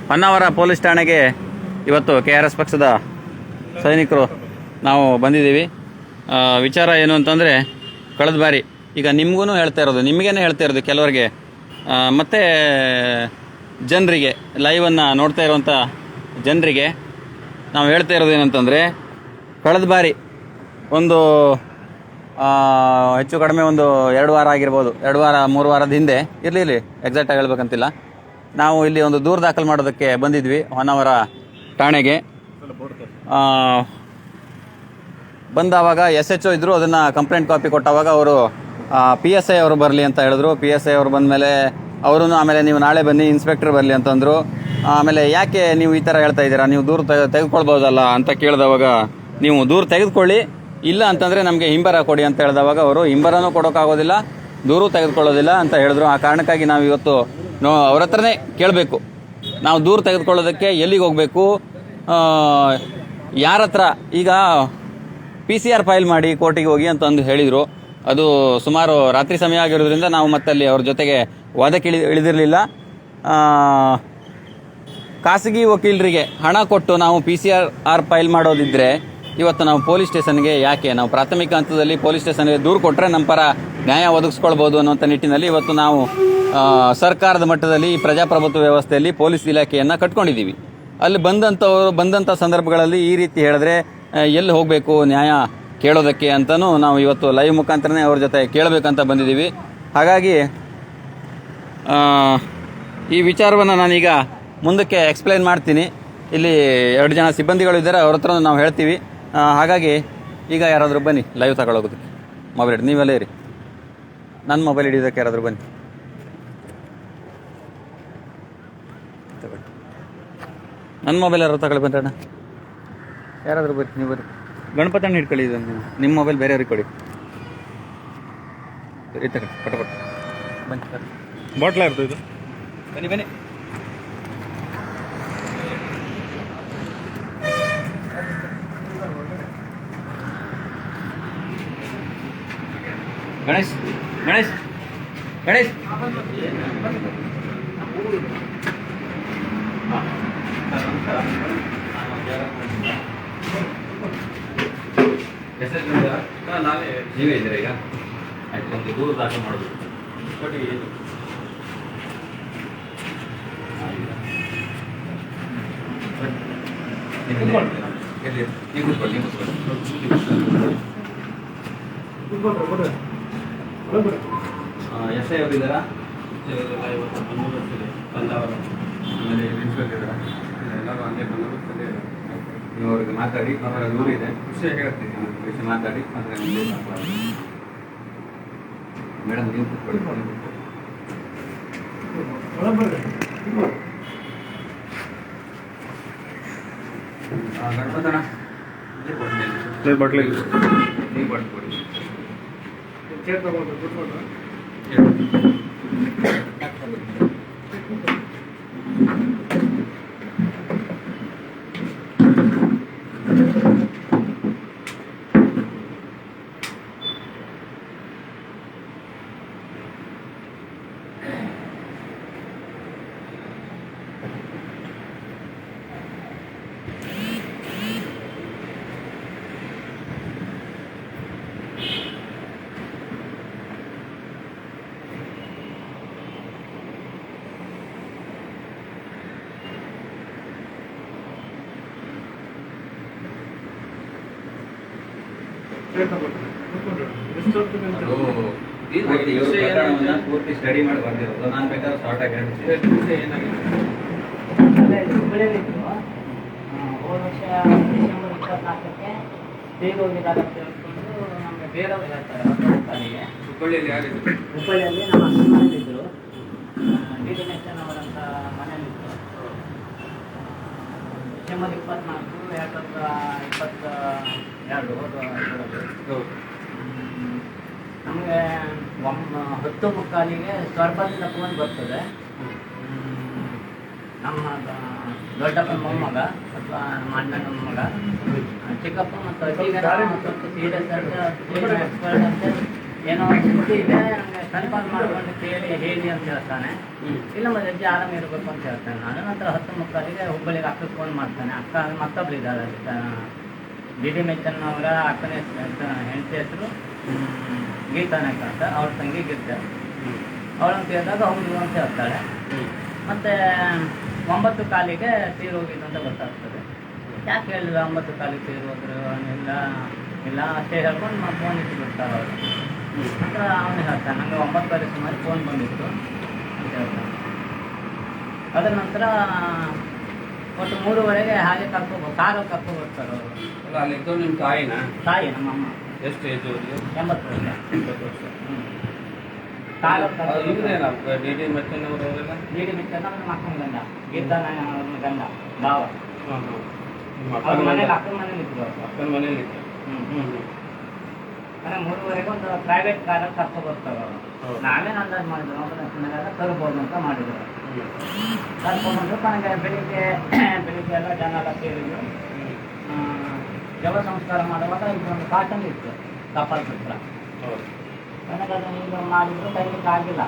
Honnavar police ಠಾಣೆಗೆ ಇವತ್ತು KRS ಪಕ್ಷದ ಸೈನಿಕರು ನಾವು ಬಂದಿದ್ದೀವಿ. ವಿಚಾರ ಏನು ಅಂತಂದರೆ, ಕಳೆದ ಬಾರಿ ಈಗ ನಿಮಗೂ ಹೇಳ್ತಾ ಇರೋದು, ನಿಮಗೇನೆ ಹೇಳ್ತಾ ಇರೋದು ಕೆಲವರಿಗೆ, ಮತ್ತು ಜನರಿಗೆ, ಲೈವನ್ನು ನೋಡ್ತಾ ಇರುವಂಥ ಜನರಿಗೆ ನಾವು ಹೇಳ್ತಾ ಇರೋದು ಏನಂತಂದರೆ, ಕಳೆದ ಬಾರಿ ಒಂದು ಹೆಚ್ಚು ಕಡಿಮೆ ಒಂದು 2 ವಾರ ಆಗಿರ್ಬೋದು, 2 ವಾರ 3 ವಾರದ ಹಿಂದೆ ಇರಲಿ ಎಕ್ಸಾಕ್ಟಾಗಿ ಹೇಳ್ಬೇಕಂತಿಲ್ಲ, ನಾವು ಇಲ್ಲಿ ಒಂದು ದೂರು ದಾಖಲು ಮಾಡೋದಕ್ಕೆ ಬಂದಿದ್ವಿ ಹೊನ್ನಾವರ ಠಾಣೆಗೆ. ಬಂದಾವಾಗ SHO ಇದ್ದರು. ಅದನ್ನು ಕಂಪ್ಲೇಂಟ್ ಕಾಪಿ ಕೊಟ್ಟವಾಗ ಅವರು PSI ಅವರು ಬರಲಿ ಅಂತ ಹೇಳಿದ್ರು. PSI ಅವರು ಬಂದಮೇಲೆ ಅವರು ಆಮೇಲೆ ನೀವು ನಾಳೆ ಬನ್ನಿ, ಇನ್ಸ್ಪೆಕ್ಟರ್ ಬರಲಿ ಅಂತಂದರು. ಆಮೇಲೆ ಯಾಕೆ ನೀವು ಈ ಥರ ಹೇಳ್ತಾ ಇದ್ದೀರಾ, ನೀವು ದೂರು ತೆಗೆದುಕೊಳ್ಬೋದಲ್ಲ ಅಂತ ಕೇಳಿದವಾಗ, ನೀವು ದೂರು ತೆಗೆದುಕೊಳ್ಳಿ, ಇಲ್ಲ ಅಂತಂದರೆ ನಮಗೆ ಹಿಂಬರ ಕೊಡಿ ಅಂತ ಹೇಳಿದವಾಗ ಅವರು ಹಿಂಬರನೂ ಕೊಡೋಕ್ಕಾಗೋದಿಲ್ಲ, ದೂರು ತೆಗೆದುಕೊಳ್ಳೋದಿಲ್ಲ ಅಂತ ಹೇಳಿದ್ರು. ಆ ಕಾರಣಕ್ಕಾಗಿ ನಾವು ಇವತ್ತು ಅವ್ರ ಹತ್ರನೇ ಕೇಳಬೇಕು, ನಾವು ದೂರು ತೆಗೆದುಕೊಳ್ಳೋದಕ್ಕೆ ಎಲ್ಲಿಗೆ ಹೋಗಬೇಕು, ಯಾರ ಹತ್ರ. ಈಗ PCR ಫೈಲ್ ಮಾಡಿ ಕೋರ್ಟಿಗೆ ಹೋಗಿ ಅಂತಂದು ಹೇಳಿದರು. ಅದು ಸುಮಾರು ರಾತ್ರಿ ಸಮಯ ಆಗಿರೋದ್ರಿಂದ ನಾವು ಮತ್ತಲ್ಲಿ ಅವ್ರ ಜೊತೆಗೆ ವಾದಕ್ಕೆ ಇಳಿದಿರಲಿಲ್ಲ. ಖಾಸಗಿ ವಕೀಲರಿಗೆ ಹಣ ಕೊಟ್ಟು ನಾವು PCR ಫೈಲ್ ಮಾಡೋದಿದ್ದರೆ ಇವತ್ತು ನಾವು ಪೊಲೀಸ್ ಸ್ಟೇಷನ್ಗೆ ಯಾಕೆ, ನಾವು ಪ್ರಾಥಮಿಕ ಹಂತದಲ್ಲಿ ಪೊಲೀಸ್ ಸ್ಟೇಷನ್ಗೆ ದೂರು ಕೊಟ್ಟರೆ ನಮ್ಮ ಪರ ನ್ಯಾಯ ಒದಗಿಸ್ಕೊಳ್ಬೋದು ಅನ್ನೋಂಥ ನಿಟ್ಟಿನಲ್ಲಿ ಇವತ್ತು ನಾವು ಸರ್ಕಾರದ ಮಟ್ಟದಲ್ಲಿ ಈ ಪ್ರಜಾಪ್ರಭುತ್ವ ವ್ಯವಸ್ಥೆಯಲ್ಲಿ ಪೊಲೀಸ್ ಇಲಾಖೆಯನ್ನು ಕಟ್ಕೊಂಡಿದ್ದೀವಿ. ಅಲ್ಲಿ ಬಂದಂಥ ಸಂದರ್ಭಗಳಲ್ಲಿ ಈ ರೀತಿ ಹೇಳಿದ್ರೆ ಎಲ್ಲಿ ಹೋಗಬೇಕು ನ್ಯಾಯ ಕೇಳೋದಕ್ಕೆ ಅಂತಲೂ ನಾವು ಇವತ್ತು ಲೈವ್ ಮುಖಾಂತರನೇ ಅವ್ರ ಜೊತೆ ಕೇಳಬೇಕಂತ ಬಂದಿದ್ದೀವಿ. ಹಾಗಾಗಿ ಈ ವಿಚಾರವನ್ನು ನಾನೀಗ ಮುಂದಕ್ಕೆ ಎಕ್ಸ್ಪ್ಲೈನ್ ಮಾಡ್ತೀನಿ. ಇಲ್ಲಿ 2 ಜನ ಸಿಬ್ಬಂದಿಗಳು ಇದ್ದಾರೆ, ಅವ್ರ ಹತ್ರ ನಾವು ಹೇಳ್ತೀವಿ. ಹಾಗಾಗಿ ಈಗ ಯಾರಾದರೂ ಬನ್ನಿ ಲೈವ್ ತಗೊಳ್ಳೋಗೋದಕ್ಕೆ. ಮೊಬೈಲ್ ಹಿಡಿ, ನೀವೆಲ್ಲ ಇರಿ, ನನ್ನ ಮೊಬೈಲ್ ಹಿಡಿಯೋದಕ್ಕೆ ಯಾರಾದರೂ ಬನ್ನಿ. ನನ್ನ ಮೊಬೈಲ್ ಯಾರು ತಗೊಳ್ಳಿ ಬಂದ್ರಣ್ಣ, ಯಾರಾದರೂ ಬರ್ರಿ, ನೀವು ಬರ್ರಿ. ಗಣಪತಣ್ಣ ಹಿಡ್ಕೊಳ್ಳಿ, ಇದನ್ನು ನಿಮ್ಮ ಮೊಬೈಲ್ ಬೇರೆಯವ್ರಿಗೆ ಕೊಡಿ. ಸರಿ ತಗೊಳ್ಳಿ, ಪಟ ಬನ್ನಿ ಸರ್. ಬಾಟ್ಲ ಇರ್ತದೆ ಇದು, ಬನ್ನಿ ಬನ್ನಿ. ಗಣೇಶ್ ಗಣೇಶ್ ಗಣೇಶ್ ನೀವೇ ಇದ್ದೀರಾ ಈಗ? ಆಯ್ತು, ಒಂದು ದೂರು ದಾಖಲು ಮಾಡೋದು ಕೊಡಿ. SI ಅವರು ಇದ್ದಾರಾ? ಆಮೇಲೆ ಇನ್ಸ್ಪೆಕ್ಟರ್ ಇದ್ದಾರಾ? ನೀವು ಅವ್ರಿಗೆ ಮಾತಾಡಿ, ಅವರ ದೂರ ಇದೆ, ವಿಷಯ ಹೇಳ್ತೀನಿ, ವಿಷಯ ಮಾತಾಡಿ. ಮೇಡಮ್ ನೀವು ಕೂತ್ಕೊಳ್ಳಿ. ಗಣಪತಣ್ಣ ಬಾಟ್ಲಿ ನೀವು ಬಾಟ್ಲಿ ಕೊಡಿ. ಪೂರ್ತಿ ಸ್ಟಡಿ ಮಾಡಿ ಬಂದಿರೋದು. ನಾನು ಬೇಕಾದ್ರೆ ಶಾರ್ಟ್ ಆಗಿ ಹುಬ್ಬಳ್ಳಿಯಲ್ಲಿ ಹೋದ ವರ್ಷ ಡಿಸೆಂಬರ್ 24ಕ್ಕೆ ಬೇಗ ಹೋಗಿದ್ದಾರೆ ಅಂತ ಹೇಳ್ಕೊಂಡು ನಮಗೆ ಬೇರೆಯವ್ರು ಹೇಳ್ತಾರೆ. ಹುಬ್ಬಳ್ಳಿಯಲ್ಲಿ ಯಾರಿದ್ರು? ಹುಬ್ಬಳ್ಳಿಯಲ್ಲಿ ನಮ್ಮ ಅಕ್ಕನ ಮನೇಲಿದ್ದರು, ಡಿ.ಡಿ. ನೆಚ್ಚನ್ ಅವರಂತ ಮನೇಲಿದ್ದರು. ಡಿಸೆಂಬರ್ 24, 2022 ನಮಗೆ 10:45ಗೆ ಸ್ವರ್ಬದಿಂದ ಫೋನ್ ಬರ್ತದೆ. ನಮ್ಮ ದೊಡ್ಡಪ್ಪನ ಮೊಮ್ಮಗ ಅಥವಾ ನಮ್ಮ ಅಣ್ಣನ ಮಗ ಚಿಕ್ಕಪ್ಪ ಮತ್ತು ಅಜ್ಜಿಗೆ ಸ್ವಲ್ಪ ಸೀರಿಯಸ್ ಎಕ್ಸ್ಪರ್ಟ್ ಅಂತ ಏನೋ ಸುದ್ದಿ ಇದೆ, ನಮಗೆ ಕನ್ಫರ್ಮ್ ಮಾಡ್ಕೊಂಡು ಕೇಳಿ ಹೇಳಿ ಅಂತ ಹೇಳ್ತಾನೆ. ಇಲ್ಲ ಮತ್ತೆ ಅಜ್ಜಿ ಆರಾಮ ಇರಬೇಕು ಅಂತ ಹೇಳ್ತಾನೆ. ನಾನು ನಂತರ 10:30ಗೆ ಹುಬ್ಬಳ್ಳಿಗೆ ಅಕ್ಕಗೆ ಫೋನ್ ಮಾಡ್ತಾನೆ. ಅಕ್ಕ ಮತ್ತೊಬ್ಳು ಇದ್ದಾಳೆ, ಡಿ ಡಿ ಮೆಚ್ಚನ್ನವರ ಅಕ್ಕನ ಹೆಂಡತಿ ಹೆಸರು ಗೀತಾ ನಾಯ್ಕ ಅಂತ, ಅವ್ರ ತಂಗಿ ಗೀತೆ. ಅವಳಂತ ಕೇಳಿದಾಗ ಹೌದು ಅಂತ ಹೇಳ್ತಾಳೆ. ಮತ್ತೆ 9:15ಗೆ ತೀರೋಗಿದ್ದು ಅಂತ ಗೊತ್ತಾಗ್ತದೆ. ಯಾಕೆ ಹೇಳಿಲ್ಲ 9:15ಗೆ ತೀರೋದ್ರು? ಇಲ್ಲ ಅಷ್ಟೇ ಹೇಳ್ಕೊಂಡು ಫೋನ್ ಇಟ್ಟು ಬಿಡ್ತಾರೆ ಅವರು. ನಂತರ ಅವನು ಹೇಳ್ತಾನೆ ನನಗೆ 9:00 ಸುಮಾರು ಫೋನ್ ಬಂದಿತ್ತು ಅಂತ ಹೇಳ್ತಾನೆ. ಅದರ ನಂತರ ಒಟ್ಟು 3:30ಗೆ ಹಾಗೆ ಕಾರಲ್ಲಿ ಕರ್ಕೊಬರ್ತಾರೆ ಅವರು. ಅಲ್ಲ ಅಲ್ಲಿ ಇದ್ದವ್ರು ನಿಮ್ಮ ತಾಯಿನಾ? ತಾಯಿ ನಮ್ಮಮ್ಮ. ಎಷ್ಟು ಏಜ್ ಅವ್ರಿಗೆ? 80 ವರ್ಷ. 80 ವರ್ಷ. ಕಾರಲ್ಲಿ ಇವ್ರೇನಾ ಡಿ ಡಿ ಮೆಚ್ಚನ್ನವರು ಅವರೆಲ್ಲ? ಡಿ ಡಿ ಮೆಚ್ಚನ್ನ ನಮ್ಮ ಅಕ್ಕನ ಗಂಡ, ಗೀತಾ ಅವ್ರ ಗಂಡ ಭಾವ. ಹಾಂ ಹಾಂ. ಅವ್ರ ಮನೇಲಿ ಅಕ್ಕನ ಮನೇಲಿ ಇದ್ರು ಅವರು. ಅಕ್ಕನ ಮನೇಲಿ ಇತ್ತು. ಅಂದರೆ 3:30ಗೆ ಒಂದು ಪ್ರೈವೇಟ್ ಕಾರಲ್ಲಿ ಕರ್ಕೊಬರ್ತಾರೆ ಅವರು. ನಾವೇನು ಅಂದಾಜು ಮಾಡಿದ್ರು ಅವ್ರನ್ನೆಲ್ಲ ತರ್ಬೋದು ಅಂತ ಮಾಡಿದ್ರು. ಕರ್ಕೊಂಡ್ಬಂದು ನನಗೆ ಬೆಳಿಗ್ಗೆ ಎಲ್ಲ ಜನ ಎಲ್ಲ ಸೇರಿದ್ರು. ಶವ ಸಂಸ್ಕಾರ ಮಾಡುವಾಗ ಇದೊಂದು ಕಾಟನ್ ಇತ್ತು ಕಪಾಲ್ ಪತ್ರ. ನನಗೆ ಅದನ್ನು ಈಗ ಮಾಡಿದ್ರು ಕೈಲಿಕ್ಕೆ ಆಗಿಲ್ಲ.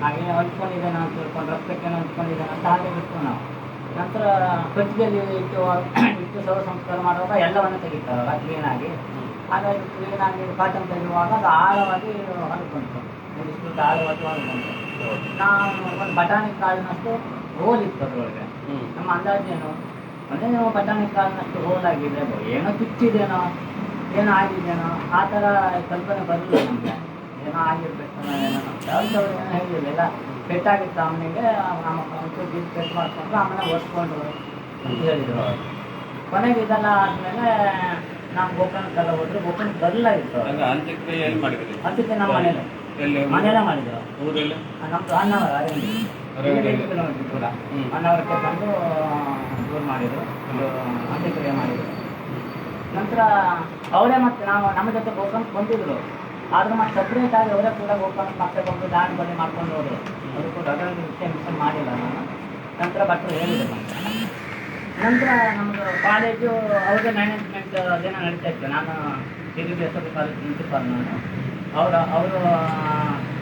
ಹಾಗೆ ಹೊಂಚ್ಕೊಂಡಿದ್ದೇನೆ ಅಂತ ತಿಳ್ಕೊಂಡು ರಕ್ತಕ್ಕೇನು ಹೊಂಚ್ಕೊಂಡಿದ್ದೇನೆ ಅಂತ ಹಾಗೆ ಬಿಟ್ಟು ನಾವು ನಂತರ ಕಟ್ಟಿಗೆಯಲ್ಲಿ ಇಟ್ಟು ಶವ ಸಂಸ್ಕಾರ ಮಾಡುವಾಗ ಎಲ್ಲವನ್ನು ತೆಗಿತಾರಲ್ಲ ಕ್ಲೀನಾಗಿ. ಹಾಗಾಗಿ ಕ್ಲೀನಾಗಿ ಕಾಟನ್ ತೆಗೆಯುವಾಗ ಅದು ಆಳವಾಗಿ ಹೊರಡ್ಕೊಂತು, ಇಷ್ಟು ಆಳವಾಗಿ ಹೊರಡ್ಕೊಂತು. ನಾನು ಒಂದು ಬಟಾಣಿ ಕಾಳಿನಷ್ಟು ಹೋಲಿತ್ತು ಅದರೊಳಗೆ. ನಮ್ಮ ಅಂದಾಜೇನು ಅಂದರೆ ನೀವು ಬಟಾಣಿ ಕಾಳಿನಷ್ಟು ಹೋಲಾಗಿದೆ, ಏನೋ ಚುಚ್ಚಿದೇನೋ ಏನೋ ಆಗಿದ್ದೇನೋ ಆ ಥರ ಕಲ್ಪನೆ ಬರಲಿಲ್ಲ ನಮಗೆ. ಏನೋ ಆಗಿರ್ಬೇಕು ಏನೋ ಅವ್ರು ಏನೋ ಹೇಳಿಲ್ಲ. ಎಲ್ಲ ಪೆಟ್ಟಾಗಿತ್ತು ಅವನಿಗೆ. ನಮ್ಮ ಒಂಚೂರು ಬೀಜ ಪೆಟ್ಟು ಮಾಡಿಕೊಂಡು ಆಮೇಲೆ ಒರ್ಸ್ಕೊಂಡ್ರು ಅಂತ ಹೇಳಿದರು ಅವರು. ಕೊನೆಗೆ ಇದೆಲ್ಲ ಆದಮೇಲೆ ನಾವು ಗೋಕರ್ಣಕ್ಕೆಲ್ಲ ಹೋದ್ರು. ಗೋಕರ್ಣಕ್ಕೆ ಬರಲಾಗಿತ್ತು. ಅಂತ್ಯಕ್ರಿಯೆ ಎಲ್ಲಿ ಮಾಡಿದ್ರಿ? ಅದಕ್ಕೆ ನಮ್ಮ ಮನೇಲಿ ಮನೆಯಲ್ಲೇ ಮಾಡಿದ್ರು. ಊರಲ್ಲಿ ನಮ್ಮದು ಅಣ್ಣವರ ದೂರ ಅಣ್ಣವರಕ್ಕೆ ಬಂದು ದೂರ ಮಾಡಿದರು, ಅಂತ್ಯಕ್ರಿಯೆ ಮಾಡಿದರು. ನಂತರ ಅವರೇ ಮತ್ತೆ ನಮ್ಮ ಜೊತೆ ಗೋಕರ್ಣಕ್ಕೆ ಬಂದಿದ್ರು. ಆದ್ರೆ ಮತ್ತೆ ಸಪ್ರೇಟ್ ಆಗಿ ಅವರೇ ಕೂಡ ಗೋಕರ್ಣಕ್ಕೆ ಮತ್ತೆ ಬಂದು ದಾಳಿ ಬಳಿ ಮಾಡ್ಕೊಂಡು ಹೋದರು. ಅದು ಕೂಡ ಅದರಲ್ಲಿ ವಿಷಯ ಮಾಡಿಲ್ಲ ನಾನು. ನಂತರ ಭಟ್ರು ಹೇಳಿದರು. ನಂತರ ನಮ್ಮದು ಕಾಲೇಜು ಅವ್ರದ್ದೇ ಮ್ಯಾನೇಜ್ಮೆಂಟ್ ಅದೇನೋ ನಡೀತಾ ಇತ್ತು. ನಾನು CBSE ಕಾಲೇಜ್ ಪ್ರಿನ್ಸಿಪಾಲ್. ನಾನು ಅವರು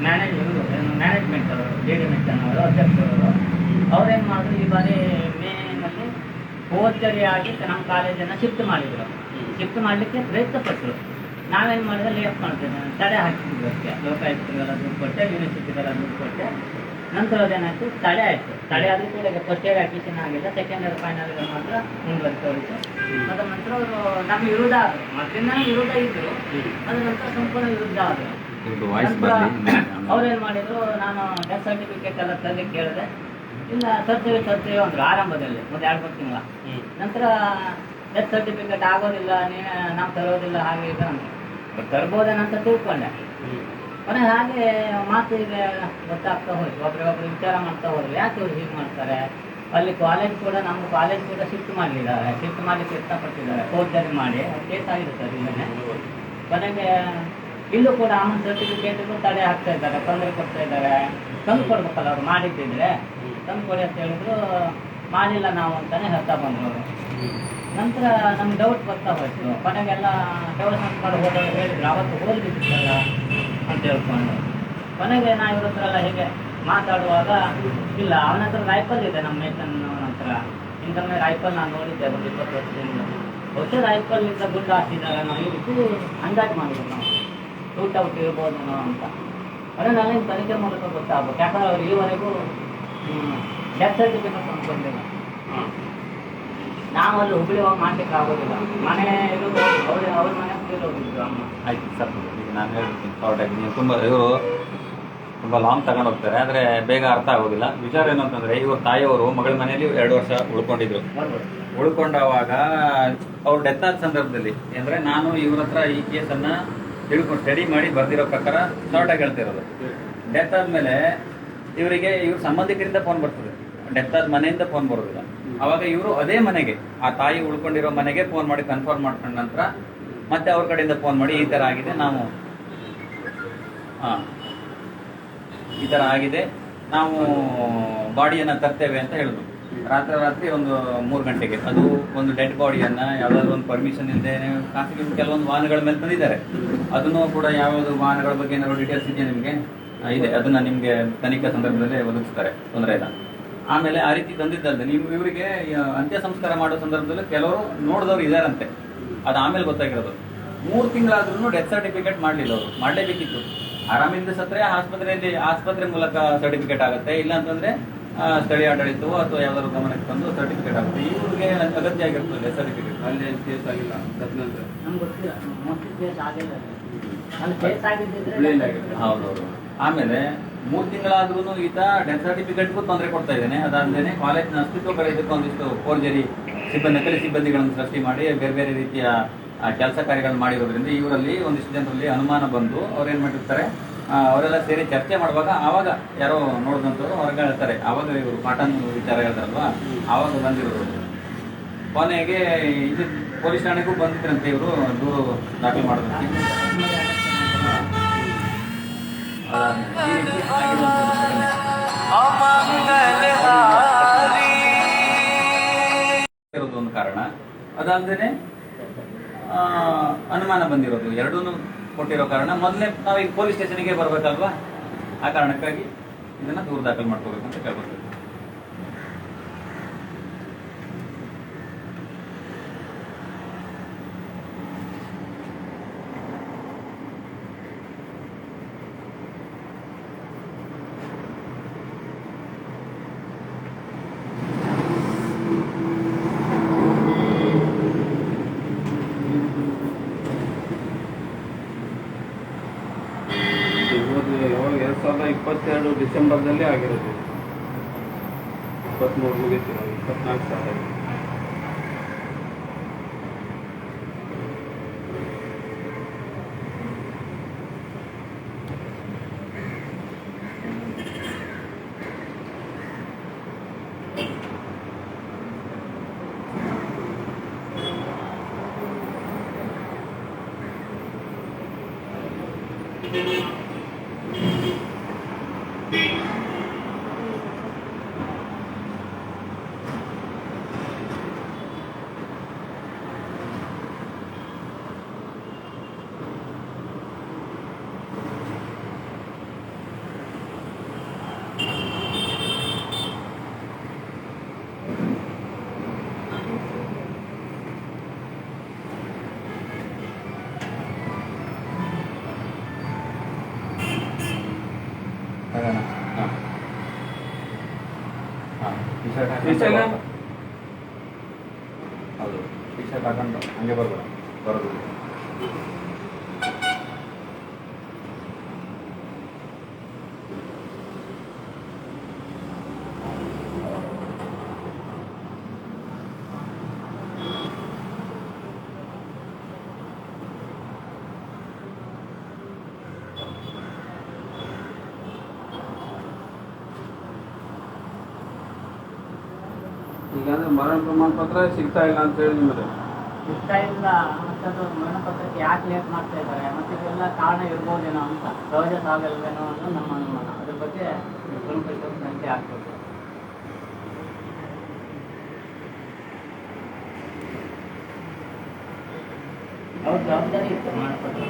ಮ್ಯಾನೇಜ್ಮೆಂಟ್ ಅವರು ಡಿ ಡಿ ಮೆಚ್ಚನ್ನವರು ಅಧ್ಯಕ್ಷರವರು. ಅವ್ರೇನು ಮಾಡಿದ್ರು, ಈ ಬಾರಿ ಮೇನಲ್ಲಿ ಹೋರ್ಜರಿಯಾಗಿ ನಮ್ಮ ಕಾಲೇಜನ್ನು ಶಿಫ್ಟ್ ಮಾಡಿದರು. ಶಿಫ್ಟ್ ಮಾಡಲಿಕ್ಕೆ ಪ್ರಯತ್ನಪಟ್ಟರು. ನಾವೇನು ಮಾಡಿದ್ರೆ ಲೇಟ್ ಮಾಡ್ತೇವೆ, ತಡೆ ಹಾಕಿದ್ವಿ ಅಷ್ಟೇ. ಲೋಕಾಯುಕ್ತರಿಗೆಲ್ಲ ದುಡ್ಡು ಕೊಟ್ಟೆ, ಯೂನಿವರ್ಸಿಟಿಗೆಲ್ಲ ದುಡ್ಡು ಕೊಟ್ಟೆ. ನಂತರ ಅದೇನಾಯಿತು, ತಡೆ ಆಯಿತು. ತಡೆ ಆದರೂ ಕೂಡ ಫಸ್ಟ್ ಇಯರ್ ಅಡ್ಮಿಷನ್ ಆಗಿಲ್ಲ, ಸೆಕೆಂಡ್ ಇಯರ್ ಫೈನಲ್ ಇಯರ್ ಮಾತ್ರ ಮುಂದುವರಿತೋರಿತು. ಅದರ ನಂತರ ಅವರು ನಮ್ಮ ವಿರುದ್ಧ ಆದರು. ಮೊದಲಿಂದ ವಿರುದ್ಧ ಇದ್ದರು, ಅದರ ನಂತರ ಸಂಪೂರ್ಣ ವಿರುದ್ಧ ಆದರು. ಅವ್ರೇನು ಮಾಡಿದರು, ನಾನು ಡೆತ್ ಸರ್ಟಿಫಿಕೇಟ್ ಎಲ್ಲ ತರಲಿಕ್ಕೆ ಕೇಳಿದೆ. ಇಲ್ಲ ತರ್ತೀವಿ ಅಂದರು ಆರಂಭದಲ್ಲಿ, ಒಂದು 2-3 ತಿಂಗಳ. ನಂತರ ಡೆತ್ ಸರ್ಟಿಫಿಕೇಟ್ ಆಗೋದಿಲ್ಲ, ನಾವು ತರೋದಿಲ್ಲ, ಹಾಗೆ ಈಗ ತರ್ಬೋದೇನಂತ ತಿಳ್ಕೊಂಡೆ. ಕೊನೆ ಹಾಗೆ ಮಾತಿಗೆ ಗೊತ್ತಾಗ್ತಾ ಹೋಯ್ತು. ಒಬ್ರಿಗೊಬ್ರು ವಿಚಾರ ಮಾಡ್ತಾ ಹೋದ್ರು, ಯಾಕೆ ಇವ್ರು ಹೀಗೆ ಮಾಡ್ತಾರೆ. ಅಲ್ಲಿ ಕಾಲೇಜ್ ಕೂಡ ನಮ್ಮ ಕಾಲೇಜ್ ಕೂಡ ಶಿಫ್ಟ್ ಮಾಡಲಿದ್ದಾರೆ, ಶಿಫ್ಟ್ ಮಾಡಲಿಕ್ಕೆ ಇಷ್ಟಪಟ್ಟಿದ್ದಾರೆ. ಫೋರ್ಜರಿ ಮಾಡಿ ಕೇಸ್ ಆಗಿದೆ ಸರ್ ಇಲ್ಲೇ. ಕೊನೆಗೆ ಇಲ್ಲೂ ಕೂಡ ಆಮನ್ ಸರ್ಟಿಫಿಕೇಟ್ಗೂ ತಡೆ ಹಾಕ್ತಾ ಇದ್ದಾರೆ, ತೊಂದರೆ ಕೊಡ್ತಾ ಇದ್ದಾರೆ. ತಂದು ಕೊಡ್ಬೇಕಲ್ಲ ಅವ್ರು ಮಾಡಿದ್ದಿದ್ರೆ, ತಂದು ಕೊಡಿ ಅಂತ ಹೇಳಿದ್ರು. ಮಾಡಿಲ್ಲ ನಾವು ಅಂತಾನೆ ಹೇಳ್ತಾ ಬಂದರು ಅವರು. ನಂತರ ನಮ್ಗೆ ಡೌಟ್ ಬರ್ತಾ ಹೋಯ್ತು. ಕೊನೆಗೆಲ್ಲ ಶವ ಸಂಸ್ಕಾರ ಹೋದವರು ಹೇಳಿದ್ರು, ಅವತ್ತು ಹೋಗಿದ್ದಿತ್ತಲ್ಲ ಅಂತ ಹೇಳ್ಕೊಂಡು. ಕೊನೆಗೆ ನಾವು ಇವ್ರ ಹತ್ರ ಎಲ್ಲ ಹೀಗೆ ಮಾತಾಡುವಾಗ, ಇಲ್ಲ ಅವನ ಹತ್ರ ರೈಫಲ್ ಇದೆ ನಮ್ಮ ಮೇಚನ್ನವನ ಹತ್ರ. ಇಂಥೊಮ್ಮೆ ರೈಫಲ್ ನಾನು ನೋಡಿದ್ದೆ ಒಂದು 20 ವರ್ಷದಿಂದ. ಬಹುಶಃ ರೈಫಲ್ನಿಂದ ಗುಂಡು ಹಾಕಿದ್ದಾರೆ ನಾವು ಈ ರೀತಿ ಅಂದಾಜು ಮಾಡಿದ್ರು ನಾವು. ಶೂಟೌಟ್ ಇರ್ಬೋದೇನೋ ಅಂತ. ಅದನ್ನೆಲ್ಲ ತನಿಖೆ ಮೂಲಕ ಗೊತ್ತಾಗಬೇಕು. ಯಾಕಂದ್ರೆ ಅವ್ರು ಈವರೆಗೂ ಡೆತ್ ಸರ್ಟಿಫಿಕೇಟ್ ತಂದ್ಕೊಂಡಿಲ್ಲ. ನಾವು ಅಲ್ಲಿ ಹುಬ್ಬಳ್ಳಿ ಹೋಗಿ ಮಾಡ್ಲಿಕ್ಕೆ ಆಗೋದಿಲ್ಲ. ಮನೆ ಇರೋದು ಅವ್ರ ಮನೆ ಹುಬ್ಬಳ್ಳಿ ಹೋಗಿದ್ರು ಅಮ್ಮ. ಆಯ್ತು ಸರ್, ಈಗ ನಾನು ಹೇಳ್ತೀನಿ ಶಾರ್ಟಾಗಿ. ನೀವು ತುಂಬ ಲಾಂಗ್ ತಗೊಂಡು ಹೋಗ್ತಾರೆ, ಆದರೆ ಬೇಗ ಅರ್ಥ ಆಗೋದಿಲ್ಲ. ವಿಚಾರ ಏನು ಅಂತಂದರೆ, ಇವ್ರ ತಾಯಿಯವರು ಮಗಳ ಮನೆಯಲ್ಲಿ 2 ವರ್ಷ ಉಳ್ಕೊಂಡಿದ್ರು. ಉಳ್ಕೊಂಡಾಗ ಅವ್ರು ಡೆತ್ ಆದ ಸಂದರ್ಭದಲ್ಲಿ ಅಂದರೆ ನಾನು ಇವ್ರ ಹತ್ರ ಈ ಕೇಸನ್ನು ತಿಳ್ಕೊಂಡು ಸ್ಟಡಿ ಮಾಡಿ ಬರ್ದಿರೋ ಪ್ರಕಾರ ಶಾರ್ಟಾಗಿ ಹೇಳ್ತಿರೋದು. ಡೆತ್ ಆದಮೇಲೆ ಇವರಿಗೆ ಇವ್ರ ಸಂಬಂಧಿಕರಿಂದ ಫೋನ್ ಬರ್ತದೆ, ಡೆತ್ ಆದ ಮನೆಯಿಂದ ಫೋನ್ ಬರೋದಿಲ್ಲ. ಆವಾಗ ಇವರು ಅದೇ ಮನೆಗೆ, ಆ ತಾಯಿ ಉಳ್ಕೊಂಡಿರೋ ಮನೆಗೆ ಫೋನ್ ಮಾಡಿ ಕನ್ಫರ್ಮ್ ಮಾಡ್ಕೊಂಡ ನಂತರ ಮತ್ತೆ ಅವ್ರ ಕಡೆಯಿಂದ ಫೋನ್ ಮಾಡಿ ಈ ಥರ ಆಗಿದೆ, ನಾವು ಈ ಥರ ಆಗಿದೆ, ನಾವು ಬಾಡಿಯನ್ನು ತರ್ತೇವೆ ಅಂತ ಹೇಳಿದ್ರು. ರಾತ್ರಿ ಒಂದು 3 ಗಂಟೆಗೆ ಅದು ಒಂದು ಡೆಡ್ ಬಾಡಿಯನ್ನು ಯಾವುದಾದ್ರು ಒಂದು ಪರ್ಮಿಷನ್ ಇಲ್ಲದೆ ಖಾಸಗಿ ಕೆಲವೊಂದು ವಾಹನಗಳ ಮೇಲೆ ತಂದಿದ್ದಾರೆ. ಅದನ್ನು ಕೂಡ ಯಾವ್ಯಾವುದು ವಾಹನಗಳ ಬಗ್ಗೆ ಏನಾದ್ರು ಡೀಟೇಲ್ಸ್ ಇದೆಯಾ ನಿಮಗೆ? ಇದೆ, ಅದನ್ನ ನಿಮಗೆ ತನಿಖೆ ಸಂದರ್ಭದಲ್ಲಿ ಒದಗಿಸ್ತಾರೆ, ತೊಂದರೆ ಇಲ್ಲ. ಆಮೇಲೆ ಆ ರೀತಿ ತಂದಿದ್ದಲ್ಲದೆ ನೀವು ಇವರಿಗೆ ಅಂತ್ಯ ಸಂಸ್ಕಾರ ಮಾಡೋ ಸಂದರ್ಭದಲ್ಲಿ ಕೆಲವರು ನೋಡಿದವ್ರು ಇದಾರಂತೆ, ಅದು ಆಮೇಲೆ ಗೊತ್ತಾಗಿರೋದು. 3 ತಿಂಗಳಾದ್ರೂ ಡೆತ್ ಸರ್ಟಿಫಿಕೇಟ್ ಮಾಡಲಿಲ್ಲ ಅವರು. ಮಾಡಲೇಬೇಕಿತ್ತು. ಆರಾಮಿಂದ ಸತ್ರೆ ಆಸ್ಪತ್ರೆ ಮೂಲಕ ಸರ್ಟಿಫಿಕೇಟ್ ಆಗುತ್ತೆ, ಇಲ್ಲ ಅಂತಂದ್ರೆ ಸ್ಥಳೀಯ ಆಡಳಿತವೋ ಅಥವಾ ಯಾವ್ದಾದ್ರು ಗಮನಕ್ಕೆ ತಂದು ಸರ್ಟಿಫಿಕೇಟ್ ಆಗುತ್ತೆ. ಇವ್ರಿಗೆ ಅಗತ್ಯ ಆಗಿರ್ತದೆ ಡೆತ್ ಸರ್ಟಿಫಿಕೇಟ್. ಅಲ್ಲಿ ಕೇಸ್ ಆಗಿಲ್ಲ ತದನಂತರ ನಮ್ಗೆ ಗೊತ್ತಿಲ್ಲ, ಮೋಸ್ಟ್ಲಿ ಕೇಸ್ ಆಗಿಲ್ಲ. ಅಲ್ಲಿ ಕೇಸ್ ಆಗಿದ್ದಿದ್ರೆ ಹುಬ್ಳಿಯಲ್ಲಿ ಆಗಿದೆ. ಹೌದೌದು. ಆಮೇಲೆ 3 ತಿಂಗಳಾದ್ರೂ ಈತ ಡೆತ್ ಸರ್ಟಿಫಿಕೇಟ್ಗೂ ತೊಂದರೆ ಕೊಡ್ತಾ ಇದ್ದಾನೆ. ಅದಾದ್ಮೇಲೆ ಕಾಲೇಜಿನ ಅಸ್ತಿತ್ವ ಕಳೆಯೋದಕ್ಕೆ ಒಂದಿಷ್ಟು ಫೋರ್ಜರಿ ನಕಲಿ ಸಿಬ್ಬಂದಿಗಳನ್ನು ಸೃಷ್ಟಿ ಮಾಡಿ ಬೇರೆ ಬೇರೆ ರೀತಿಯ ಕೆಲಸ ಕಾರ್ಯಗಳನ್ನು ಮಾಡಿರೋದ್ರಿಂದ ಇವರಲ್ಲಿ ಒಂದಿಷ್ಟು ಜನರಲ್ಲಿ ಅನುಮಾನ ಬಂದು ಅವ್ರೇನ್ ಮಾಡಿರ್ತಾರೆ, ಅವರೆಲ್ಲ ಸೇರಿ ಚರ್ಚೆ ಮಾಡುವಾಗ ಆವಾಗ ಯಾರೋ ನೋಡಿದಂಥವ್ರು ಹೊರಗೆ ಹೇಳ್ತಾರೆ. ಆವಾಗ ಇವರು ಕಾಟನ್ ವಿಚಾರ ಹೇಳ್ತಾರಲ್ವಾ, ಆವಾಗ ಬಂದಿರೋರು. ಕೊನೆಗೆ ಇದು ಪೊಲೀಸ್ ಠಾಣೆಗೂ ಬಂದಿದ್ರಂತೆ ಇವರು ದೂರು ದಾಖಲು ಮಾಡೋದಕ್ಕೆ. ಇರೋದು ಒಂದು ಕಾರಣ. ಅದಾದ್ಮೇಲೆ ಅನುಮಾನ ಬಂದಿರೋದು, ಎರಡೂ ಕೊಟ್ಟಿರೋ ಕಾರಣ ಮೊದಲೇ ನಾವೀಗ ಪೊಲೀಸ್ ಸ್ಟೇಷನ್ಗೆ ಬರ್ಬೇಕಲ್ವಾ, ಆ ಕಾರಣಕ್ಕಾಗಿ ಇದನ್ನ ದೂರು ದಾಖಲು ಮಾಡ್ಕೋಬೇಕಂತ ಕೇಳ್ಕೊತೀವಿ. ಯಾವಾಗ 2022 ಡಿಸೆಂಬರ್ದಲ್ಲೇ ಆಗಿರೋದು. 23 ಮುಗಿತು, 24 ಸ್ಟಾರ್ಟ್ ಆಗಿದೆ. ಹೌದು, ಟಿ ಶರ್ಟ್ ಹಾಕೊಂಡು ಹಂಗೆ ಬರ್ಬೋದು ಬರೋದು. ಈಗಂದ್ರೆ ಮರಣ ಪ್ರಮಾಣ ಪತ್ರ ಸಿಗ್ತಾ ಇಲ್ಲ ಅಂತ ಹೇಳಿ ನಿಮ್ಮದು ಸಿಗ್ತಾ ಇಲ್ಲ. ಮತ್ತೆ ಅದು ಮರಣ ಪತ್ರಕ್ಕೆ ಯಾಕೆ ಲೇಟ್ ಮಾಡ್ತಾ ಇದ್ದಾರೆ, ಮತ್ತೆ ಇದೆಲ್ಲ ಕಾರಣ ಇರ್ಬೋದೇನೋ ಅಂತ, ಸಹಜ ಸಾಗಲ್ವೇನೋ ಅನ್ನೋ ನಮ್ಮ ಅನುಮಾನ. ಅದ್ರ ಬಗ್ಗೆ ಕುಲಪತಿ ತನಿಖೆ ಆಗ್ಬೇಕು. ಅವ್ರ ಜವಾಬ್ದಾರಿ ಇತ್ತು ಮರಣ ಪತ್ರ.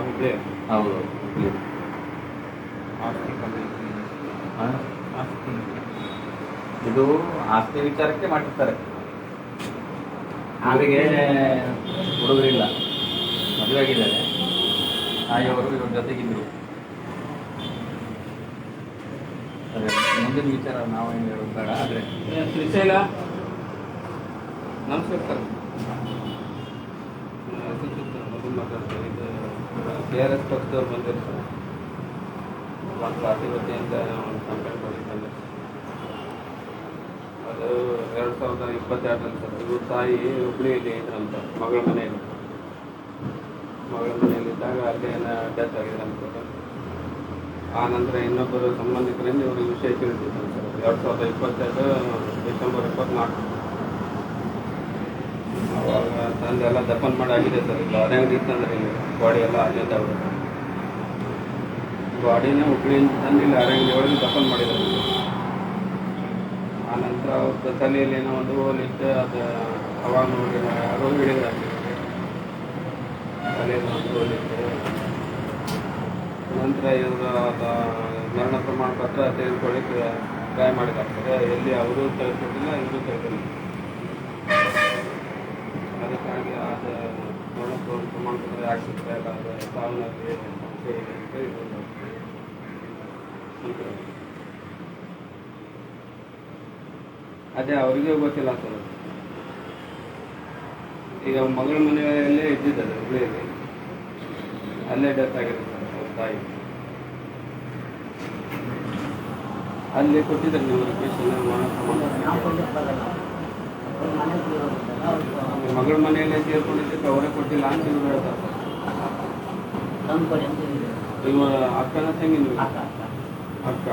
ಹುಬ್ಳಿ ಹೌದು. ಆಸ್ತಿ ಕಮ್ಮಿ. ಆಸ್ತಿ ಇದು ಆಸ್ತಿ ವಿಚಾರಕ್ಕೆ ಮಾಡಿರ್ತಾರೆ. ಅವರಿಗೆ ಹುಡುಗರಿಲ್ಲ, ಮದುವೆ ಆಗಿದ್ದಾರೆ, ತಾಯಿಯವರು ಇವ್ರ ಜೊತೆಗಿದ್ರು. ಅದೇ ಮುಂದಿನ ವಿಚಾರ ನಾವೇನು ಹೇಳೋದು ಬೇಡ. ಆದರೆ ಶ್ರೀಶೈಲ ನಮಸ್ಕಾರ ಸರ್. ಮೊದಲು ಮಾತಾಡ್ತಾರೆ. ಇದು KRS ಪಕ್ಷದವ್ರು ಬಂದಿರು ಸರ್. ಒಂದು ಪಾರ್ಟಿ ವತಿಯಿಂದ ಒಂದು ಕಂಪ್ಲೇಂಟ್ ಮಾಡಿದ್ದೆ. ಅದು 2022 ಸರ್. ಇವ್ರ ತಾಯಿ ಹುಬ್ಳಿಯಲ್ಲಿ ಇದ್ರಂತ, ಮಗಳ ಮನೆಯಲ್ಲಿದ್ದಾಗ ಅಲ್ಲೇನ ಡೆತ್ ಆಗಿದೆ ಅಂತ. ಆ ನಂತರ ಇನ್ನೊಬ್ಬರು ಸಂಬಂಧಿಕರಿಂದ ಇವ್ರಿಗೆ ವಿಷಯ ತಿಳಿದಿತ್ತು ಸರ್. 2022 ಡಿಸೆಂಬರ್ 24 ಅವಾಗ ತಂದೆಲ್ಲ ದಫನ್ ಮಾಡಾಗಿದೆ ಸರ್. ಇಲ್ಲಿ ಅದಂಗಡಿ ಇತ್ತಂದ್ರೆ ಇಲ್ಲಿ ಬಾಡಿ ಎಲ್ಲ ಅಲ್ಲಿಂದ ಅವರು ಬಾಡಿನ ಹುಬ್ಳಿಯಿಂದ ತಂದು ಇಲ್ಲಿ ಅರಂಗಡಿ ಒಳಗೆ ದಫನ್ ಮಾಡಿದ್ದಾರೆ. ಆನಂತರ ಅವ್ರ ತಲೆಯಲ್ಲಿ ಏನೋ ಒಂದು ಹೋಲಿಟ್ಟು ಅದು ಅವಾಗ ನೋಡಿ ಯಾರೋ ಹಿಡಿದಾರೆ ತಲೆಯಲ್ಲಿ ಒಂದು ಹೋಲಿಟ್ಟು ನಂತರ ಇವರು ಮರಣ ಪ್ರಮಾಣ ಪತ್ರ ತೆಗೆದುಕೊಳ್ಳಿಕ್ಕೆ ಟ್ರೈ ಮಾಡಿದಾಗ್ತದೆ ಎಲ್ಲಿ ಅವರು ತೆಗೆದುಕೊಟ್ಟಿಲ್ಲ ಇವರು ತೆಗೆದಿಲ್ಲ ಅದಕ್ಕಾಗಿ ಅದು ಮರಣ ಪ್ರಮಾಣ ಪತ್ರ ಯಾಕೆ ಸಿಗ್ತಾ ಇಲ್ಲ ಅದು ಸಾವನ್ನಪ್ಪಿದೆ ಅಂತ ಅದೇ ಅವರಿಗೂ ಗೊತ್ತಿಲ್ಲ ಸರ್ ಈಗ ಮಗಳ ಮನೆಯಲ್ಲೇ ಇದ್ದಿದ್ದಾರೆ ಹುಬ್ಳಿಯಲ್ಲಿ ಅಲ್ಲೇ ಡೆತ್ ಆಗಿದೆ ಸರ್ ಅವ್ರ ತಾಯಿ ಅಲ್ಲಿ ಕೊಟ್ಟಿದ್ದಾರೆ ನೀವು ಲೊಕೇಶನ್ ಮಗಳ ಮನೆಯಲ್ಲೇ ಸೇರ್ಕೊಂಡಿದ್ದಕ್ಕೆ ಅವರೇ ಕೊಟ್ಟಿಲ್ಲ ಅಂತ ಇವ್ರು ಹೇಳ್ತಾರೆ ಇವ ಅಕ್ಕನ ತಂಗಿ ನೀವು ಅಕ್ಕ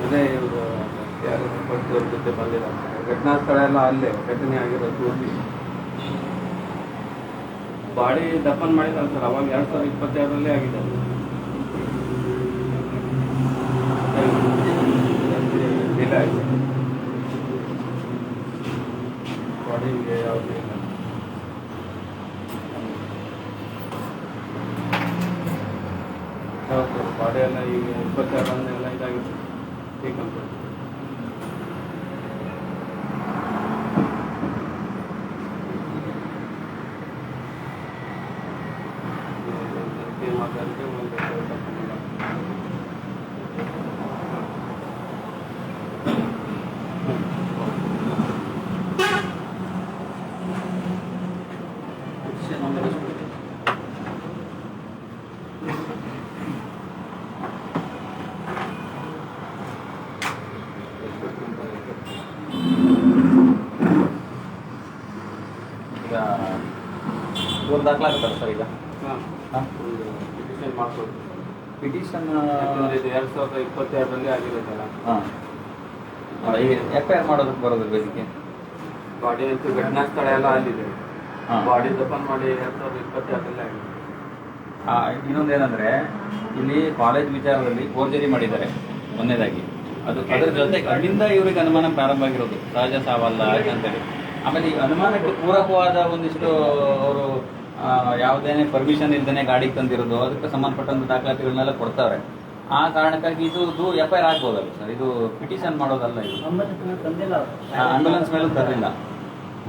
ಅದೇ ಇವರು ಯಾರು ಪಟ್ಟಿಯವ್ರ ಜೊತೆ ಬಂದಿದ್ದಾರೆ ಘಟನಾ ಸ್ಥಳ ಎಲ್ಲ ಅಲ್ಲೇ ಘಟನೆ ಆಗಿರೋದು ಬಾಡಿ ದಫನ್ ಮಾಡಿದ್ದಾರೆ ಸರ್ ಅವಾಗ 2022 ಆಗಿದೆ ಡಿಲೇ ಆಗಿದೆ ಬಾಡಿಗೆ ಯಾವುದೇ ಇಲ್ಲ ಹೌದು ಸರ್ ಬಾಡಿ ಎಲ್ಲ ಈಗ 22 ಎಲ್ಲ ಇದಾಗಿದೆ ಈ ಕಂಪ್ನಿ ಮಾತಾಡಿದ್ರೆ ಒಂದು ಈಗ ದೂರ ದಾಖಲಾಗುತ್ತಲ್ಲ ಸರ್ ಈಗ ಹಾಂ ಒಂದು ಪಿಟಿಷನ್ ಮಾಡ್ಕೊಡ್ತೀವಿ ಪಿಟಿಷನ್ ಯಾಕಂದರೆ ಇದು 2022 ಆಗಿರುತ್ತಲ್ಲ ಹಾಂ ಈಗ FIR ಮಾಡೋದಕ್ಕೆ ಬರೋದು ಬೇಸಿಗೆ ಬಾಡಿ ಅಂತೂ ಘಟನಾ ಸ್ಥಳ ಎಲ್ಲ ಅಲ್ಲಿದೆ ಬಾಡಿ ದಫನ್ ಮಾಡಿ 2022 ಆಗಿದೆ ಇನ್ನೊಂದೇನೆಂದರೆ ಇಲ್ಲಿ ಕಾಲೇಜ್ ವಿಚಾರದಲ್ಲಿ ಫೋರ್ಜರಿ ಮಾಡಿದ್ದಾರೆ ಒಂದನೇದಾಗಿ ಅದರ ಜೊತೆಗೆ ಅಲ್ಲಿಂದ ಇವರಿಗೆ ಅನುಮಾನ ಪ್ರಾರಂಭ ಆಗಿರೋದು ಸಹಜ ಸಾವಲ್ಲ ಅಂತೇಳಿ ಆಮೇಲೆ ಈ ಅನುಮಾನಕ್ಕೆ ಪೂರಕವಾದ ಒಂದಿಷ್ಟು ಅವರು ಯಾವುದೇನೇ ಪರ್ಮಿಷನ್ ಇಲ್ಲದೇ ಗಾಡಿಗೆ ತಂದಿರೋದು ಅದಕ್ಕೆ ಸಂಬಂಧಪಟ್ಟಂತ ದಾಖಲಾತಿಗಳನ್ನೆಲ್ಲ ಕೊಡ್ತಾವ್ರೆ ಆ ಕಾರಣಕ್ಕಾಗಿ ಇದು FIR ಆಗ್ಬೋದಲ್ಲ ಸರ್ ಇದು ಪಿಟಿಷನ್ ಮಾಡೋದಲ್ಲ ಇದು ಆಂಬ್ಯುಲೆನ್ಸ್ ಮೇಲೂ ತರಲಿಲ್ಲ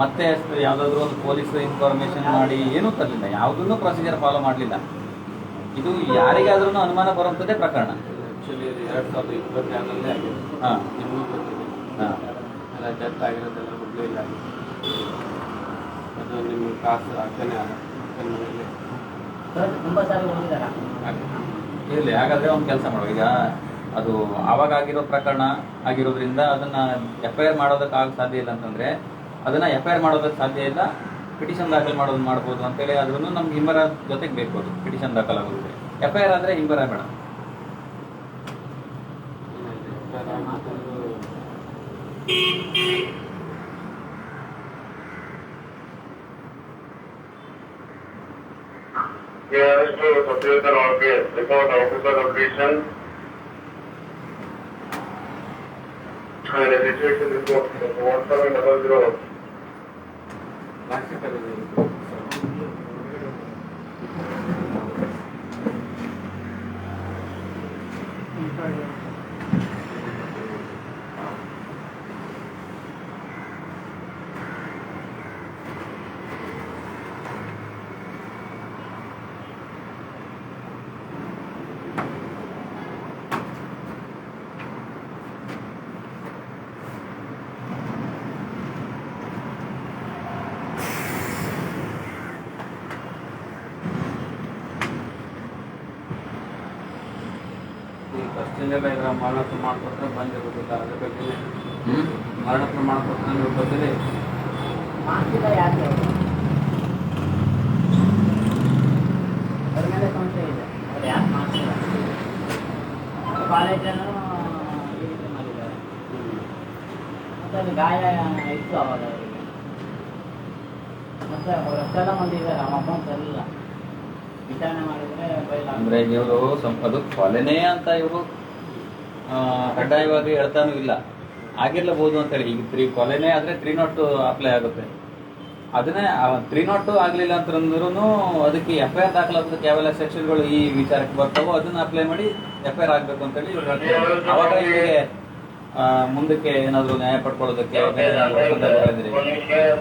ಮತ್ತೆ ಯಾವುದಾದ್ರೂ ಒಂದು ಪೊಲೀಸ್ ಇನ್ಫಾರ್ಮೇಶನ್ ಮಾಡಿ ಏನೂ ತರಲಿಲ್ಲ ಯಾವುದನ್ನು ಪ್ರೊಸೀಜರ್ ಫಾಲೋ ಮಾಡಲಿಲ್ಲ ಇದು ಯಾರಿಗಾದ್ರೂ ಅನುಮಾನ ಬರುವಂಥದ್ದೇ ಪ್ರಕರಣ ಆ್ಯಕ್ಚುಲಿ 2022 ಆಗಿದೆ ಹಾಂ ನಿಮಗೂ ಗೊತ್ತಿದೆ ಹಾಂ ಎಲ್ಲ ಡೆತ್ ಆಗಿರೋದೆಲ್ಲ ಹುಬ್ಳಿಯಲ್ಲಿ ಆಗಿದೆ ಅದು ನಿಮ್ಮ ಕಾಸು ಅಕ್ಕನೇ ಅಲ್ಲ ಅಕ್ಕನ ಮನೆಯಲ್ಲಿ ತುಂಬ ಸಾರಿ ಹೋಗಿದ್ದಾರಾ ಇರಲಿ ಹಾಗಾದರೆ ಒಂದು ಕೆಲಸ ಮಾಡೋ ಈಗ ಅದು ಆವಾಗ ಆಗಿರೋ ಪ್ರಕರಣ ಆಗಿರೋದ್ರಿಂದ ಅದನ್ನು FIR ಮಾಡೋದಕ್ಕೆ ಸಾಧ್ಯ ಇಲ್ಲ ಅಂತಂದರೆ ಅದನ್ನು FIR ಮಾಡೋದಕ್ಕೆ ಸಾಧ್ಯ ಇಲ್ಲ ಪಿಟಿಷನ್ ದಾಖಲೆ ಮಾಡ್ಬೋದು ಅಂತೇಳಿ ಆದ್ರೂ ನಮ್ಗೆ ಹಿಂಬರ ಜೊತೆಗೆ ಬೇಕು ಅದು ಪಿಟಿಷನ್ ದಾಖಲಾಗುತ್ತೆ FIR ಆದರೆ ಹಿಂಬರ ಬೇಡ Here is to Satyendra Office, report officer location and the situation report 1700. ಫಸ್ಟಿಂದೆಲ್ಲ ಇದರ ಮರಣ ಪ್ರಮಾಣ ಪತ್ರ ಬಂದಿರೋದಿಲ್ಲ ಅದ್ರ ಬಗ್ಗೆ ಮರಣ ಪ್ರಮಾಣ ಪತ್ರ ನೀವು ಬಂದಿದೆ ಮಾಡ್ತಿಲ್ಲ ಯಾಕೆ ಅವ್ರ ಮೇಲೆ ಸಂಶಯ ಇದೆ ಅವ್ರು ಯಾಕೆ ಮಾಡ್ತಿಲ್ಲ ಕಾಲೇಜನ್ನು ಈ ರೀತಿ ಮಾಡಿದ್ದಾರೆ ಮತ್ತು ಅಲ್ಲಿ ಗಾಯ ಇತ್ತು ಅವಾಗ ಅವರಿಗೆ ಮತ್ತು ಅವರೆಷ್ಟೆಲ್ಲ ಮಂದಿ ಇದ್ದಾರೆ ಅವ ಅಮೌಂಟ್ ತರಲಿಲ್ಲ ವಿಚಾರಣೆ ಮಾಡಿದ್ರೆ ಬಯಲಾಗುತ್ತೆ. ಅಂದರೆ ಇವರು ಅದು ಕೊಲೆನೇ ಅಂತ ಇವರು ಕಡ್ಡಾಯವಾಗಿ ಹೇಳ್ತಾನೂ ಇಲ್ಲ, ಆಗಿರ್ಲಬಹುದು ಅಂತೇಳಿ. ಈಗ ಕೊಲೆನೇ ಆದರೆ 302 ಅಪ್ಲೈ ಆಗುತ್ತೆ. ಅದನ್ನೇ 302 ಆಗಲಿಲ್ಲ ಅಂತಂದ್ರೂ ಅದಕ್ಕೆ FIR ದಾಖಲಾಗೋದಕ್ಕೆ ಯಾವೆಲ್ಲ ಸೆಕ್ಷನ್ಗಳು ಈ ವಿಚಾರಕ್ಕೆ ಬರ್ತಾವೋ ಅದನ್ನ ಅಪ್ಲೈ ಮಾಡಿ FIR ಆಗಬೇಕು ಅಂತೇಳಿ ಇವ್ರು ಹೇಳ್ತಾರೆ. ಅವಾಗ ಇವರಿಗೆ ಮುಂದಕ್ಕೆ ಏನಾದರೂ ನ್ಯಾಯ ಪಡ್ಕೊಳ್ಳೋದಕ್ಕೆ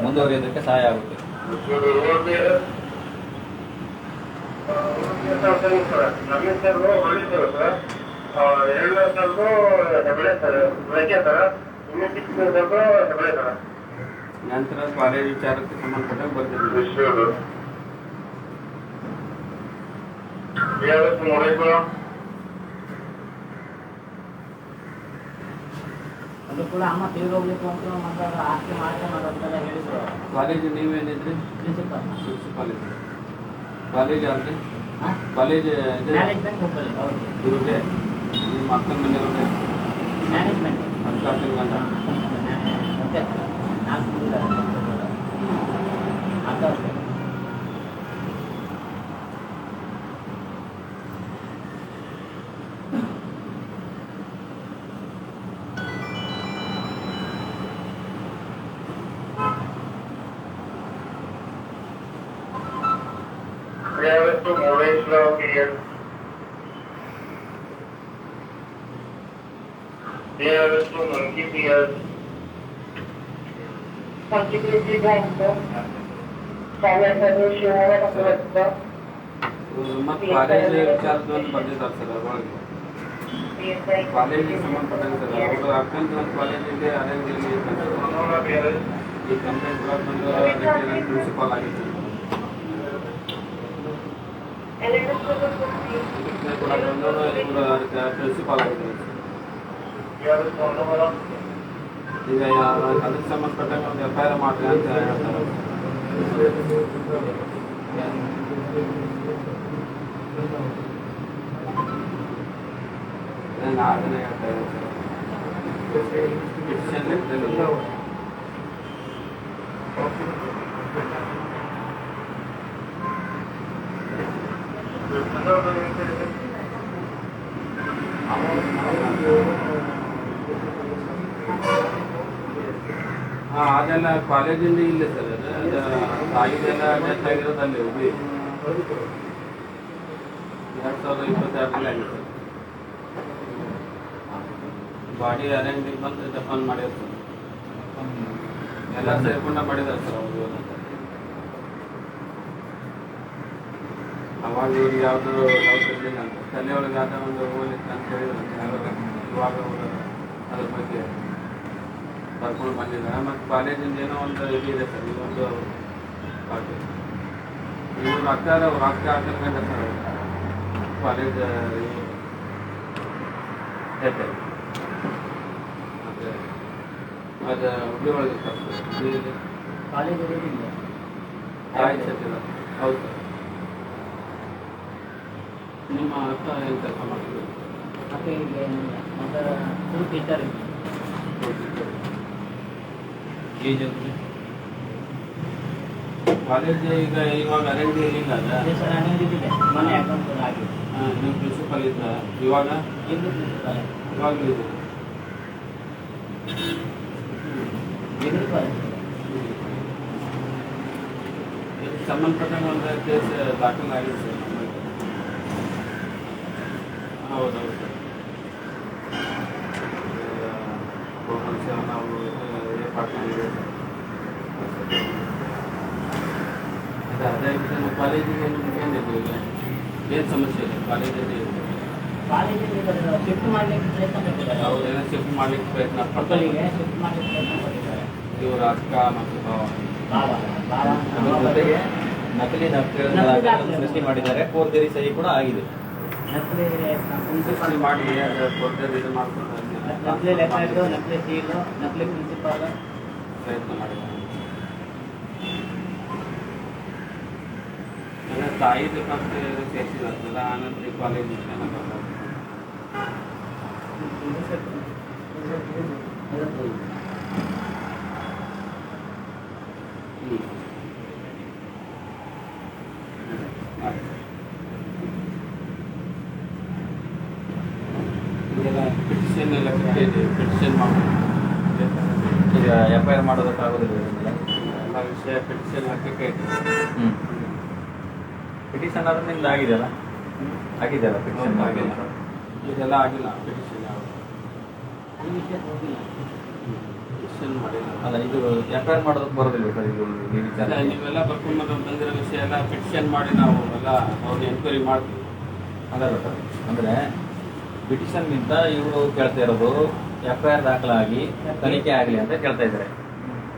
ಮುಂದುವರಿಯೋದಕ್ಕೆ ಸಹಾಯ ಆಗುತ್ತೆ. ನಮ್ಮ ಹೆಸರು ಹೊಳಿದ್ರು ಸರ್, 2 ವರ್ಷದ್ದು ಹೆಬಳೆ ಸರ್, ರಜೆ ಸರ್, ಇನ್ನು 6 ವರ್ಷದ್ದು ಹೆಬಳೆ ಸರ್. ನಂತರ ಕಾಲೇಜ್ ವಿಚಾರಕ್ಕೆ ಸಂಬಂಧಪಟ್ಟ ಬರ್ತಿದ್ರು. ಅದು ಕೂಡ ಅಮ್ಮ ತೀರೋಗ್ಲಿಕ್ಕೆ ಅಂತ ಮತ್ತೆ ಆಸ್ತಿ ಮಾರಾಟ ಮಾಡೋಂತೆಲ್ಲ ಹೇಳಿದ್ರು. ಕಾಲೇಜ್ ನೀವೇನಿದ್ರಿ? ಪ್ರಿನ್ಸಿಪಲ್ ಕಾಲೇಜ್ ಯಾವ್ದು? College management Hubballi. ಹೌದು, ಇವ್ರಿಗೆ ನಿಮ್ಮ ಅಕ್ಕನ ಮನೆಯವ್ರಿಗೆ ಮ್ಯಾನೇಜ್ಮೆಂಟ್ ಅಕ್ಕ ಗಂಡ ಮತ್ತೆ 4 ಮಂದಿ ಅಕ್ಕ ಅವ್ರಿಗೆ. Monkey Piers. Possibility Bank. Financial Insurance. ಮತ್ತು ಕಾಲೇಜ್ ವಿಚಾರದಲ್ಲಿ ಬಂದಿದ್ದಾರೆ ಸರ್ ಅದರೊಳಗೆ. ಕಾಲೇಜಿಗೆ ಸಂಬಂಧಪಟ್ಟಂಗೆ ಸರ್ ಅವರು ಅಕ್ಕಂತ ಒಂದು ಕಾಲೇಜಿಗೆ ಅರೇಂಜ್ ಈ ಕಂಪ್ಲೇಂಟ್ ಕೊಡಕ್ಕೆ ಬಂದು ಪ್ರಿನ್ಸಿಪಾಲ್ ಆಗಿತ್ತು. ಕೊಡಕ್ಕೆ ಬಂದವರು ಇವರು ಅದಕ್ಕೆ ಪ್ರಿನ್ಸಿಪಾಲ್ ಆಗಿದ್ದಾರೆ. ಈಗ ಅದಕ್ಕೆ ಸಂಬಂಧಪಟ್ಟಂಗೆ ಒಂದು FIR ಮಾಡ್ರಿ ಅಂತ ಹೇಳ್ತಾರೆ. ಅದನ್ನೇ ಹೇಳ್ತಾ ಇದ್ದಾರೆ ಪಿಟಿಷನ್ ಲೆಕ್ಕದಲ್ಲಿ. ಅದೆಲ್ಲ ಕಾಲೇಜಿಂದ ಇಲ್ಲ ಸರ್. ಅದು ತಾಯಿದೆಲ್ಲ ಡೆತ್ ಆಗಿರೋದು ಅಲ್ಲಿ ಹುಬ್ಬಳ್ಳಿ 2022 ಆಗಿದೆ ಸರ್. ಬಾಡಿ ಅರೇಂಜಿಗೆ ಬಂದು ದಫನ್ ಮಾಡಿದ್ರು ಸರ್. ಎಲ್ಲ ಸೇರ್ಕೊಂಡ ಮಾಡಿದ್ದಾರೆ ಸರ್ ಅವರು. ಅವಾಗ ಇವ್ರಿಗೆ ಯಾವುದು ಡೌಟ್ ಇರಲಿಲ್ಲ ಅಂತ ತಲೆಯೊಳಗೆ ಆದ ಒಂದು ಹೋಲಿಕ್ಕೆ ಅಂತ ಹೇಳಿದ್ರು. ಇವಾಗ ಅದ್ರ ಬಗ್ಗೆ ಬರ್ಕೊಂಡು ಬಂದಿದ್ದಾರೆ. ಮತ್ತು ಕಾಲೇಜಿಂದ ಏನೋ ಒಂದು ಇದೆ ಸರ್. ಇದೊಂದು ಪಾರ್ಟಿ ಇವರು ಅಕ್ಕಾರ ಅವ್ರು ಅಕ್ಕ ಹಾಕಲ್ಕಂಡ ಸರ್ ಅವರು ಕಾಲೇಜ್ ಮತ್ತೆ ಅದು ಹುಬ್ಬಳ್ಳಿ ಒಳಗೆ ಇರ್ತಾರೆ ಕಾಲೇಜಲ್ಲಿ ಇಲ್ಲ. ಆಯ್ತು ಸರ್. ಹೌದು ಸರ್. ನಿಮ್ಮ ಅಕ್ಕ ಏನು ಕೆಲಸ ಮಾಡ್ತೀವಿ? ಮತ್ತೆ ಈಗ ಮೊದಲ ಸ್ಕೂಲ್ ಟೀಚರ್ ಕಾಲೇಜ್ ಈಗ ಇವಾಗ ಅರೇಂಜ್ ಏನಿಲ್ಲ ಅದ ಸರ್ ಇದೆ ಮನೆ ಅಕೌಂಟ್ ಆಗಿದೆ. ನೀವು ಪ್ರಿನ್ಸಿಪಲ್ ಇದ್ದ ಇವಾಗ ಇನ್ನು ಪ್ರಿನ್ಸಿಪಲ್ ಇವಾಗಲೂ ಇದೆ. ಇದಕ್ಕೆ ಸಂಬಂಧಪಟ್ಟಂಗೆ ಒಂದು ಕೇಸ್ ದಾಖಲಾಗಿದೆ ಸರ್ ನಮ್ಮಲ್ಲಿ. ಹೌದೌದು ಸರ್. ನಾವು ಏರ್ಪಾಟ್ ಮಾಡಿದ್ದೇವೆ ಸರ್. ಅದೇ ನಮ್ಮ ಕಾಲೇಜಿಗೆ ಏನಿದೆ ಈಗ ಏನು ಸಮಸ್ಯೆ ಇದೆ ಕಾಲೇಜಲ್ಲಿ? ಕಾಲೇಜಲ್ಲಿ ಶಿಫ್ಟ್ ಮಾಡಲಿಕ್ಕೆ ಪ್ರಯತ್ನ ಪಟ್ಟಿದ್ದಾರೆ. ಅವ್ರೇನೋ ಶಿಫ್ಟ್ ಮಾಡಲಿಕ್ಕೆ ಪ್ರಯತ್ನ ಮಕ್ಕಳಿಗೆ ಶಿಫ್ಟ್ ಮಾಡಲಿಕ್ಕೆ ಪ್ರಯತ್ನ ಪಟ್ಟಿದ್ದಾರೆ. ಇವರ ಅಕ್ಕ ಮತ್ತು ಅದ್ರ ಜೊತೆಗೆ ನಕಲಿ ದಾಖಲೆಗಳನ್ನು ಸೃಷ್ಟಿ ಮಾಡಿದ್ದಾರೆ. ಫೋರ್ಜರಿ ಸಹಿ ಕೂಡ ಆಗಿದೆ. ನಕಲಿ ಸೃಷ್ಟಿ ಮಾಡಿ ಕೊಡ್ತಾರೆ ಇದು ಮಾಡ್ಕೊಂಡು ನಕಲಿ ಲೆಟರ್ಡು, ನಕಲಿ ಸೀಲು, ನಕಲಿ ಪ್ರಿನ್ಸಿಪಾಲ್ ಪ್ರಯತ್ನ ಮಾಡಿದ್ದಾರೆ. ತಾಯಿದು ಕಂಪ್ನಿ ಸೇರಿಸಿಲ್ಲ ಆನಂತರ ಕಾಲೇಜ್ ಪಿಟಿಷನ್ ಎಲ್ಲ ಕಟ್ಟಿದ್ದೀವಿ, ಪಿಟಿಷನ್ ಮಾಡ್ಬೋದು. ಈಗ FIR ಮಾಡೋದಕ್ಕಾಗೋದಿಲ್ಲ ಇದನ್ನೆಲ್ಲ. ಎಲ್ಲ ವಿಷಯ ಪಿಟಿಷನ್ ಹಾಕಕ್ಕೆ ಇದೆ. ಪಿಟಿಷನ್ ಆದ್ರೆ ನಿಮ್ದು ಆಗಿದೆಯಲ್ಲ, ಆಗಿದೆಯಲ್ಲ ಪಿಟಿಷನ್ ಆಗಿಲ್ಲ, ಇದೆಲ್ಲ ಆಗಿಲ್ಲ. ಪಿಟಿಷನ್ ಯಾವುದು ಈ ವಿಷಯ ಹೋಗಿಲ್ಲ. ಪಿಟಿಷನ್ ಮಾಡಿಲ್ಲ. ಅಲ್ಲ, ಇದು FIR ಮಾಡೋದಕ್ಕೆ ಬರೋದಿಲ್ಲ ಸರ್. ಇದು ಈ ವಿಚಾರ ಅಲ್ಲ, ನೀವೆಲ್ಲ ಬರ್ಕೊಂಡು ಬಂದಿರೋ ವಿಷಯ ಎಲ್ಲ ಪಿಟಿಷನ್ ಮಾಡಿ ನಾವು ಎಲ್ಲ ಅವ್ರನ್ನ ಎನ್ಕ್ವೈರಿ ಮಾಡ್ತೀವಿ. ಅದಲ್ಲ ಸರ್, ಅಂದರೆ ಪಿಟಿಷನ್ಗಿಂತ ಇವರು ಕೇಳ್ತಾ ಇರೋದು FIR ದಾಖಲಾಗಿ ತನಿಖೆ ಆಗಲಿ ಅಂತ ಕೇಳ್ತಾ ಇದ್ದಾರೆ.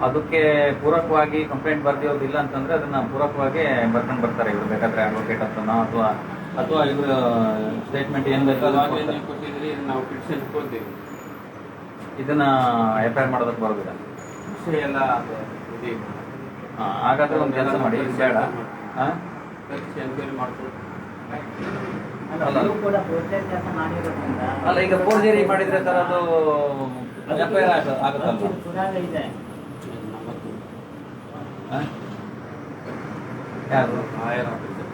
ಅದಕ್ಕೆ ಪೂರಕವಾಗಿ ಕಂಪ್ಲೇಂಟ್ ಬರ್ದಿರೋದಿಲ್ಲ ಅಂತಂದ್ರೆ ಅದನ್ನ ಪೂರಕವಾಗಿ ಬರ್ಕೊಂಡು ಬರ್ತಾರೆ ಇವರು. ಬೇಕಾದ್ರೆ ಅಡ್ವೊಕೇಟ್ ಅಂತನೋ ಅಥವಾ ಇವ್ರ ಸ್ಟೇಟ್ಮೆಂಟ್ ಏನು ಬೇಕಾದ್ರೂ ಅವಾಗಲೇ ನೀವು ಕೊಟ್ಟಿದ್ರಿ, ನಾವು ಪಿಟಿಷನ್ ಕೊಡ್ತೀವಿ. ಇದನ್ನ FIR ಮಾಡೋದಕ್ಕೆ ಬರೋದಿಲ್ಲ. ವಿಷಯ ಎಲ್ಲ ಇದೆ. ಹಾಗಾದ್ರೆ ಒಂದು ಕೆಲಸ ಮಾಡಿ, ಇದು ಬೇಡ. ಎನ್ಕ್ವೈರಿ ಮಾಡ್ಕೊಂಡು ಅಲ್ಲ, ನೀವು ಕೂಡ ಪ್ರೋಸೆಸ್ ಕೆಲಸ ಮಾಡಿರೋದ್ರಿಂದ ಅಲ್ಲ, ಈಗ ಫೋರ್ಜರಿ ಮಾಡಿದ್ರೆ ಸರ್ ಅದು FIR ಆಗುತ್ತಲ್ಲ. ಪುರಾವೆ ಇದೆ. ಯಾರು ಆಯರ್ ಆಫೀಸರ್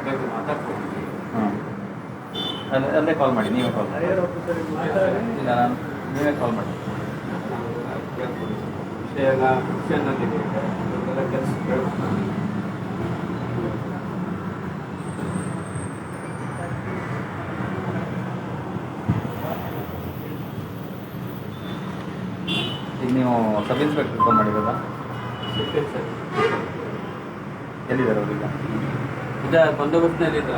ಬೇಕು ಮಾತಾಡ್ಕೊಂಡು ಅಲ್ಲೇ ಕಾಲ್ ಮಾಡಿ, ನೀವೇ ಕಾಲ್ ಮಾಡಿ. ಹೈಯರ್ ಆಫೀಸರಿಗೆ ಮಾತಾಡಿ. ಇಲ್ಲ, ನೀವೇ ಕಾಲ್ ಮಾಡಿ. ಕೇಳ್ಕೊಂಡು ವಿಷಯ ಎಲ್ಲ ಪಿಟಿಷನ್ ಆಗಿದೆ, ಅದೆಲ್ಲ ಕೆಲಸ ಕೇಳ್ಕೊಂಡು ಈಗ ನೀವು ಸಬ್ ಇನ್ಸ್ಪೆಕ್ಟರ್ ಫೋನ್ ಮಾಡಿರೋದಾ? ಸಿಗ್ತೈತೆ ಸರ್. ಎಲ್ಲಿದ್ದಾರೆ ಅವ್ರೀಗ? ಇದ ಬಂದೋಬಸ್ತ್ನಲ್ಲಿ ಇದ್ರ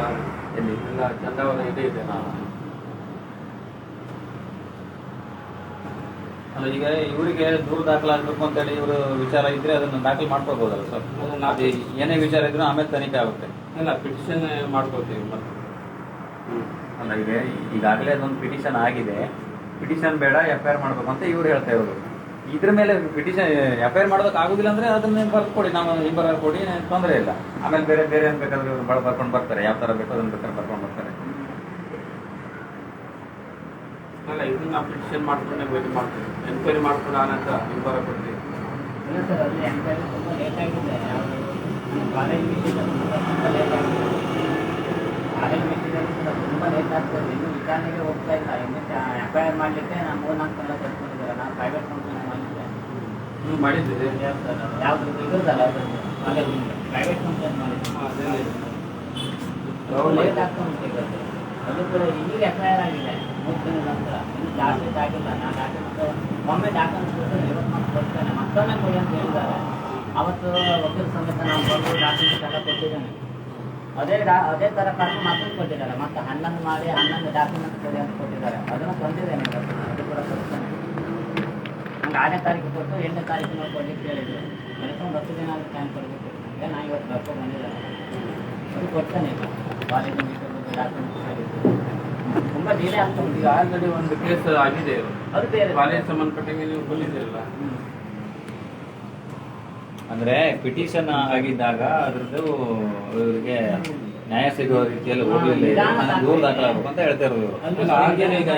ಎಲ್ಲಿ? ಎಲ್ಲ ಚಂದವರ ಇದೆ ಇದೆ. ಅಲ್ಲ, ಈಗ ಇವರಿಗೆ ದೂರು ದಾಖಲಾಗಬೇಕು ಅಂತೇಳಿ ಇವರು ವಿಚಾರ ಇದ್ರೆ ಅದನ್ನು ದಾಖಲು ಮಾಡ್ಕೋಬೋದಲ್ಲ ಸರ್? ಅದು ಏನೇ ವಿಚಾರ ಇದ್ರೂ ಆಮೇಲೆ ತನಿಖೆ ಆಗುತ್ತೆ. ಇಲ್ಲ, ಪಿಟಿಷನ್ ಮಾಡ್ಕೊಳ್ತೀವಿ ಮತ್ತೆ. ಅಲ್ಲ, ಈಗ ಈಗಾಗಲೇ ಅದೊಂದು ಪಿಟಿಷನ್ ಆಗಿದೆ, ಪಿಟಿಷನ್ ಬೇಡ FIR ಮಾಡ್ಬೇಕು ಅಂತ ಇವ್ರು ಹೇಳ್ತಾ ಇರೋದು. ಇದ್ರ ಮೇಲೆ ಪಿಟಿಷನ್ FIR ಮಾಡೋದಕ್ಕೆ ಆಗುದಿಲ್ಲ ಅಂದ್ರೆ ಅದನ್ನ ಬರ್ಕೊಡಿ, ನಾವು ನಿಂಬರ್ ಕೊಡಿ, ತೊಂದರೆ ಇಲ್ಲ. ಆಮೇಲೆ ಬೇರೆ ಬೇರೆ ಏನ್ ಬೇಕಾದ್ರೆ ಇವ್ರು ಬರ್ಕೊಂಡು ಬರ್ತಾರೆ, ಯಾವ ತರ ಬೇಕೋ ಅದನ್ನ ಬೇಕಾದ್ರೆ ಬರ್ಕೊಂಡು ಬರ್ತಾರೆ. ಅಲ್ಲ, ಇದನ್ನ ನಾವು ಪಿಟಿಷನ್ ಮಾಡ್ಕೊಂಡೆ ಇದು ಮಾಡ್ತೀವಿ. ಎನ್ಕ್ವೈರಿ ಮಾಡ್ಕೊಂಡು ಆನಂತರ ನಿಂಬರ ಕೊಡ್ತೀವಿ. ಇಲ್ಲ ಸರ್, ಅಲ್ಲಿ ಎಂಕ್ವೈರಿ ತುಂಬ ಲೇಟ್ ಆಗಿದೆ. ಯಾವುದು ಕಾಲೇಜ್ ವಿಷಯದಲ್ಲಿ ತುಂಬ ಲೇಟ್ ಆಗಿದೆ. ಕಾಲೇಜ್ ವಿಷಯದಲ್ಲಿ ಕೂಡ ತುಂಬ ಲೇಟ್ ಆಗ್ತದೆ. ಇನ್ನೂ ವಿಚಾರಣೆಗೆ ಹೋಗ್ತಾ ಇಲ್ಲ. ಇನ್ನು FIR ಮಾಡಲಿಕ್ಕೆ ನಾವು 3-4 ತಿಂಗಳು ಕಟ್ಕೊಂಡಿದ್ದಾರೆ. ನಾವು ಪ್ರೈವೇಟ್ ಕಂಪ್ನಿ ಮಾಡಿದ್ದೆ. ನೀವು ಮಾಡಿದ್ದೀರಿ? ಯಾವುದು ಇರೋದಲ್ಲ, ಅದನ್ನು ಕಾಲೇಜಿಂದ ಪ್ರೈವೇಟ್ ಕಂಪ್ನಿ ಮಾಡಿದ್ದೆ. ಲೇಟ್ ಆಗ್ತಾ ಉಂಟು ಈಗ. ಅದು ಕೂಡ ಈಗ FIR ಆಗಿದೆ 3 ತಿಂಗಳ ನಂತರ. ಇನ್ನು ಡಾಕ್ಯುಮೆಂಟ್ ಆಗಿಲ್ಲ. ನಾನು ಡಾಕ್ಯುಮೆಂಟ್ ಒಮ್ಮೆ ಡಾಕ್ಯುಮೆಂಟ್ ಕೊಡ್ತೇನೆ, ಇವತ್ತು ಮತ್ತೆ ಕೊಡ್ತೇನೆ, ಮತ್ತೊಮ್ಮೆ ಕೊಡಿ ಅಂತ ಹೇಳಿದ್ದಾರೆ. ಅವತ್ತು ವಕೀಲ ಸಮೇತ ನಾನು ಬಂದು ಡಾಕ್ಯುಮೆಂಟ್ ಎಲ್ಲ ಕೊಟ್ಟಿದ್ದೇನೆ. ಅದೇ ಥರ ಕರ್ಕೊಂಡು ಮತ್ತೊಂದು ಕೊಟ್ಟಿದ್ದಾರೆ. ಮತ್ತೆ 11 ಮಾಡಿ 11 ಡಾಕ್ಯುಮೆಂಟ್ ಕೊಡಿ ಅಂತ ಕೊಟ್ಟಿದ್ದಾರೆ. ಅದನ್ನು ತಂದಿದ್ದೇನೆ, ಅದು ಕೂಡ ಕೊಡ್ತೇನೆ. ನಂಗೆ 6ನೇ ತಾರೀಕು ಕೊಟ್ಟು 8ನೇ ತಾರೀಕು ನಾವು ಕೊಡ್ಲಿಕ್ಕೆ ಹೇಳಿದ್ರು. ಬೆಳಕೊಂಡು 10 ದಿನ ಆದರೂ ಟೈಮ್ ಕೊಡಬೇಕು ನನಗೆ. ನಾನು ಇವತ್ತು ಬರ್ಕೊಂಡು ಬಂದಿದ್ದೇನೆ. ಅದು ಕೊಡ್ತೇನೆ. ಈಗ ಕಾಲೇಜಿನ ವಿಷಯದಲ್ಲಿ ಡಾಕ್ಯುಮೆಂಟ್ ತುಂಬ ಡಿಲೇ ಆಗ್ತಾ ಉಂಟು. ಈಗ ಆಲ್ರೆಡಿ ಒಂದು ಕೇಸ್ ಆಗಿದೆ, ಅದು ಬೇರೆ ಕಾಲೇಜ್ ಸಂಬಂಧಪಟ್ಟಂಗೆ ನೀವು ಬಂದಿದ್ದೀರಲ್ಲ. ಅಂದ್ರೆ ಪಿಟಿಷನ್ ಆಗಿದ್ದಾಗ ಅದ್ರದ್ದು ಇವರಿಗೆ ನ್ಯಾಯ ಸಿಗುವ ರೀತಿಯಲ್ಲಿ ಹೋಗ್ಲಿಲ್ಲ, ದೂರು ದಾಖಲಾಗಬೇಕು ಅಂತ ಹೇಳ್ತಾ ಇರೋದು ಇವರು. ಹಾಗೇನೆ ಈಗ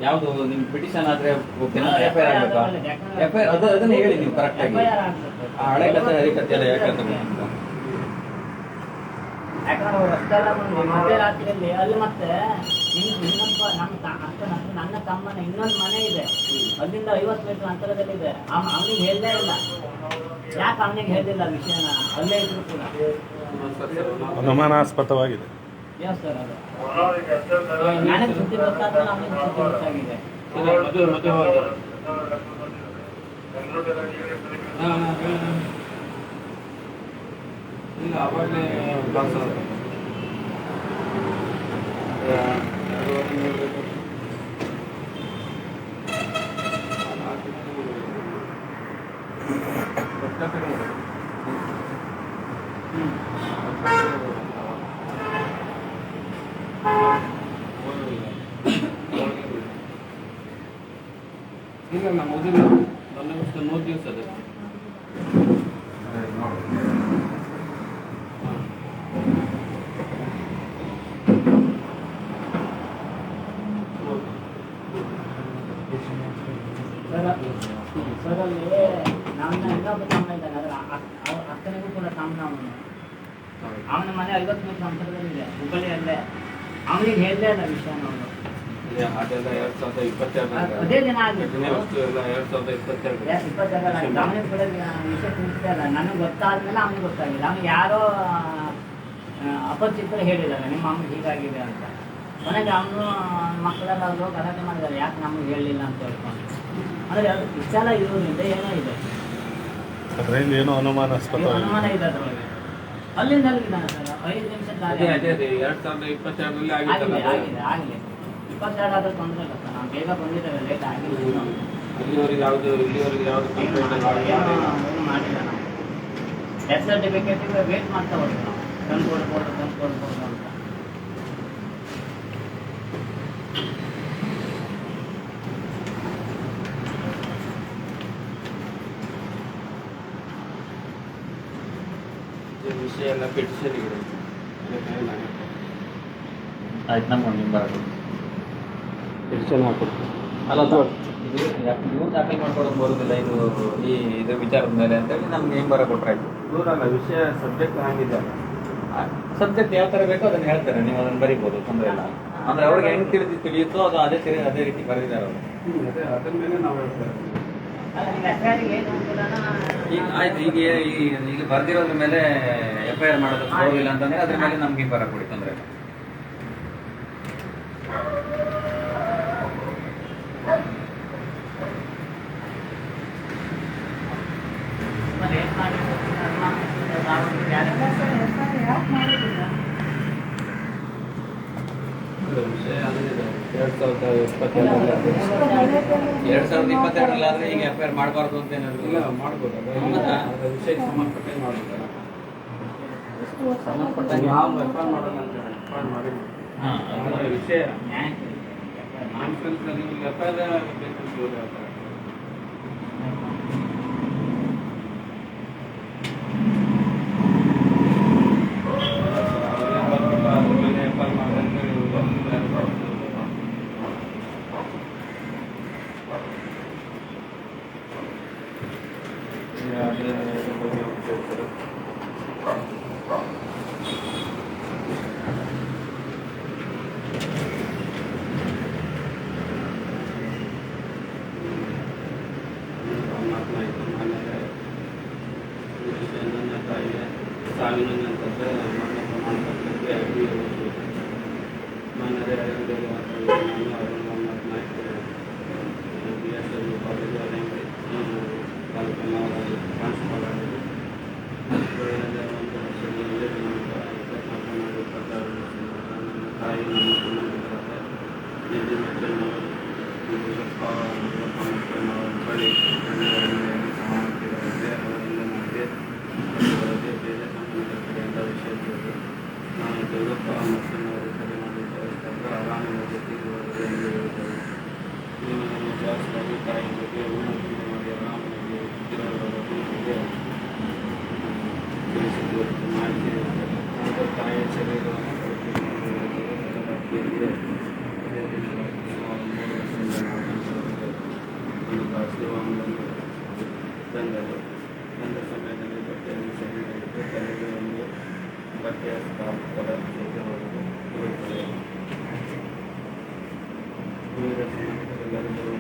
ಯಾವುದು ನಿಮ್ ಪಿಟಿಷನ್ ಆದ್ರೆ ಓಕೆನಾ, FIR ಆಗ್ಬೇಕಾ? FIR ಅದನ್ನ ಹೇಳಿ ನೀವು ಕರೆಕ್ಟ್ ಆಗಿ. ಹಳೆ ಕಥೆ ಹರಿಕತೆ ಎಲ್ಲ ಯಾಕೆ ಅಂತ ಯಾಕಂದ್ರೆ ಅವ್ರು ಅಷ್ಟೆಲ್ಲ ಬಂದು ಮಧ್ಯರಾತ್ರಿಯಲ್ಲಿ ಅಲ್ಲಿ ಮತ್ತೆ ಇನ್ನೊಬ್ಬ ನನ್ನ ತಮ್ಮನ ಇನ್ನೊಂದು ಮನೆ ಇದೆ, ಅಲ್ಲಿಂದ 50 ಮೀಟರ್ ಅಂತರದಲ್ಲಿದೆ. ಅವನಿಗೆ ಹೇಳಲೇ ಇಲ್ಲ. ಯಾಕೆ ಅವನಿಗೆ ಹೇಳಿಲ್ಲ ವಿಷಯನ? ಅಲ್ಲೇ ಇದ್ರು ಕೂಡ ಅನುಮಾನಾಸ್ಪದವಾಗಿದೆ. ಏನು ಸರ್ ಅದು? ನನಗೆ ಸುದ್ದಿ ಗೊತ್ತಾದ್ರೆ ಅವನಿಗೆ ಸುದ್ದಿ ಗೊತ್ತಾಗಿದೆ. ಇಲ್ಲ, ಅವಾಗಲೇ ಇಲ್ಲ, ನಮ್ಮ ಓದಿಲ್ಲ. ಬಂದೋಬಸ್ತ್ 3 ದಿವಸ ಅದು. ಸರ್ ಅಲ್ಲಿ ನನ್ನ ಇನ್ನೊಬ್ಬ ತಮ್ಮ ಇದ್ದಾನೆ, ಅದರ ಅಕ್ಕನಿಗೂ ಕೂಡ ತಮ್ಮ ಅವನ ಮನೆ 50 ಮೀಟರ್ ಅಂತರದಲ್ಲಿದೆ, ಹುಬ್ಬಳ್ಳಿಯಲ್ಲೇ. ಅವನಿಗೆ ಹೇಳಲೇ ಇಲ್ಲ ವಿಷಯ. ಅವನು ಅದೆಲ್ಲ 2022 ಅದೇ ದಿನ ಆಗಿತ್ತು. ಘಟನೆ ವಸ್ತು ಎಲ್ಲ 2022 ಇಪ್ಪತ್ತೆರಡು ಗಮನಕ್ಕೆ ಬಿಡೋದು ವಿಷಯ ತಿಳಿಸ್ತಾ ಇಲ್ಲ. ನನಗೆ ಗೊತ್ತಾದ್ಮೇಲೆ ಅವನಿಗೆ ಗೊತ್ತಾಗಿಲ್ಲ. ಅವ್ನು ಯಾರೋ ಅಪರಿಚಿತರು ಹೇಳಿದ್ದಾರೆ ನಿಮ್ಮ ಅಮ್ಮ ಹೀಗಾಗಿದೆ ಅಂತ. ಕೊನೆಗೆ ಅವನು ಮಕ್ಕಳೆಲ್ಲ ಅವರು ಗಲಾಟೆ ಮಾಡಿದ್ದಾರೆ, ಯಾಕೆ ನಮಗೆ ಹೇಳಲಿಲ್ಲ ಅಂತ ಹೇಳ್ಕೊಂಡು. ಅಂದರೆ ಅದು ಇಷ್ಟೆಲ್ಲ ಇರೋದ್ರಿಂದ ಏನೋ ಇದೆ, ಅದರಿಂದ ಏನೋ ಅನುಮಾನಾಸ್ಪದ ಅನುಮಾನ ಇದೆ ಅದರೊಳಗೆ. ಅಲ್ಲಿಂದ ಅಲ್ಲಿದ್ದಾನೆ ಸರ್ 5 ನಿಮಿಷದ ದಾರಿ ಅದೇ 2022 ಆಗಿತ್ತಲ್ಲ ಆಗಲಿ 22 ಆದ್ರೆ ತೊಂದರೆ ಇಲ್ಲ ಸರ್. ನಾವು ಬೇಗ ಬಂದಿದ್ದೇವೆ, ಲೇಟ್ ಆಗಿಲ್ಲ. ಇಲ್ಲಿವರೆಗೆ ಯಾವುದು ಕಂಪ್ಲೇಂಟ್ ಏನು ಮಾಡಿಲ್ಲ ನಾವು. ಡೆತ್ ಸರ್ಟಿಫಿಕೇಟಿಗೆ ವೇಟ್ ಮಾಡ್ತಾ ಹೋದ್ವಿ ನಾವು, ತಂದು ಕೊಡ್ಬೋದು ಅಂತ. ವಿಷಯ ಎಲ್ಲ ಪಿಟಿಷನ್ ಇದೆ. ಆಯ್ತು, ನಮ್ಗೆ ನಿಮ್ಮ ಬರೋದು ಪಿಟಿಷನ್ ಹಾಕ್ಕೊಡ್ತೀವಿ. ಅಲ್ಲ ಇವ್ರು ದಾಖಲೆ ಮಾಡ್ಕೊಡೋದು ಬರೋದಿಲ್ಲ ಇದು ವಿಚಾರದ ಮೇಲೆ ಅಂತೇಳಿ ನಮ್ಗೆ ಹೆಂಗೆ ಬರೋ ಕೊಟ್ರಾಯ್ತು. ದೂರಲ್ಲ ವಿಷಯ ಸಬ್ಜೆಕ್ಟ್ ಹಂಗಿದೆ. ಸಬ್ಜೆಕ್ಟ್ ಯಾವ ಥರ ಬೇಕೋ ಅದನ್ನು ಹೇಳ್ತಾರೆ, ನೀವು ಅದನ್ನು ಬರೀಬೋದು, ತೊಂದರೆ ಇಲ್ಲ. ಅಂದರೆ ಅವ್ರಿಗೆ ಹೆಂಗೆ ತಿಳಿಯುತ್ತೋ ಅದು ಅದೇ ರೀತಿ ಬರೆದಿದ್ದಾರೆ ಅವರು. ಅದೇ ಅದ್ರ ಮೇಲೆ ನಾವು ಹೇಳ್ತಾರೆ. ಅಲ್ಲ ನಿಮ್ಮ ಹೆಸರಿಗೆ ಏನು ಅಂತಿಲ್ಲ ಈಗ ಆಯ್ತು, ಈಗ ಬರ್ದಿರೋದ್ರ ಮೇಲೆ FIR ಮಾಡೋದಕ್ಕೆ ಬರೋದಿಲ್ಲ ಅಂತಂದ್ರೆ ಅದ್ರ ಮೇಲೆ ನಮ್ಗೆ ಬರ ಕೊಡಿ, ತೊಂದರೆ ಇಲ್ಲ. ಲೇಟ್ ಮಾಡಿ ವಿಷಯ ಅದಿದೆ 2022 2022 ಆದ್ರೆ ಈಗ FIR ಮಾಡಬಾರ್ದು ಅಂತ ಏನಾದ್ರು ಇಲ್ಲ ಮಾಡ್ಬೋದು. ಅದರ ವಿಷಯಕ್ಕೆ ಸಂಬಂಧಪಟ್ಟಂಗೆ ಮಾಡ್ಬೋದು. ಸಂಬಂಧಪಟ್ಟಂಗೆ ನಾವು ರೆಫರ್ ಮಾಡೋಣ ಅಂತ ಹೇಳಿ ರೆಫರ್ ಮಾಡಿ ಅದರ ವಿಷಯ ಕಾನ್ಫರೆನ್ಸ್ನಲ್ಲಿ FIR ಬೇಕಂತ ಹೇಳ್ತಾರೆ. ನನ್ನ ತಾಯಿಗೆ ಸಾವಿನ ನಂತರ ಮರಣ ಪ್ರಮಾಣ ಪತ್ರಕ್ಕೆ ಅರ್ಜಿ ಮಾನ್ಯರೇ BSW ಕಾಲೇಜು ಅಲೆಂಬಿ ತಾಲೂಕಿನ ಟ್ರಾನ್ಸ್ಫರ್ ಆಗಿದೆ. ಒಂದು ವರ್ಷದಲ್ಲಿ ನನ್ನ ತಾಯಿ ನಮ್ಮ ಸಂಬಂಧಿಕರಾದ ನಿಧಿ ಮತ್ತು ಬಳಿ ಸಮಾನತೆಗಳಿದೆ. ಅವರಿಂದ ನನಗೆ ಬೇರೆ ಸಂಬಂಧಿಕರ ಕಡೆಯಿಂದ ವಿಷಯ ತಿಳಿದು ನಾನು ದೇವಪ್ಪ ಮತ್ತು ಅವರು ಕರೆ ಮಾಡಿದ್ದ ಆರಾಮಿನ ಜೊತೆಗೆ ಹೋದರೆ ಎಂದು ಹೇಳಿದರು. ನೀನು ನನ್ನ ಜಾಸ್ತಿಯಾಗಿ ತಾಯಿ ಬಗ್ಗೆ ಉನ್ನತಿ ಮಾಡಿ ಆರಾಮಾಗಿ ಇರೋದ್ರ ಬಗ್ಗೆ ನನಗೆ ತಿಳಿಸಿದ್ದು ಮಾಹಿತಿ ನಂತರ ತಾಯಿಯ ಶರೀರವನ್ನು ಪರೀಕ್ಷೆ ಅದೇ ದಿನಗಳಲ್ಲಿ ಸುಮಾರು 3 ವರ್ಷದಿಂದ ಸೇವಾಂಗವನ್ನು ತಂದರು. ತಂದ ಸಮಯದಲ್ಲಿ ಬಟ್ಟೆಯನ್ನು ಸರಿಯಾಗಿಟ್ಟು ತಲೆಗೆ ಒಂದು ಬಟ್ಟೆಯ ಸ್ಕಾರ್ಫ್ ಜೊತೆ ಇರುತ್ತದೆ. ವಿವಿಧ ಸಂಬಂಧಿಕರೆಲ್ಲರೂ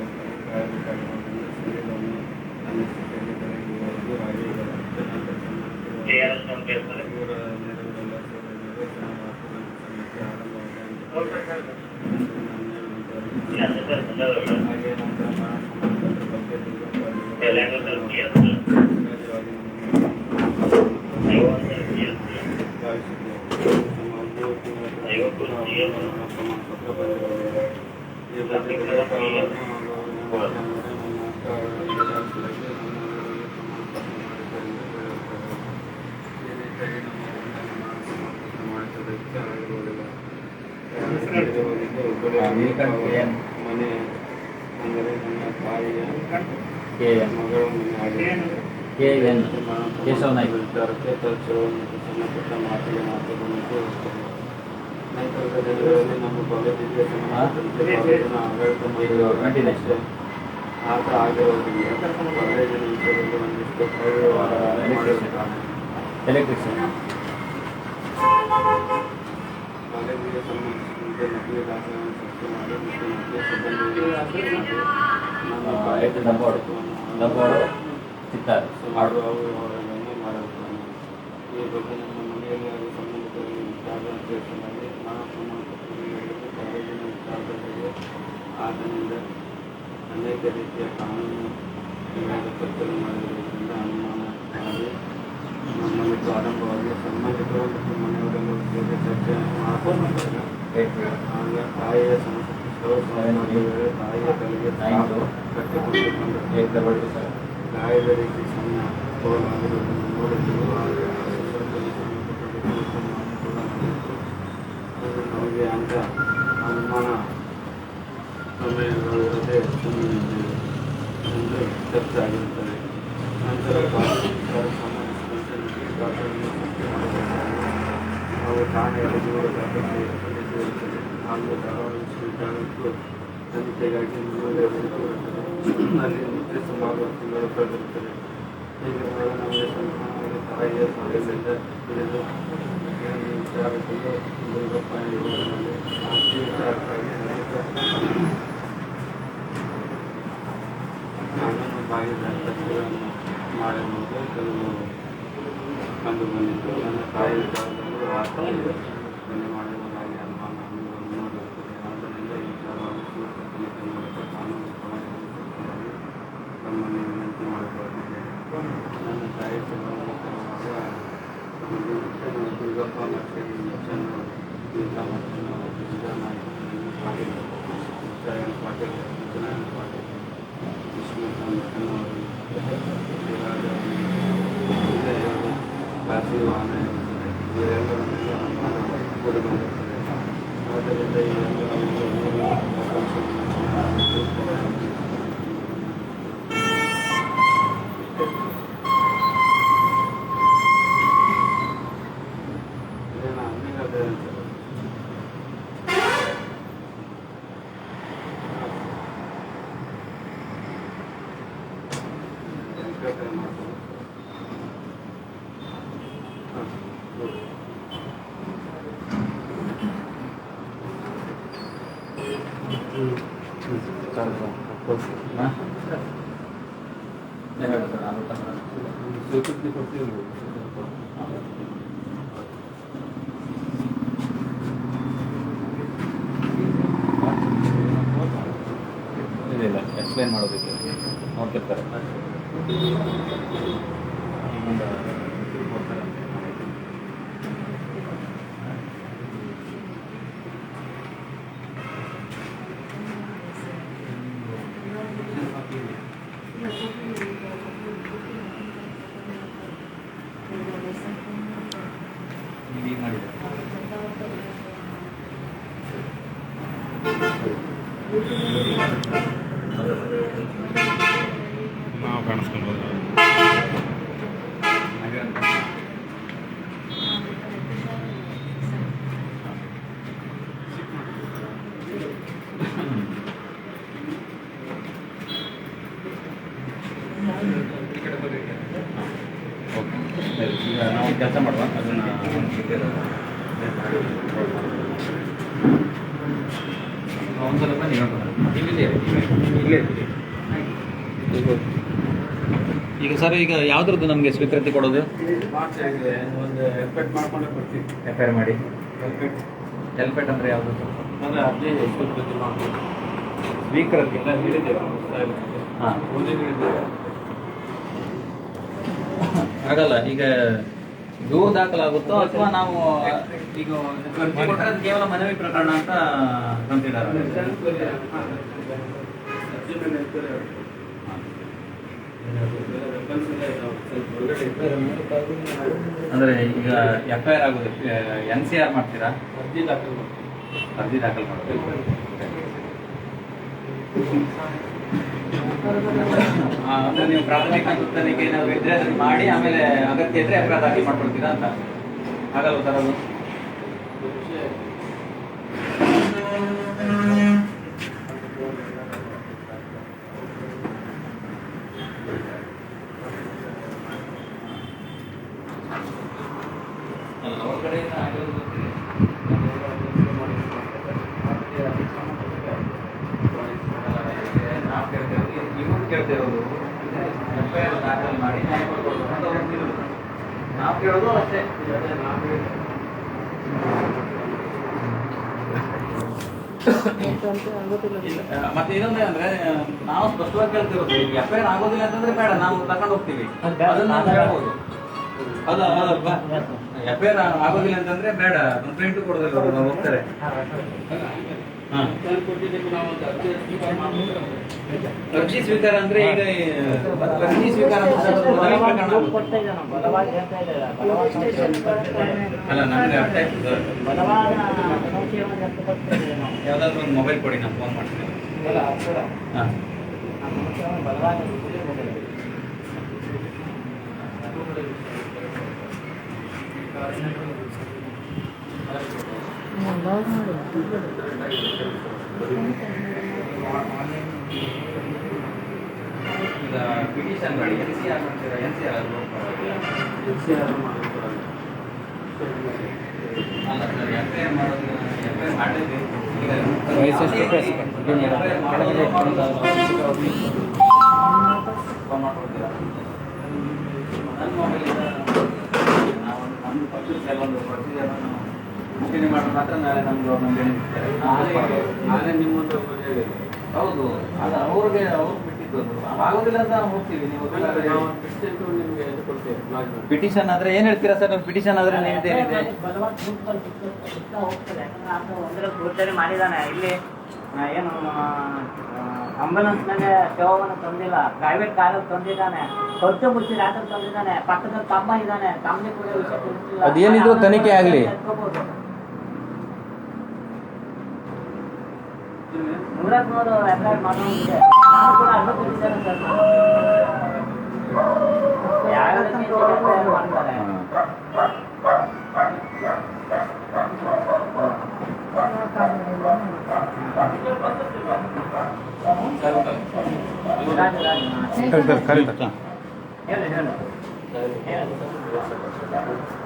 ಕಾಳಜಿ ಕಾರಣದಿಂದ ಶರೀರವನ್ನು ನನ್ನ ಸ್ಥಿತಿಯಲ್ಲಿ ಕರೆಯುವವರೆಗೂ ಹಾಗೆ ಇರಲಾಗುತ್ತೆ. ನಂತರ ಸಂಬಂಧಿಕರು ಇವರ ನೆರವಿನೆಲ್ಲ ಸೇರಿದರೆ ಸಮಯಕ್ಕೆ ಆರಂಭವಾದ ಹಾಗೆ ನಂತರ ಸಂಬಂಧಿಕರ ಬಗ್ಗೆ ಪ್ರಮಾಣಪತ್ರ ಬಂದಿರಲಿಲ್ಲ. ಈ ಬಗ್ಗೆ ಮಾಡಿಸೋದಕ್ಕೆ ಆಗಿರುವುದಿಲ್ಲ. ಮನೆ ಅಂದರೆ ನನ್ನ ತಾಯಿಯ ಮಗಳ ಮನೆ ಆಗಿದೆ. ವಿಚಾರಕ್ಕೆ ತಲುಪಿಸುವಂತೆ ಸಣ್ಣಪುಟ್ಟ ಮಾತಿಗೆ ಮಾತುಗಳನ್ನು ನಂತರದ ದಿನಗಳಲ್ಲಿ ನಮ್ಮ ಕಾಲೇಜಿಗೆ ಸಂಬಂಧಿಸಿದ ಆಡಳಿತ ಮಂಡಳಿ ಆತ ಆಗಿರುವುದರಿಂದ ಕಾಲೇಜಿನ ವಿಷಯದಲ್ಲಿ ಒಂದಿಷ್ಟು ಮಾಡಿರುತ್ತಾನೆ. ಎಲೆಕ್ಟ್ರಿಷಿಯನ್ ಕಾಲೇಜಿಗೆ ಸಂಬಂಧಿಸಿದ ಮತ್ತು ನಕಲಿ ದಾಖಲೆಗಳನ್ನು ಸೃಷ್ಟಿ ಮಾಡಿ ಮತ್ತು ನಕಲಿ ಸಿಬ್ಬಂದಿಗಳಿಗೆ ಸುಮಾರು ಅವರನ್ನು ಮಾಡುತ್ತಾನೆ. ಈ ಬಗ್ಗೆ ನಮ್ಮ ಮನೆಯಲ್ಲಿ ಹಾಗೂ ಸಂಬಂಧಿಕರಿಗೆ ವಿಚಾರವನ್ನು ತಿಳಿಸಲಾಗಿ ನಾವು ಪ್ರಮಾಣ ಪತ್ರ ನೀಡಲು ಕಾಲೇಜಿನ ವಿಚಾರಗಳಿಗೆ ಆತನಿಂದ ಅನೇಕ ರೀತಿಯ ಕಾನೂನು ಕತ್ತಲು ಮಾಡಿರುವುದರಿಂದ ಅನುಮಾನ ಮಾಡಿ ನಮ್ಮಲ್ಲಿ ಪ್ರಾರಂಭವಾಗಿ ಸಂಬಂಧಿಕರು ಮತ್ತು ಮನೆಯವರೆಲ್ಲರೂ ಸೇರಿ ಚರ್ಚೆ ಮಾಡಿಕೊಂಡಾಗ ಆಗ ತಾಯಿಯ ಸಮಸ್ಯೆ ತಾಯಿಯ ತಲೆಗೆ ಕಟ್ಟಿಕೊಂಡು ಗಾಯದ ರೀತಿ ಸಣ್ಣ ತೋಲಾಗಿರುವುದನ್ನು ನೋಡಿದ್ದೆವು. ಆಗ ನಮಗೆ ಅಂತ ಅನುಮಾನ ಸಮಯಗಳಿರದೆ ಸುಮ್ಮನಿದ್ದೇವೆ ಎಂದು ಚರ್ಚೆ ಆಗಿರುತ್ತದೆ. ನಂತರ ಸಂಬಂಧಿಸಿದಂತೆ ದಾಖಲೆಯನ್ನು ಸೃಷ್ಟಿ ಮಾಡಬೇಕಾದರೆ ನಾವು ಠಾಣೆಯಲ್ಲಿ ದೂರ ದಾಖಲೆ ಸಲ್ಲಿಸಿರುತ್ತದೆ. ಹಾಗೂ ಧಾರವಾಡ ವಿಶ್ವವಿದ್ಯಾಲಯಕ್ಕೂ ತನಿಖೆಗಾಗಿ ಮುಂದುವರೆದಿರುತ್ತದೆ. ಅಲ್ಲಿ ಮುದ್ದೆ ಸುಮಾರು ತಿಂಗಳು ಕಳೆದಿರುತ್ತದೆ. ಹೀಗಿರುವಾಗ ನಮಗೆ ಸಂಪೂರ್ಣವಾಗಿ ತಾಯಿಯ ಸಹಾಯದಿಂದ ಹಿಡಿದು ವಿಚಾರಕ್ಕೂ ದುರ್ಗಪ್ಪ ಎಂಬುದರಲ್ಲಿ ಆಸ್ತಿ ವಿಚಾರಕ್ಕಾಗಿ ಅನೇಕ ಕಾನೂನು ಬಾಹಿರ ಖರ್ಚುಗಳನ್ನು ಮಾಡಿರುವುದು ಕೆಲವು ಕಂಡು ಬಂದಿತ್ತು. ನನ್ನ ತಾಯಿ ವಿಚಾರದಲ್ಲೂ ಆಸ್ತಿ ಕೊನೆ ಮಾಡಿರುವುದಾಗಿ ಅನುಮಾನ ನೋಡಿರುತ್ತದೆ. ಆದ್ದರಿಂದ ಈ ವಿಚಾರವಾಗಿ ಸೂಕ್ತ ತನಿಖೆ ಮೂಲಕ ಕಾನೂನು ಕ್ರಮವಾಗಿ ತಮ್ಮಲ್ಲಿ ವಿನಂತಿ ಮಾಡಿಕೊಳ್ಳುತ್ತಿದ್ದೇನೆ. ನನ್ನ ತಾಯಿ ಸಂಬಂಧಿಕರಾದ ದುರ್ಗಪ್ಪ ಮತ್ತು ಮುಚ್ಚನ್ನು ಗೀತಾ ಮತ್ತು ಸಿದ್ದನಾಯಕನನ್ನು ಪಾಟೀಲ್, ಮುತ್ತಾಯನ ಪಾಟೀಲ್, ಮುತ್ತನಾಯನ ಪಾಟೀಲ್, ವಿಷ್ಣುಕಾಂತನವರು ಖಾಸಗಿ ವಾಹನ ಇರುತ್ತದೆ. ಇವರೆಲ್ಲರ ಮೇಲೆ ಅನುಮಾನ ಕೂಡಿಬಂದಿರುತ್ತದೆ. ಆದ್ದರಿಂದ ಈ ಇಲ್ಲ ಎಕ್ಸ್ಪ್ಲೈನ್ ಮಾಡೋದಕ್ಕೆ ನೋಡ್ತಿರ್ತಾರೆ. ಈಗ ಮಾಡಿದೆ ನಾವು ಕಾಣಿಸ್ಕೊಳ್ಬೋದು. ಓಕೆ, ಈಗ ನಾವು ಕೆಲಸ ಮಾಡುವ ಅದನ್ನು ಒಂದು ಸ್ವಲ್ಪ ನೀವು ಇಲ್ಲೇ ಈಗ ಸರ್, ಈಗ ಯಾವ್ದ್ರದ್ದು ನಮಗೆ ಸ್ವೀಕೃತಿ ಕೊಡೋದು? ಒಂದು ಎಫೆಕ್ಟ್ ಮಾಡ್ಕೊಂಡೆ ಕೊಡ್ತೀವಿ. FIR ಮಾಡಿ. ಎಲ್ಪೆಟ್ ಅಂದರೆ ಯಾವುದು? ಅಂದರೆ ಅದೇ ಸ್ವೀಕೃತಿ ಮಾಡ್ಕೊಂಡು ಸ್ವೀಕೃತಿ ಎಲ್ಲ ಹೇಳಿದ್ದೇವೆ. ಹಾಂ, ಮುಂದೆ ಹೇಳಿದ್ದೇವೆ. ಆಗಲ್ಲ. ಈಗ ದೂರು ದಾಖಲಾಗುತ್ತೋ ಅಥವಾ ನಾವು ಈಗ ಕೊಟ್ಟರೆ ಅದು ಕೇವಲ ಮನವಿ ಪ್ರಕರಣ ಅಂತ ಕನ್ಸಿಡರ್ ಅಂದರೆ ಈಗ FIR ಆಗೋದು NCR ಮಾಡ್ತೀರಾ? ಅರ್ಜಿ ದಾಖಲು ಮಾಡೋದು. ಅಂದರೆ ನೀವು ಪ್ರಾಥಮಿಕ ತನಿಖೆ ಏನಾದರೂ ಇದ್ರೆ ಅದನ್ನು ಮಾಡಿ ಆಮೇಲೆ ಅಗತ್ಯ ಇದ್ರೆ FIR ದಾಖಲು ಮಾಡ್ಕೊಳ್ತೀರಾ ಅಂತ ಆಗಲ್ವ ಸರ್ ಅದು? ಅಲ್ಲ, ಅವ್ರ ಕಡೆಯಿಂದ ಆಗಿರೋದು ಗೊತ್ತಿದೆ. ಇರೋದು FIR ದಾಖಲೆ ಮಾಡಿ ನ್ಯಾಯ ಕೊಡ್ಬೇಕು ಅಂತ ಅವ್ರು ತಿಳಿದ್ರು. ನಾವು ಕೇಳೋದು ಅಷ್ಟೇ. ಮತ್ತೆ ಇನ್ನೊಂದು ಅಂದ್ರೆ ನಾವು ಸ್ಪಷ್ಟವಾಗಿ ಕೇಳ್ತಿರೋದು FIR ಆಗೋದಿಲ್ಲ ಅಂತಂದ್ರೆ ಬೇಡ, ನಾವು ತಗೊಂಡು ಹೋಗ್ತೀವಿ, ಅದನ್ನ ನಾವು ಹೇಳ್ಬೋದು. ಅದಲ್ವಾ FIR ಆಗೋದಿಲ್ಲ ಅಂತಂದ್ರೆ ಬೇಡ, ಕಂಪ್ಲೇಂಟ್ ಕೊಡೋದಿಲ್ಲ, ಅವ್ರು ನಾವು ಹೋಗ್ತಾರೆ. ಅರ್ಜಿ ಸ್ವೀಕಾರ ಅಂದ್ರೆ ಈಗ ಅರ್ಜಿ ಸ್ವೀಕಾರ ಅಲ್ಲ, ನಮ್ಗೆ ಅರ್ಥ ಆಯ್ತು ಸರ್. ಯಾವ್ದಾದ್ರು ಒಂದು ಮೊಬೈಲ್ ಕೊಡಿ, ನಾನು ಫೋನ್ ಮಾಡ್ತೀನಿ. ಹಾಂ ಈಗ ಪಿಟಿಷನ್ ಮಾಡಿ NCR ಮಾಡ್ತೀರಾ? NCR ಅಲ್ಲ ಸರ್, FIR ಮಾಡೋದು FIR ಮಾಡಿದ್ವಿ. ಈಗ ಫೋನ್ ಮಾಡ್ಕೊಡ್ತೀರಾ? ನನ್ನ ಮೊಬೈಲಿಂದ ನಾವು ನಮ್ಮ ಪಕ್ಷದ ಕೆಲವೊಂದು ಪ್ರೊಸೀಜರನ್ನು ಕಂಟಿನ್ಯೂ ಮಾಡಿದ್ರೆ ಮಾತ್ರ ನಾಳೆ ನಮ್ಗೆ ನಾನೇ ನಿಮ್ಮೊಂದು ಹೌದು, ಅದು ಅವ್ರಿಗೆ ಬಿಟ್ಟಿದ್ದು. ಆಗೋದಿಲ್ಲ ಅಂತ ಹೋಗ್ತೀವಿ. ನೀವು ನಿಮಗೆ ಪಿಟಿಷನ್ ಆದ್ರೆ ಏನ್ ಹೇಳ್ತೀರಾ ಸರ್? ನೀವು ಪಿಟಿಷನ್ ಆದ್ರೆ ನಿಮ್ದೇನಿದೆ? ಹೋಗ್ತಾರೆ ಮಾಡಿದಾನೆ ಇಲ್ಲಿ ಏನು ಆಂಬುಲೆನ್ಸ್ನಾಗೆ ಶವವನ್ನು ತಂದಿಲ್ಲ, ಪ್ರೈವೇಟ್ ಕಾರಲ್ಲಿ ತಂದಿದ್ದಾನೆ, ಹೊತ್ತು ಮುಚ್ಚಿ ರಾತ್ರಿ ತಂದಿದ್ದಾನೆ, ಪಕ್ಕದ ತಮ್ಮ ಇದ್ದಾನೆ, ತಮ್ಮನೇ ಕೂಡ ವಿಷಯ ತಿಳಿಸಿಲ್ಲ. ಅದೇನಿದ್ರು ತನಿಖೆ ಆಗ್ಲಿ. 100 FIR ಮಾಡೋದಿದೆ. ನಾನು ಕೂಡ ಅರ್ಧ ಕೊಟ್ಟಿದ್ದೇನೆ ಸರ್. ಯಾರದಕ್ಕೆ FIR ಮಾಡ್ತಾರೆ?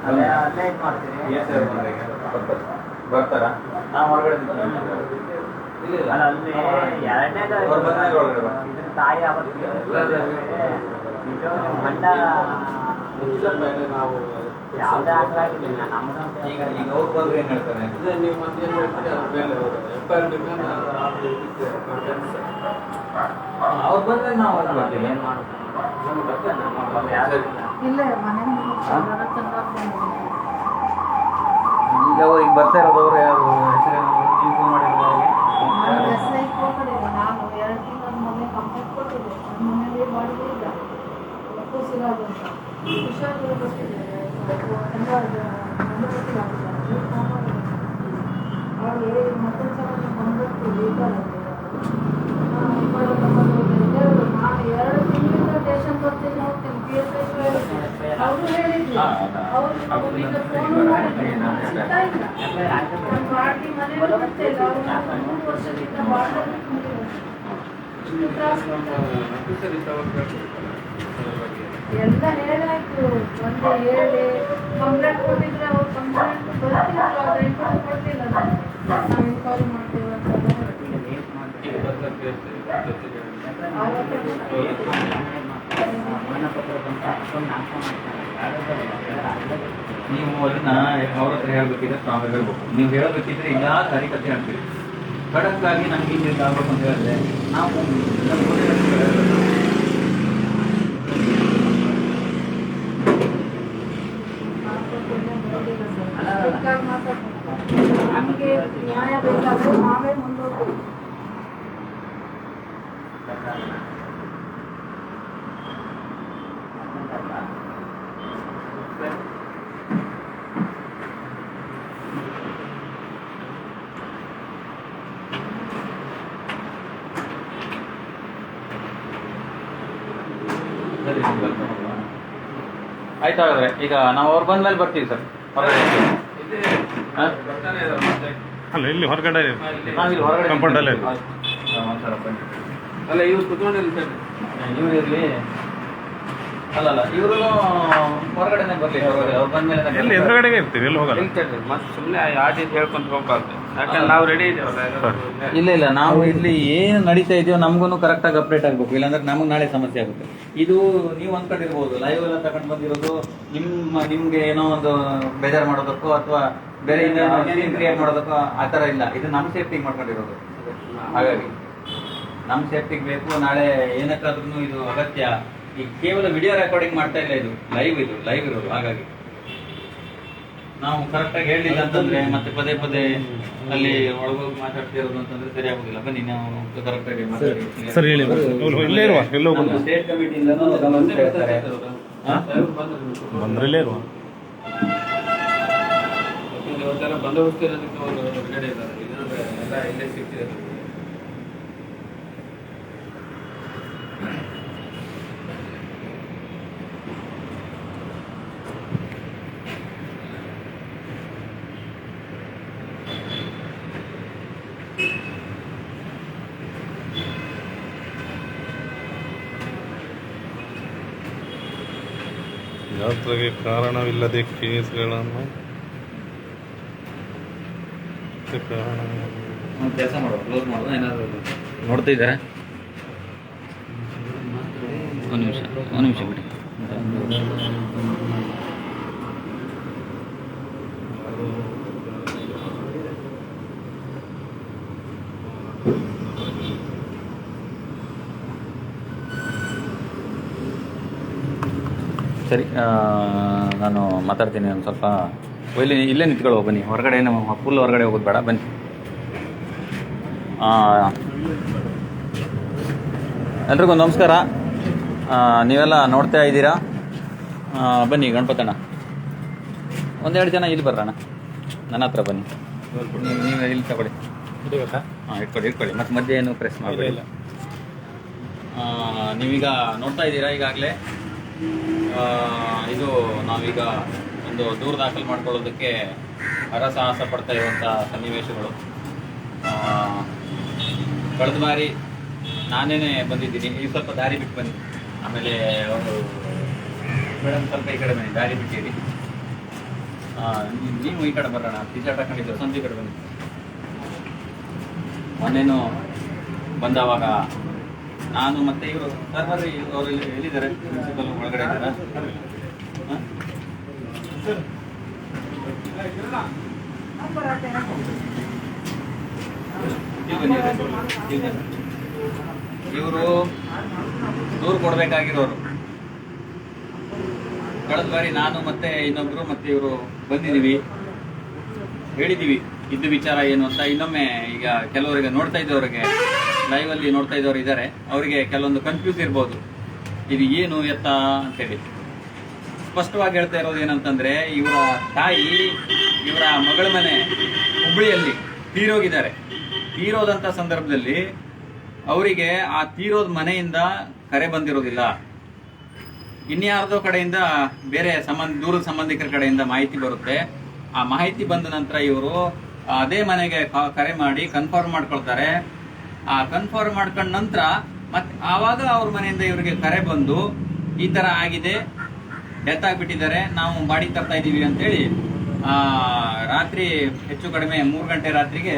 ಅಲ್ಲೇ ಇದು ಮಾಡ್ತೀರಿ? ಬರ್ತಾರಾ? ನಾವು ಹೊರಗಡೆ ಅಲ್ಲಿ ಎರಡನೇದು ತಾಯಿ ಅವತ್ತು ಗಂಡ ನಾವು ಯಾವುದೇ ಆಗಲಾಗಿಲ್ಲ ನಮ್ಮದು. ಈಗ ಅವ್ರು ಬಂದ್ರೆ ಏನ್ ಹೇಳ್ತಾರೆ? ನೀವು ಮತ್ತೆ ಏನು ಹೇಳ್ತೀರಿ ಅದ್ರ ಮೇಲೆ FIR ಡಿಪೆಂಡ್ ಅವ್ರು ಬಂದ್ರೆ ನಾವು ಅಲ್ಲಿ ಬರ್ತೀವಿ. ಏನು ಮಾಡೋದು? ಈಗ ಈಗ ಬರ್ತಾ ಇರೋದವ್ರು ಯಾರು ಹೆಸರೇನು ಇನ್ಫಾರ್ಮ್ ಮಾಡಿದ್ರು ಅವ್ರಿಗೆ? ನಾನು 2 ತಿಂಗಳ ಮೊನ್ನೆ ಕಂಪ್ಲೇಂಟ್ ಕೊಟ್ಟಿದ್ದೆ. ನಮ್ಮ ಮನೇಲಿ ಬಾಡಿಗೆ ಇಲ್ಲ, ಕೂಸಿಗಾಗ ಅಂತ ಹುಷಾರು ಗೊತ್ತಿದೆ ಅವಳಿಗೆ ಮತ್ತೊಂದು ಸಲ ಬಂದದ್ದು ನಾನು 2 ತಿಂಗಳಿಂದ ಸ್ಟೇಷನ್ ಬರ್ತೀನಿ ಹೋಗ್ತೀನಿ. PSI ಅವರು ಹೇಳಿದ್ರು, ಅವರು ಈಗ ಫೋನ್ ಮಾಡಿದ್ರು, ಸಿಗ್ತಾ ಇಲ್ಲ. ನಾನು ಬಾಡಿಗೆ ಮನೇಲಿ ಬರ್ತಾ ಇಲ್ಲ. ಅವರು 3 ವರ್ಷದಿಂದ ಬಾಡಿಗೆ ಇಷ್ಟು ತ್ರಾಸ ಎಲ್ಲ ಹೇಳಾಯ್ತು. ಒಂದು ಹೇಳಿ ಕಂಪ್ಲೇಂಟ್ ಕೊಟ್ಟಿದ್ರೆ ಅವ್ರು ಕಂಪ್ಲೇಂಟ್ ಬರ್ತಿದ್ರು, ಆದ್ರೆ ಇನ್ಫಾರ್ಮ್ ಕೊಟ್ಟಿಲ್ಲ. ನಾವು ಇನ್ಕ್ವೈರಿ ಮಾಡ್ತೀವಿ ಅಂತ ನೀವು ಅದನ್ನ ಅವ್ರ ಹತ್ರ ಹೇಳ್ಬೇಕಿದ್ರೆ ಸ್ಟ್ರಾಂಗ್ ಹೇಳ್ಬೇಕು. ನೀವು ಹೇಳಬೇಕಿದ್ರೆ ಇಲ್ಲ ಸರಿಕತೆ ಹೇಳ್ತೀವಿ. ಖಡಕ್ ಆಗಿ ನಮ್ಗೆ ಹಿಂಗೆ ಆಗ್ಬೇಕು ಅಂತ ಹೇಳಿದ್ರೆ ನಾವು ನಮಗೆ ನ್ಯಾಯ ಬೇಕಾದ್ರೆ ನಾವೇ ಮುಂದೋಗ್ತೀವಿ. ಆಯ್ತು. ಹಾಗಾದ್ರೆ ಈಗ ನಾವು ಅವ್ರು ಬಂದ ಮೇಲೆ ಬರ್ತೀವಿ ಸರ್. ಅಲ್ಲ ಇಲ್ಲಿ ಹೊರಗಡೆ ನಾವಿಲ್ಲಿ ಹೊರಗಡೆ ಕಾಂಪೌಂಡ್ ಅಲ್ಲೇ ಅಲ್ಲ ಇವ್ರು ಕುತ್ಕೊಂಡಿಲ್ಲ ಸರ್. ಇವ್ರು ಇರಲಿ. ಅಲ್ಲ ಇವರು ಹೊರಗಡೆನೆ ಬರ್ಲಿ, ಅವ್ರು ಬಂದ್ಮೇಲೆ ಎಲ್ಲಿ ಎದುರುಗಡೆಗೆ ಇರ್ತೀವಿ, ಎಲ್ಲಿ ಹೋಗಲ್ಲ. ಮತ್ತೆ ಸುಮ್ಮನೆ ಯಾವ್ದು ಹೇಳ್ಕೊಂತ ಹೋಗ್ಬಾರ್ದು, ಯಾಕಂದ್ರೆ ನಾವು ರೆಡಿ ಇದ್ದೇವಲ್ಲ. ಇಲ್ಲ ನಾವು ಇಲ್ಲಿ ಏನು ನಡೀತಾ ಇದೆಯೋ ನಮಗೂ ಕರೆಕ್ಟಾಗಿ ಅಪ್ಡೇಟ್ ಆಗಬೇಕು, ಇಲ್ಲಾಂದ್ರೆ ನಮಗೆ ನಾಳೆ ಸಮಸ್ಯೆ ಆಗುತ್ತೆ. ಇದು ನೀವು ಅನ್ಕೊಂಡಿರ್ಬೋದು ಲೈವ್ ಎಲ್ಲ ತಗೊಂಡು ಬಂದಿರೋದು ನಿಮ್ಗೆ ಏನೋ ಒಂದು ಬೇಜಾರು ಮಾಡೋದಕ್ಕೋ ಅಥವಾ ಬೇರೆ ಕ್ರಿಯೇಟ್ ಮಾಡೋದಕ್ಕೋ ಆ ಥರ ಇಲ್ಲ. ಇದು ನಮ್ಮ ಸೇಫ್ಟಿಗೆ ಮಾಡ್ಕೊಂಡಿರೋದು. ಹಾಗಾಗಿ ನಮ್ಮ ಸೇಫ್ಟಿಗೆ ಬೇಕು. ನಾಳೆ ಏನಕ್ಕಾದ್ರೂ ಇದು ಅಗತ್ಯ. ಈ ಕೇವಲ ವಿಡಿಯೋ ರೆಕಾರ್ಡಿಂಗ್ ಮಾಡ್ತಾ ಇಲ್ಲ, ಇದು ಲೈವ್ ಇರೋದು. ಹಾಗಾಗಿ ನಾವು ಕರೆಕ್ಟಾಗಿ ಹೇಳಲಿಲ್ಲ ಅಂತಂದ್ರೆ ಮತ್ತೆ ಪದೇ ಪದೇ ಅಲ್ಲಿ ಒಳಗೋಗಿ ಮಾತಾಡ್ತಿರೋದು ಅಂತಂದ್ರೆ ಸರಿ ಆಗುದಿಲ್ಲ. ಬನ್ನಿ ನಾವು ಕರೆಕ್ಟಾಗಿ ಮಾತಾಡಿ. ಸರ್ ಹೇಳಿ, ಇಲ್ಲೇ ಇರುವ, ಎಲ್ಲೋ ಬಂದು ಸ್ಟೇಟ್ ಕಮಿಟಿಯಿಂದನೂ ಗಮನಿಸ್ತಾ ಇರ್ತಾರೆ. ಬಂದ್ರಲ್ಲೇ ಇರುವ. ಇವತ್ತೆಲ್ಲ ಬಂದೋಬಸ್ತ್ ಇರೋದಕ್ಕೆ ಅವರು ಹೊರಗಡೆ ಇದ್ದಾರೆ, ಇಲ್ಲಾಂದ್ರೆ ಎಲ್ಲ ಇಲ್ಲೇ ಸಿಗ್ತಿದೆ. ಯಾತ್ರೆಗೆ ಕಾರಣವಿಲ್ಲದೆ ಕೇಸ್ಗಳನ್ನು ಕೆಲಸ ಮಾಡೋದು, ಕ್ಲೋಸ್ ಮಾಡೋದು. ಏನಾದ್ರು ನೋಡ್ತಾ ಇದ್ದಾರೆ? ಒಂದು ನಿಮಿಷ ಬಿಡಿ. ಸರಿ, ನಾನು ಮಾತಾಡ್ತೀನಿ ಒಂದು ಸ್ವಲ್ಪ. ಇಲ್ಲೇ ನಿಂತ್ಕೊಳ್ಳೋ, ಬನ್ನಿ. ಹೊರಗಡೆ ಫುಲ್ ಹೊರಗಡೆ ಹೋಗೋದು ಬೇಡ, ಬನ್ನಿ. ಎಲ್ರಿಗೂ ನಮಸ್ಕಾರ. ನೀವೆಲ್ಲ ನೋಡ್ತಾ ಇದ್ದೀರಾ? ಬನ್ನಿ ಗಣಪತಣ್ಣ, ಒಂದೆರಡು ಜನ ಇಲ್ಲಿ ಬರ್ರಣ್ಣ, ನನ್ನ ಹತ್ರ ಬನ್ನಿ. ನೀವು ಇಲ್ಲಿ ತಗೊಳ್ಳಿ. ಹಾಂ, ಇಟ್ಕೊಳ್ಳಿ. ಮತ್ತು ಮಧ್ಯೆ ಏನು ಪ್ರೆಸ್ ಮಾಡಬೇಡಿ. ನೀವೀಗ ನೋಡ್ತಾ ಇದ್ದೀರಾ ಈಗಾಗಲೇ. ಇದು ನಾವೀಗ ಒಂದು ದೂರು ದಾಖಲು ಮಾಡ್ಕೊಳ್ಳೋದಕ್ಕೆ ಹರಸಾಹಸ ಪಡ್ತಾ ಇರುವಂಥ ಸನ್ನಿವೇಶಗಳು. ಕಳೆದ ಬಾರಿ ನಾನೇನೆ ಬಂದಿದ್ದೀನಿ. ಈಗ ಸ್ವಲ್ಪ ದಾರಿ ಬಿಟ್ಟು ಬನ್ನಿ. ಆಮೇಲೆ ಅವರು ಮೇಡಮ್ ಸ್ವಲ್ಪ ಈ ಕಡೆ ಬನ್ನಿ, ದಾರಿ ಬಿಟ್ಟಿರಿ. ನೀವು ಈ ಕಡೆ ಬರೋಣ. ಟಿ ಶರ್ಟ್ ಹಾಕೊಂಡಿದ್ದು ಸಂಜೆ ಕಡೆ ಬನ್ನಿ. ಮೊನ್ನೇನು ಬಂದವಾಗ ನಾನು ಮತ್ತೆ ಇವರು ಸರ್ವರ್ ಅವರು ಎಲ್ಲಿದ್ದಾರೆ? ಪ್ರಿನ್ಸಿಪಲ್ ಒಳಗಡೆ ಇದ್ದಾರಾ? ಇವರು ದೂರು ಕೊಡಬೇಕಾಗಿರೋರು. ಕಳೆದ ಬಾರಿ ನಾನು ಮತ್ತೆ ಇನ್ನೊಬ್ರು ಮತ್ತೆ ಇವರು ಬಂದಿದ್ದೀವಿ, ಹೇಳಿದ್ದೀವಿ ಇದ್ದು ವಿಚಾರ ಏನು ಅಂತ. ಇನ್ನೊಮ್ಮೆ ಈಗ ಕೆಲವರಿಗೆ ನೋಡ್ತಾ ಇದ್ದವರಿಗೆ, ಲೈವಲ್ಲಿ ನೋಡ್ತಾ ಇದ್ದವರು ಇದ್ದಾರೆ, ಅವರಿಗೆ ಕೆಲವೊಂದು ಕನ್ಫ್ಯೂಸ್ ಇರ್ಬೋದು, ಇದು ಏನು ಎತ್ತ ಅಂತೇಳಿ. ಸ್ಪಷ್ಟವಾಗಿ ಹೇಳ್ತಾ ಇರೋದು ಏನಂತಂದ್ರೆ, ಇವರ ತಾಯಿ, ಇವರ ಮಗಳ ಮನೆ ಹುಬ್ಬಳ್ಳಿಯಲ್ಲಿ ತೀರೋಗಿದ್ದಾರೆ. ತೀರೋದಂಥ ಸಂದರ್ಭದಲ್ಲಿ ಅವರಿಗೆ ಆ ತೀರೋದ ಮನೆಯಿಂದ ಕರೆ ಬಂದಿರೋದಿಲ್ಲ. ಇನ್ಯಾರ್ದೋ ಕಡೆಯಿಂದ, ಬೇರೆ ದೂರದ ಸಂಬಂಧಿಕರ ಕಡೆಯಿಂದ ಮಾಹಿತಿ ಬರುತ್ತೆ. ಆ ಮಾಹಿತಿ ಬಂದ ನಂತರ ಇವರು ಅದೇ ಮನೆಗೆ ಕರೆ ಮಾಡಿ ಕನ್ಫರ್ಮ್ ಮಾಡ್ಕೊಳ್ತಾರೆ. ಆ ಕನ್ಫರ್ಮ್ ಮಾಡ್ಕೊಂಡ ನಂತರ ಮತ್ತೆ ಆವಾಗ ಅವ್ರ ಮನೆಯಿಂದ ಇವರಿಗೆ ಕರೆ ಬಂದು ಈ ಥರ ಆಗಿದೆ, ಡೆತ್ ಆಗಿಬಿಟ್ಟಿದ್ದಾರೆ, ನಾವು ಬಾಡಿ ತರ್ತಾ ಇದ್ದೀವಿ ಅಂತೇಳಿ ರಾತ್ರಿ ಹೆಚ್ಚು ಕಡಿಮೆ 3 ಗಂಟೆ ರಾತ್ರಿಗೆ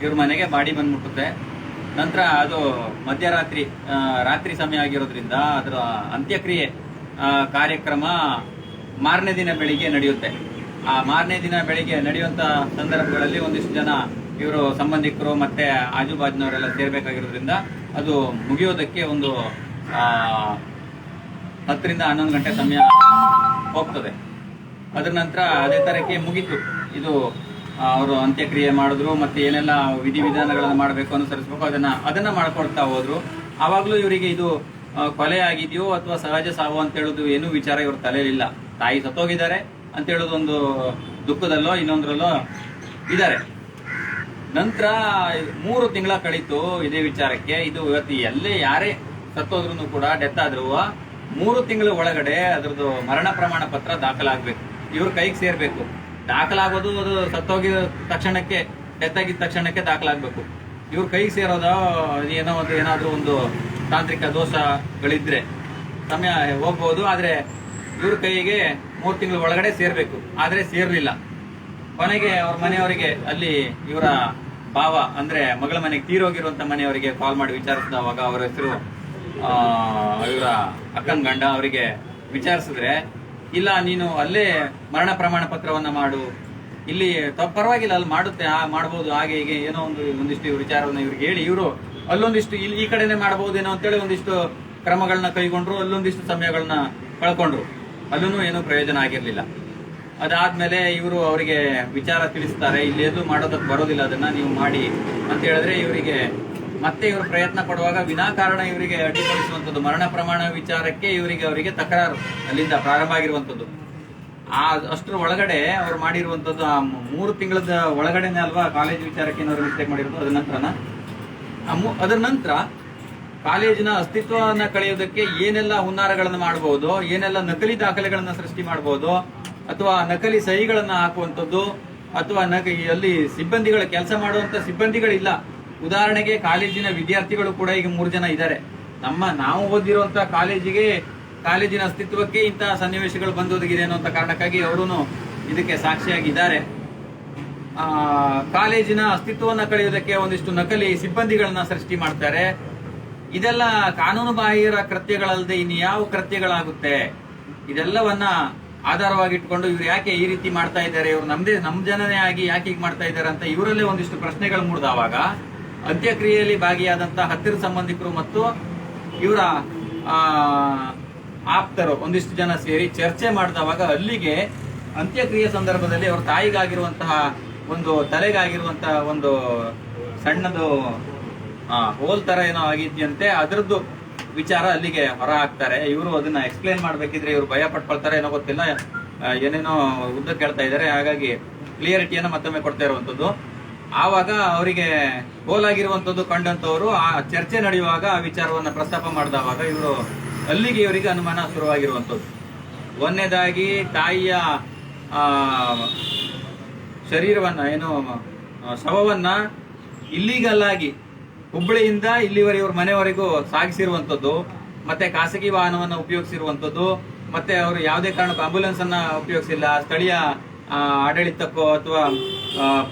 ಇವ್ರ ಮನೆಗೆ ಬಾಡಿ ಬಂದ್ಬಿಟ್ಟುತ್ತೆ. ನಂತರ ಅದು ಮಧ್ಯರಾತ್ರಿ, ರಾತ್ರಿ ಸಮಯ ಆಗಿರೋದ್ರಿಂದ ಅದರ ಅಂತ್ಯಕ್ರಿಯೆ ಕಾರ್ಯಕ್ರಮ ಮಾರನೇ ದಿನ ಬೆಳಿಗ್ಗೆ ನಡೆಯುತ್ತೆ. ಆ ಮಾರನೇ ದಿನ ಬೆಳಿಗ್ಗೆ ನಡೆಯುವಂಥ ಸಂದರ್ಭಗಳಲ್ಲಿ ಒಂದಿಷ್ಟು ಜನ ಇವರು ಸಂಬಂಧಿಕರು ಮತ್ತೆ ಆಜುಬಾಜಿನವರೆಲ್ಲ ಸೇರ್ಬೇಕಾಗಿರೋದ್ರಿಂದ ಅದು ಮುಗಿಯೋದಕ್ಕೆ ಒಂದು 10 ರಿಂದ 11 ಗಂಟೆ ಸಮಯ ಹೋಗ್ತದೆ. ಅದರ ನಂತರ ಅದೇ ತರಕ್ಕೆ ಮುಗೀತು. ಇದು ಅವರು ಅಂತ್ಯಕ್ರಿಯೆ ಮಾಡಿದ್ರು, ಮತ್ತೆ ಏನೆಲ್ಲ ವಿಧಿವಿಧಾನಗಳನ್ನು ಮಾಡಬೇಕು ಅನುಸರಿಸಬೇಕು ಅದನ್ನ ಮಾಡ್ಕೊಳ್ತಾ ಹೋದ್ರು. ಆವಾಗಲೂ ಇವರಿಗೆ ಇದು ಕೊಲೆ ಆಗಿದೆಯೋ ಅಥವಾ ಸಹಜ ಸಾವು ಅಂತ ಹೇಳೋದು ಏನೂ ವಿಚಾರ ಇವ್ರ ತಲೆಯಲ್ಲಿಲ್ಲ. ತಾಯಿ ಸತ್ತೋಗಿದ್ದಾರೆ ಅಂತ ಹೇಳೋದು ಒಂದು ದುಃಖದಲ್ಲೋ ಇನ್ನೊಂದರಲ್ಲೋ ಇದ್ದಾರೆ. ನಂತರ 3 ತಿಂಗಳ ಕಳೀತು ಇದೇ ವಿಚಾರಕ್ಕೆ. ಇದು ಇವತ್ತು ಎಲ್ಲೇ ಯಾರೇ ಸತ್ತೋದ್ರೂ ಕೂಡ, ಡೆತ್ ಆದ್ರೂ 3 ತಿಂಗಳ ಒಳಗಡೆ ಅದ್ರದ್ದು ಮರಣ ಪ್ರಮಾಣ ಪತ್ರ ದಾಖಲಾಗಬೇಕು, ಇವ್ರ ಕೈಗೆ ಸೇರ್ಬೇಕು. ದಾಖಲಾಗೋದು ಅದು ಸತ್ತೋಗಿದ ತಕ್ಷಣಕ್ಕೆ, ಡೆತ್ ಆಗಿದ ತಕ್ಷಣಕ್ಕೆ ದಾಖಲಾಗಬೇಕು. ಇವ್ರ ಕೈಗೆ ಸೇರೋದ ಏನಾದ್ರೂ ಒಂದು ತಾಂತ್ರಿಕ ದೋಷಗಳಿದ್ರೆ ಸಮಯ ಹೋಗ್ಬೋದು, ಆದರೆ ಇವ್ರ ಕೈಗೆ 3 ತಿಂಗಳ ಒಳಗಡೆ ಸೇರ್ಬೇಕು. ಆದರೆ ಸೇರ್ಲಿಲ್ಲ. ಕೊನೆಗೆ ಅವ್ರ ಮನೆಯವರಿಗೆ ಅಲ್ಲಿ ಇವರ ಭಾವ ಅಂದ್ರೆ ಮಗಳ ಮನೆಗೆ ತೀರೋಗಿರುವಂತ ಮನೆಯವರಿಗೆ ಕಾಲ್ ಮಾಡಿ ವಿಚಾರಿಸಿದವಾಗ ಅವರ ಹೆಸರು ಇವರ ಅಕ್ಕನ ಗಂಡ ಅವರಿಗೆ ವಿಚಾರಿಸಿದ್ರೆ, ಇಲ್ಲ ನೀನು ಅಲ್ಲೇ ಮರಣ ಪ್ರಮಾಣ ಪತ್ರವನ್ನ ಮಾಡು, ಇಲ್ಲಿ ಪರವಾಗಿಲ್ಲ ಅಲ್ಲಿ ಮಾಡ್ಬೋದು ಹಾಗೆ ಹೀಗೆ ಏನೋ ಒಂದಿಷ್ಟು ವಿಚಾರವನ್ನ ಇವ್ರಿಗೆ ಹೇಳಿ ಇವರು ಅಲ್ಲೊಂದಿಷ್ಟು ಇಲ್ಲಿ ಈ ಕಡೆನೆ ಮಾಡಬಹುದೇನೋ ಅಂತೇಳಿ ಒಂದಿಷ್ಟು ಕ್ರಮಗಳನ್ನ ಕೈಗೊಂಡ್ರು. ಅಲ್ಲೊಂದಿಷ್ಟು ಸಮಯಗಳನ್ನ ಕಳ್ಕೊಂಡ್ರು. ಅಲ್ಲೂ ಏನೂ ಪ್ರಯೋಜನ ಆಗಿರ್ಲಿಲ್ಲ. ಅದಾದ್ಮೇಲೆ ಇವರು ಅವರಿಗೆ ವಿಚಾರ ತಿಳಿಸ್ತಾರೆ, ಇಲ್ಲಿ ಎಲ್ಲೂ ಮಾಡೋದಕ್ಕೆ ಬರೋದಿಲ್ಲ, ಅದನ್ನ ನೀವು ಮಾಡಿ ಅಂತ ಹೇಳಿದ್ರೆ ಇವರಿಗೆ ಮತ್ತೆ ಇವರು ಪ್ರಯತ್ನ ಪಡುವಾಗ ವಿನಾಕಾರಣ ಇವರಿಗೆ ಅಡ್ಡಿಪಡಿಸುವಂಥದ್ದು, ಮರಣ ಪ್ರಮಾಣ ವಿಚಾರಕ್ಕೆ ಅವರಿಗೆ ತಕರಾರು ಅಲ್ಲಿಂದ ಪ್ರಾರಂಭ ಆಗಿರುವಂಥದ್ದು. ಅಷ್ಟರ ಒಳಗಡೆ ಅವ್ರು ಮಾಡಿರುವಂಥದ್ದು 3 ತಿಂಗಳದ ಒಳಗಡೆನೆ ಅಲ್ವಾ ಕಾಲೇಜ್ ವಿಚಾರಕ್ಕೆ ಏನಾದ್ರು ಮಿಸ್ಟೇಕ್ ಮಾಡಿರೋದು. ಅದರ ನಂತರ ಕಾಲೇಜಿನ ಅಸ್ತಿತ್ವವನ್ನ ಕಳೆಯೋದಕ್ಕೆ ಏನೆಲ್ಲ ಹುನ್ನಾರಗಳನ್ನ ಮಾಡಬಹುದು, ಏನೆಲ್ಲ ನಕಲಿ ದಾಖಲೆಗಳನ್ನ ಸೃಷ್ಟಿ ಮಾಡಬಹುದು, ಅಥವಾ ನಕಲಿ ಸಹಿಗಳನ್ನ ಹಾಕುವಂಥದ್ದು, ಅಥವಾ ಅಲ್ಲಿ ಸಿಬ್ಬಂದಿಗಳ ಕೆಲಸ ಮಾಡುವಂತ ಸಿಬ್ಬಂದಿಗಳಿಲ್ಲ. ಉದಾಹರಣೆಗೆ ಕಾಲೇಜಿನ ವಿದ್ಯಾರ್ಥಿಗಳು ಕೂಡ ಈಗ 3 ಜನ ಇದ್ದಾರೆ. ನಾವು ಓದಿರುವಂತ ಕಾಲೇಜಿನ ಅಸ್ತಿತ್ವಕ್ಕೆ ಇಂತಹ ಸನ್ನಿವೇಶಗಳು ಬಂದೊದಗಿದೆ ಅನ್ನೋ ಕಾರಣಕ್ಕಾಗಿ ಅವರು ಇದಕ್ಕೆ ಸಾಕ್ಷಿಯಾಗಿದ್ದಾರೆ. ಕಾಲೇಜಿನ ಅಸ್ತಿತ್ವವನ್ನ ಕಳೆಯುವುದಕ್ಕೆ ಒಂದಿಷ್ಟು ನಕಲಿ ಸಿಬ್ಬಂದಿಗಳನ್ನ ಸೃಷ್ಟಿ ಮಾಡ್ತಾರೆ. ಇದೆಲ್ಲ ಕಾನೂನು ಬಾಹಿರ ಕೃತ್ಯಗಳಲ್ಲದೆ ಇನ್ನು ಯಾವ ಕೃತ್ಯಗಳಾಗುತ್ತೆ? ಇದೆಲ್ಲವನ್ನ ಆಧಾರವಾಗಿಟ್ಕೊಂಡು ಇವ್ರು ಯಾಕೆ ಈ ರೀತಿ ಮಾಡ್ತಾ ಇದ್ದಾರೆ, ಇವ್ರು ನಮ್ ಜನನೇ ಆಗಿ ಯಾಕೆ ಹೀಗೆ ಮಾಡ್ತಾ ಇದ್ದಾರೆ ಅಂತ ಇವರಲ್ಲೇ ಒಂದಿಷ್ಟು ಪ್ರಶ್ನೆಗಳು ಮೂಡಿದವಾಗ ಅಂತ್ಯಕ್ರಿಯೆಯಲ್ಲಿ ಭಾಗಿಯಾದಂತ ಹತ್ತಿರ ಸಂಬಂಧಿಕರು ಮತ್ತು ಇವರ ಆಪ್ತರು ಒಂದಿಷ್ಟು ಜನ ಸೇರಿ ಚರ್ಚೆ ಮಾಡಿದವಾಗ ಅಲ್ಲಿಗೆ ಅಂತ್ಯಕ್ರಿಯೆ ಸಂದರ್ಭದಲ್ಲಿ ಅವ್ರ ತಾಯಿಗಾಗಿರುವಂತಹ ಒಂದು ತಲೆಗಾಗಿರುವಂತಹ ಒಂದು ಸಣ್ಣದು ಹೋಲ್ ತರ ಏನೋ ಆಗಿದ್ಯಂತೆ, ಅದರದ್ದು ವಿಚಾರ ಅಲ್ಲಿಗೆ ಹೊರ ಹಾಕ್ತಾರೆ. ಇವರು ಅದನ್ನ ಎಕ್ಸ್ಪ್ಲೇನ್ ಮಾಡ್ಬೇಕಿದ್ರೆ ಇವರು ಭಯ ಪಟ್ಕೊಳ್ತಾರೆ ಏನೋ ಗೊತ್ತಿಲ್ಲ, ಏನೇನೋ ಉದ್ದ ಕೇಳ್ತಾ ಇದ್ದಾರೆ. ಹಾಗಾಗಿ ಕ್ಲಿಯರಿಟಿಯನ್ನ ಮತ್ತೊಮ್ಮೆ ಕೊಡ್ತಾ ಇರುವಂತದ್ದು. ಆವಾಗ ಅವರಿಗೆ ಹೋಲಾಗಿರುವಂತದ್ದು ಕಂಡಂತವರು ಆ ಚರ್ಚೆ ನಡೆಯುವಾಗ ಆ ವಿಚಾರವನ್ನ ಪ್ರಸ್ತಾಪ ಮಾಡಿದವಾಗ ಅಲ್ಲಿಗೆ ಇವರಿಗೆ ಅನುಮಾನ ಶುರುವಾಗಿರುವಂತದ್ದು. ಒಂದನೇದಾಗಿ ತಾಯಿಯ ಶರೀರವನ್ನ ಶವವನ್ನ ಇಲ್ಲಿಗಲ್ ಆಗಿ ಹುಬ್ಬಳ್ಳಿಯಿಂದ ಇಲ್ಲಿವರೆಗೆ ಇವ್ರ ಮನೆವರೆಗೂ ಸಾಗಿಸಿರುವಂತದ್ದು, ಮತ್ತೆ ಖಾಸಗಿ ವಾಹನವನ್ನ ಉಪಯೋಗಿಸಿರುವಂತದ್ದು, ಮತ್ತೆ ಅವರು ಯಾವುದೇ ಕಾರಣಕ್ಕೂ ಆಂಬ್ಯುಲೆನ್ಸ್ ಅನ್ನ ಉಪಯೋಗಿಸಿಲ್ಲ, ಸ್ಥಳೀಯ ಆಡಳಿತಕ್ಕೋ ಅಥವಾ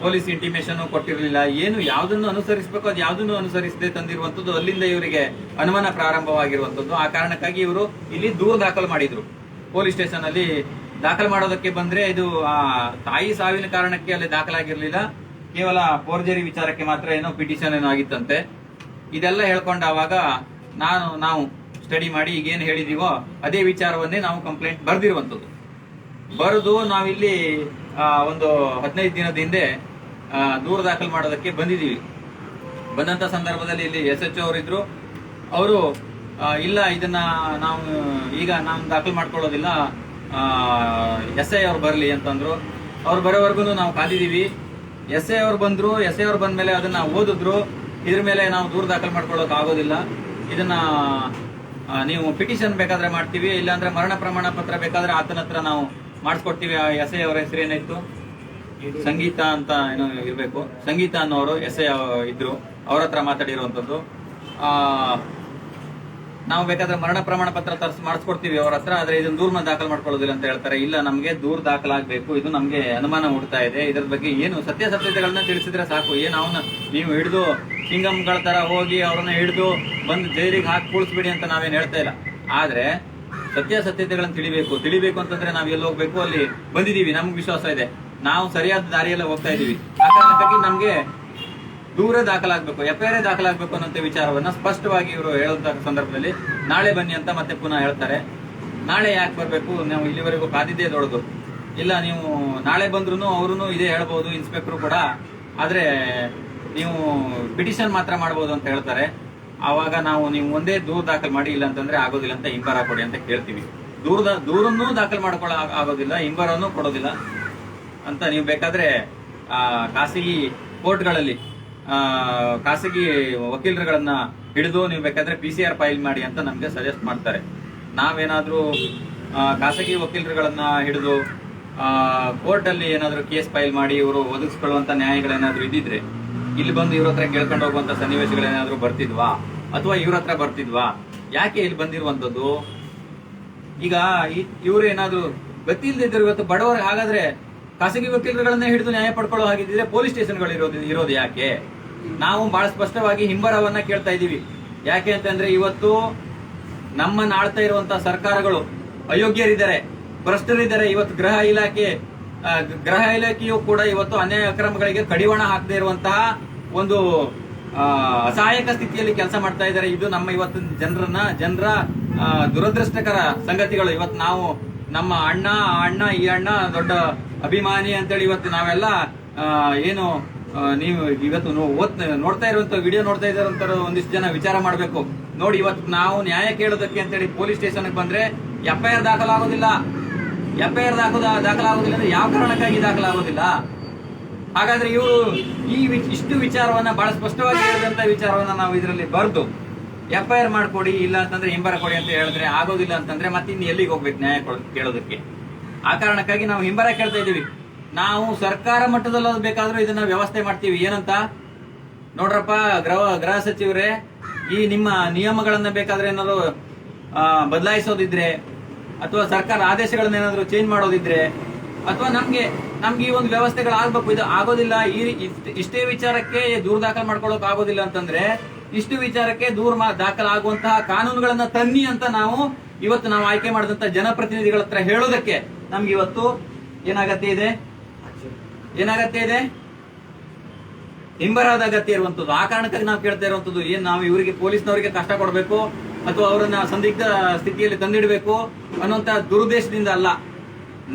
ಪೊಲೀಸ್ ಇಂಟಿಮೇಷನ್ ಕೊಟ್ಟಿರಲಿಲ್ಲ. ಏನು ಯಾವ್ದನ್ನು ಅನುಸರಿಸಬೇಕು ಅದು ಯಾವ್ದನ್ನು ಅನುಸರಿಸದೆ ತಂದಿರುವಂತದ್ದು. ಅಲ್ಲಿಂದ ಇವರಿಗೆ ಅನುಮಾನ ಪ್ರಾರಂಭವಾಗಿರುವಂತದ್ದು. ಆ ಕಾರಣಕ್ಕಾಗಿ ಇವರು ಇಲ್ಲಿ ದೂರು ದಾಖಲು ಮಾಡಿದ್ರು. ಪೊಲೀಸ್ ಸ್ಟೇಷನ್ ಅಲ್ಲಿ ದಾಖಲು ಮಾಡೋದಕ್ಕೆ ಬಂದ್ರೆ ಇದು ತಾಯಿ ಸಾವಿನ ಕಾರಣಕ್ಕೆ ಅಲ್ಲಿ ದಾಖಲಾಗಿರ್ಲಿಲ್ಲ, ಕೇವಲ ಫೋರ್ಜರಿ ವಿಚಾರಕ್ಕೆ ಮಾತ್ರ ಏನೋ ಪಿಟಿಷನ್ ಏನೋ ಆಗಿತ್ತಂತೆ. ಇದೆಲ್ಲ ಹೇಳ್ಕೊಂಡಾವಾಗ ನಾವು ಸ್ಟಡಿ ಮಾಡಿ ಈಗೇನು ಹೇಳಿದೀವೋ ಅದೇ ವಿಚಾರವನ್ನೇ ನಾವು ಕಂಪ್ಲೇಂಟ್ ಬರ್ದಿರುವಂತದ್ದು. ಬರೆದು ನಾವಿಲ್ಲಿ ಒಂದು 15 ದಿನದ ಹಿಂದೆ ದೂರು ದಾಖಲು ಮಾಡೋದಕ್ಕೆ ಬಂದಿದ್ದೀವಿ. ಬಂದಂತ ಸಂದರ್ಭದಲ್ಲಿ ಇಲ್ಲಿ SHO ಅವರಿದ್ರು. ಅವರು ಇಲ್ಲ ಇದನ್ನ ನಾವು ದಾಖಲು ಮಾಡ್ಕೊಳ್ಳೋದಿಲ್ಲ, SI ಅವ್ರು ಬರಲಿ ಅಂತಂದ್ರು. ಅವ್ರು ಬರೋವರೆಗೂ ನಾವು ಕಾದಿದ್ದೀವಿ. SI ಅವ್ರು ಬಂದ್ರು. SI ಅವ್ರು ಬಂದ್ಮೇಲೆ ಅದನ್ನ ಓದಿದ್ರು. ಇದ್ರ ಮೇಲೆ ನಾವು ದೂರು ದಾಖಲು ಮಾಡ್ಕೊಳ್ಳೋಕೆ ಆಗೋದಿಲ್ಲ, ಇದನ್ನ ನೀವು ಪಿಟಿಷನ್ ಬೇಕಾದ್ರೆ ಮಾಡ್ತೀವಿ, ಇಲ್ಲಾಂದ್ರೆ ಮರಣ ಪ್ರಮಾಣ ಪತ್ರ ಬೇಕಾದ್ರೆ ಆತನ ಹತ್ರ ನಾವು ಮಾಡಿಸ್ಕೊಡ್ತೀವಿ. SI ಅವರ ಹೆಸರು ಏನಾಯ್ತು, ಸಂಗೀತ ಅಂತ ಏನೋ ಇರ್ಬೇಕು, ಸಂಗೀತ ಅನ್ನೋರು SI ಇದ್ರು, ಅವ್ರ ಹತ್ರ ಮಾತಾಡಿರುವಂತದ್ದು. ನಾವು ಬೇಕಾದ್ರೆ ಮರಣ ಪ್ರಮಾಣ ಪತ್ರ ಮಾಡಿಸ್ಕೊಡ್ತೀವಿ ಅವ್ರ ಹತ್ರ, ಆದ್ರೆ ಇದನ್ನ ದೂರನ್ನ ದಾಖಲು ಮಾಡ್ಕೊಳ್ಳೋದಿಲ್ಲ ಅಂತ ಹೇಳ್ತಾರೆ. ಇಲ್ಲ, ನಮ್ಗೆ ದೂರ ದಾಖಲಾಗಬೇಕು, ಇದು ನಮ್ಗೆ ಅನುಮಾನ ಮೂಡ್ತಾ ಇದೆ, ಇದ್ರ ಬಗ್ಗೆ ಏನು ಸತ್ಯಾಸತ್ಯತೆಗಳನ್ನ ತಿಳಿಸಿದ್ರೆ ಸಾಕು. ನೀವು ಹಿಡಿದು ಸಿಂಗಮ್ಗಳ ತರ ಹೋಗಿ ಅವ್ರನ್ನ ಹಿಡಿದು ಬಂದು ಜೈಲಿಗೆ ಹಾಕಿ ಕೂಳಿಸ್ಬಿಡಿ ಅಂತ ನಾವೇನು ಹೇಳ್ತಾ ಇಲ್ಲ. ಆದ್ರೆ ಸತ್ಯಾಸತ್ಯತೆಗಳನ್ನ ತಿಳಿಬೇಕು ಅಂತಂದ್ರೆ ನಾವ್ ಎಲ್ಲಿ ಹೋಗ್ಬೇಕು ಅಲ್ಲಿ ಬಂದಿದೀವಿ, ನಮ್ಗೆ ವಿಶ್ವಾಸ ಇದೆ, ನಾವು ಸರಿಯಾದ ದಾರಿಯಲ್ಲ ಹೋಗ್ತಾ ಇದೀವಿ. ಆ ಕಾರಣಕ್ಕಾಗಿ ನಮ್ಗೆ ದೂರ ದಾಖಲಾಗಬೇಕು, FIR ದಾಖಲಾಗಬೇಕು ಅನ್ನೋ ವಿಚಾರವನ್ನ ಸ್ಪಷ್ಟವಾಗಿ ಇವರು ಹೇಳುವಂತ ಸಂದರ್ಭದಲ್ಲಿ ನಾಳೆ ಬನ್ನಿ ಅಂತ ಮತ್ತೆ ಪುನಃ ಹೇಳ್ತಾರೆ. ನಾಳೆ ಯಾಕೆ ಬರ್ಬೇಕು, ನಾವು ಇಲ್ಲಿವರೆಗೂ ಕಾದಿದ್ದೇ ದೊಡ್ಡದು. ಇಲ್ಲ, ನೀವು ನಾಳೆ ಬಂದ್ರು ಅವ್ರು ಇದೇ ಹೇಳ್ಬೋದು, ಇನ್ಸ್ಪೆಕ್ಟರ್ ಕೂಡ, ಆದ್ರೆ ನೀವು ಪಿಟಿಷನ್ ಮಾತ್ರ ಮಾಡ್ಬೋದು ಅಂತ ಹೇಳ್ತಾರೆ. ಆವಾಗ ನೀವು ಒಂದೇ ದೂರ ದಾಖಲು ಮಾಡಿ, ಇಲ್ಲ ಅಂತಂದ್ರೆ ಆಗೋದಿಲ್ಲ ಅಂತ ಹಿಂಬಾರ ಕೊಡಿ ಅಂತ ಕೇಳ್ತೀವಿ. ದೂರನ್ನೂ ದಾಖಲು ಮಾಡ್ಕೊಳ್ಳೋ ಆಗೋದಿಲ್ಲ, ಹಿಂಬಾರನ್ನು ಕೊಡೋದಿಲ್ಲ ಅಂತ ನೀವು ಬೇಕಾದ್ರೆ ಖಾಸಗಿ ಕೋರ್ಟ್ಗಳಲ್ಲಿ ಖಾಸಗಿ ವಕೀಲರುಗಳನ್ನ ಹಿಡಿದು ನೀವು ಬೇಕಾದ್ರೆ PCR ಫೈಲ್ ಮಾಡಿ ಅಂತ ನಮ್ಗೆ ಸಜೆಸ್ಟ್ ಮಾಡ್ತಾರೆ. ನಾವೇನಾದ್ರೂ ಖಾಸಗಿ ವಕೀಲರುಗಳನ್ನ ಹಿಡಿದು ಕೋರ್ಟ್ ಅಲ್ಲಿ ಏನಾದ್ರು ಕೇಸ್ ಫೈಲ್ ಮಾಡಿ ಇವರು ಒದಗಿಸ್ಕೊಳ್ಳುವಂತ ನ್ಯಾಯಗಳೇನಾದ್ರೂ ಇದ್ದಿದ್ರೆ ಇಲ್ಲಿ ಬಂದು ಇವ್ರ ಹತ್ರ ಕೇಳ್ಕೊಂಡು ಹೋಗುವಂತ ಸನ್ನಿವೇಶಗಳೇನಾದ್ರೂ ಬರ್ತಿದ್ವಾ, ಅಥವಾ ಇವ್ರ ಹತ್ರ ಬರ್ತಿದ್ವಾ? ಯಾಕೆ ಇಲ್ಲಿ ಬಂದಿರುವಂತದ್ದು? ಈಗ ಇವ್ರು ಏನಾದ್ರು ಗತಿ ಇಲ್ದಿದ್ರು ಇವತ್ತು ಬಡವರು ಹಾಗಾದ್ರೆ ಖಾಸಗಿ ವಕೀಲರುಗಳನ್ನೇ ಹಿಡಿದು ನ್ಯಾಯ ಪಡ್ಕೊಳ್ಳೋ ಹಾಗಿದ್ರೆ ಪೊಲೀಸ್ ಸ್ಟೇಷನ್ಗಳು ಇರೋದು ಯಾಕೆ? ನಾವು ಬಹಳ ಸ್ಪಷ್ಟವಾಗಿ ಹಿಂಬರವನ್ನ ಕೇಳ್ತಾ ಇದ್ದೀವಿ. ಯಾಕೆ ಅಂತಂದ್ರೆ ಇವತ್ತು ನಮ್ಮನ್ನ ಆಳ್ತಾ ಇರುವಂತಹ ಸರ್ಕಾರಗಳು ಅಯೋಗ್ಯರಿದ್ದಾರೆ, ಭ್ರಷ್ಟರಿದ್ದಾರೆ. ಇವತ್ತು ಗೃಹ ಇಲಾಖೆಯು ಕೂಡ ಇವತ್ತು ಅನ್ಯಾಯ ಅಕ್ರಮಗಳಿಗೆ ಕಡಿವಾಣ ಹಾಕದೇ ಇರುವಂತಹ ಒಂದು ಅಸಹಾಯಕ ಸ್ಥಿತಿಯಲ್ಲಿ ಕೆಲಸ ಮಾಡ್ತಾ ಇದ್ದಾರೆ. ಇದು ನಮ್ಮ ಇವತ್ತು ಜನರ ದುರದೃಷ್ಟಕರ ಸಂಗತಿಗಳು. ಇವತ್ತು ನಾವು ನಮ್ಮ ಅಣ್ಣ ಈ ಅಣ್ಣ ದೊಡ್ಡ ಅಭಿಮಾನಿ ಅಂತೇಳಿ ಇವತ್ತು ನಾವೆಲ್ಲ ಏನು ನೀವು ಇವತ್ತು ನೋಡ್ತಾ ಇರುವಂತ ವಿಡಿಯೋ ನೋಡ್ತಾ ಇರುವಂತ ಒಂದಿಷ್ಟು ಜನ ವಿಚಾರ ಮಾಡಬೇಕು. ನೋಡಿ, ಇವತ್ತು ನಾವು ನ್ಯಾಯ ಕೇಳೋದಕ್ಕೆ ಅಂತೇಳಿ ಪೊಲೀಸ್ ಸ್ಟೇಷನ್ಗೆ ಬಂದ್ರೆ FIR ದಾಖಲಾಗೋದಿಲ್ಲ. FIR ದಾಖಲಾಗೋದಿಲ್ಲ ಅಂದ್ರೆ ಯಾವ ಕಾರಣಕ್ಕಾಗಿ ದಾಖಲಾಗೋದಿಲ್ಲ? ಹಾಗಾದ್ರೆ ಇವರು ಇಷ್ಟು ವಿಚಾರವನ್ನ ಬಹಳ ಸ್ಪಷ್ಟವಾಗಿ ಹೇಳಿದಂತ ವಿಚಾರವನ್ನ ನಾವು ಇದರಲ್ಲಿ ಬರೆದು FIR ಮಾಡ್ಕೊಡಿ, ಇಲ್ಲ ಅಂತಂದ್ರೆ ಹಿಂಬರ ಕೊಡಿ ಅಂತ ಹೇಳಿದ್ರೆ ಆಗೋದಿಲ್ಲ ಅಂತಂದ್ರೆ ಮತ್ತೆ ಇನ್ನು ಎಲ್ಲಿಗೆ ಹೋಗ್ಬೇಕು ನ್ಯಾಯ ಕೇಳೋದಕ್ಕೆ? ಆ ಕಾರಣಕ್ಕಾಗಿ ನಾವು ಹಿಂಬರ ಕೇಳ್ತಾ ಇದ್ದೀವಿ. ನಾವು ಸರ್ಕಾರ ಮಟ್ಟದಲ್ಲಿ ಬೇಕಾದ್ರೂ ಇದನ್ನ ವ್ಯವಸ್ಥೆ ಮಾಡ್ತೀವಿ. ಏನಂತ ನೋಡ್ರಪ್ಪ, ಗೃಹ ಸಚಿವರೇ, ಈ ನಿಮ್ಮ ನಿಯಮಗಳನ್ನ ಬೇಕಾದ್ರೆ ಏನಾದ್ರು ಬದಲಾಯಿಸೋದಿದ್ರೆ ಅಥವಾ ಸರ್ಕಾರ ಆದೇಶಗಳನ್ನ ಏನಾದ್ರು ಚೇಂಜ್ ಮಾಡೋದಿದ್ರೆ ಅಥವಾ ನಮ್ಗೆ ಈ ಒಂದು ವ್ಯವಸ್ಥೆಗಳಾಗಬೇಕು. ಇದು ಆಗೋದಿಲ್ಲ, ಇಷ್ಟೇ ವಿಚಾರಕ್ಕೆ ದೂರು ದಾಖಲು ಮಾಡ್ಕೊಳ್ಳೋಕೆ ಆಗೋದಿಲ್ಲ ಅಂತಂದ್ರೆ ಇಷ್ಟು ವಿಚಾರಕ್ಕೆ ದೂರು ದಾಖಲಾಗುವಂತಹ ಕಾನೂನುಗಳನ್ನ ತನ್ನಿ ಅಂತ ನಾವು ಆಯ್ಕೆ ಮಾಡಿದಂತ ಜನಪ್ರತಿನಿಧಿಗಳ ಹತ್ರ ಹೇಳೋದಕ್ಕೆ ನಮ್ಗೆ ಇವತ್ತು ಏನಾಗತ್ತೆ ಇದೆ ಹಿಂಬರದ ಅಗತ್ಯ ಇರುವಂತದ್ದು. ಆ ಕಾರಣಕ್ಕಾಗಿ ನಾವು ಕೇಳ್ತಾ ಇರುವಂತದ್ದು, ಏನ್ ನಾವು ಇವರಿಗೆ ಪೊಲೀಸ್ನವರಿಗೆ ಕಷ್ಟ ಕೊಡಬೇಕು ಅಥವಾ ಅವರನ್ನ ಸಂದಿಗ್ಧ ಸ್ಥಿತಿಯಲ್ಲಿ ತಂದಿಡಬೇಕು ಅನ್ನುವಂತ ದುರುದ್ದೇಶದಿಂದ ಅಲ್ಲ.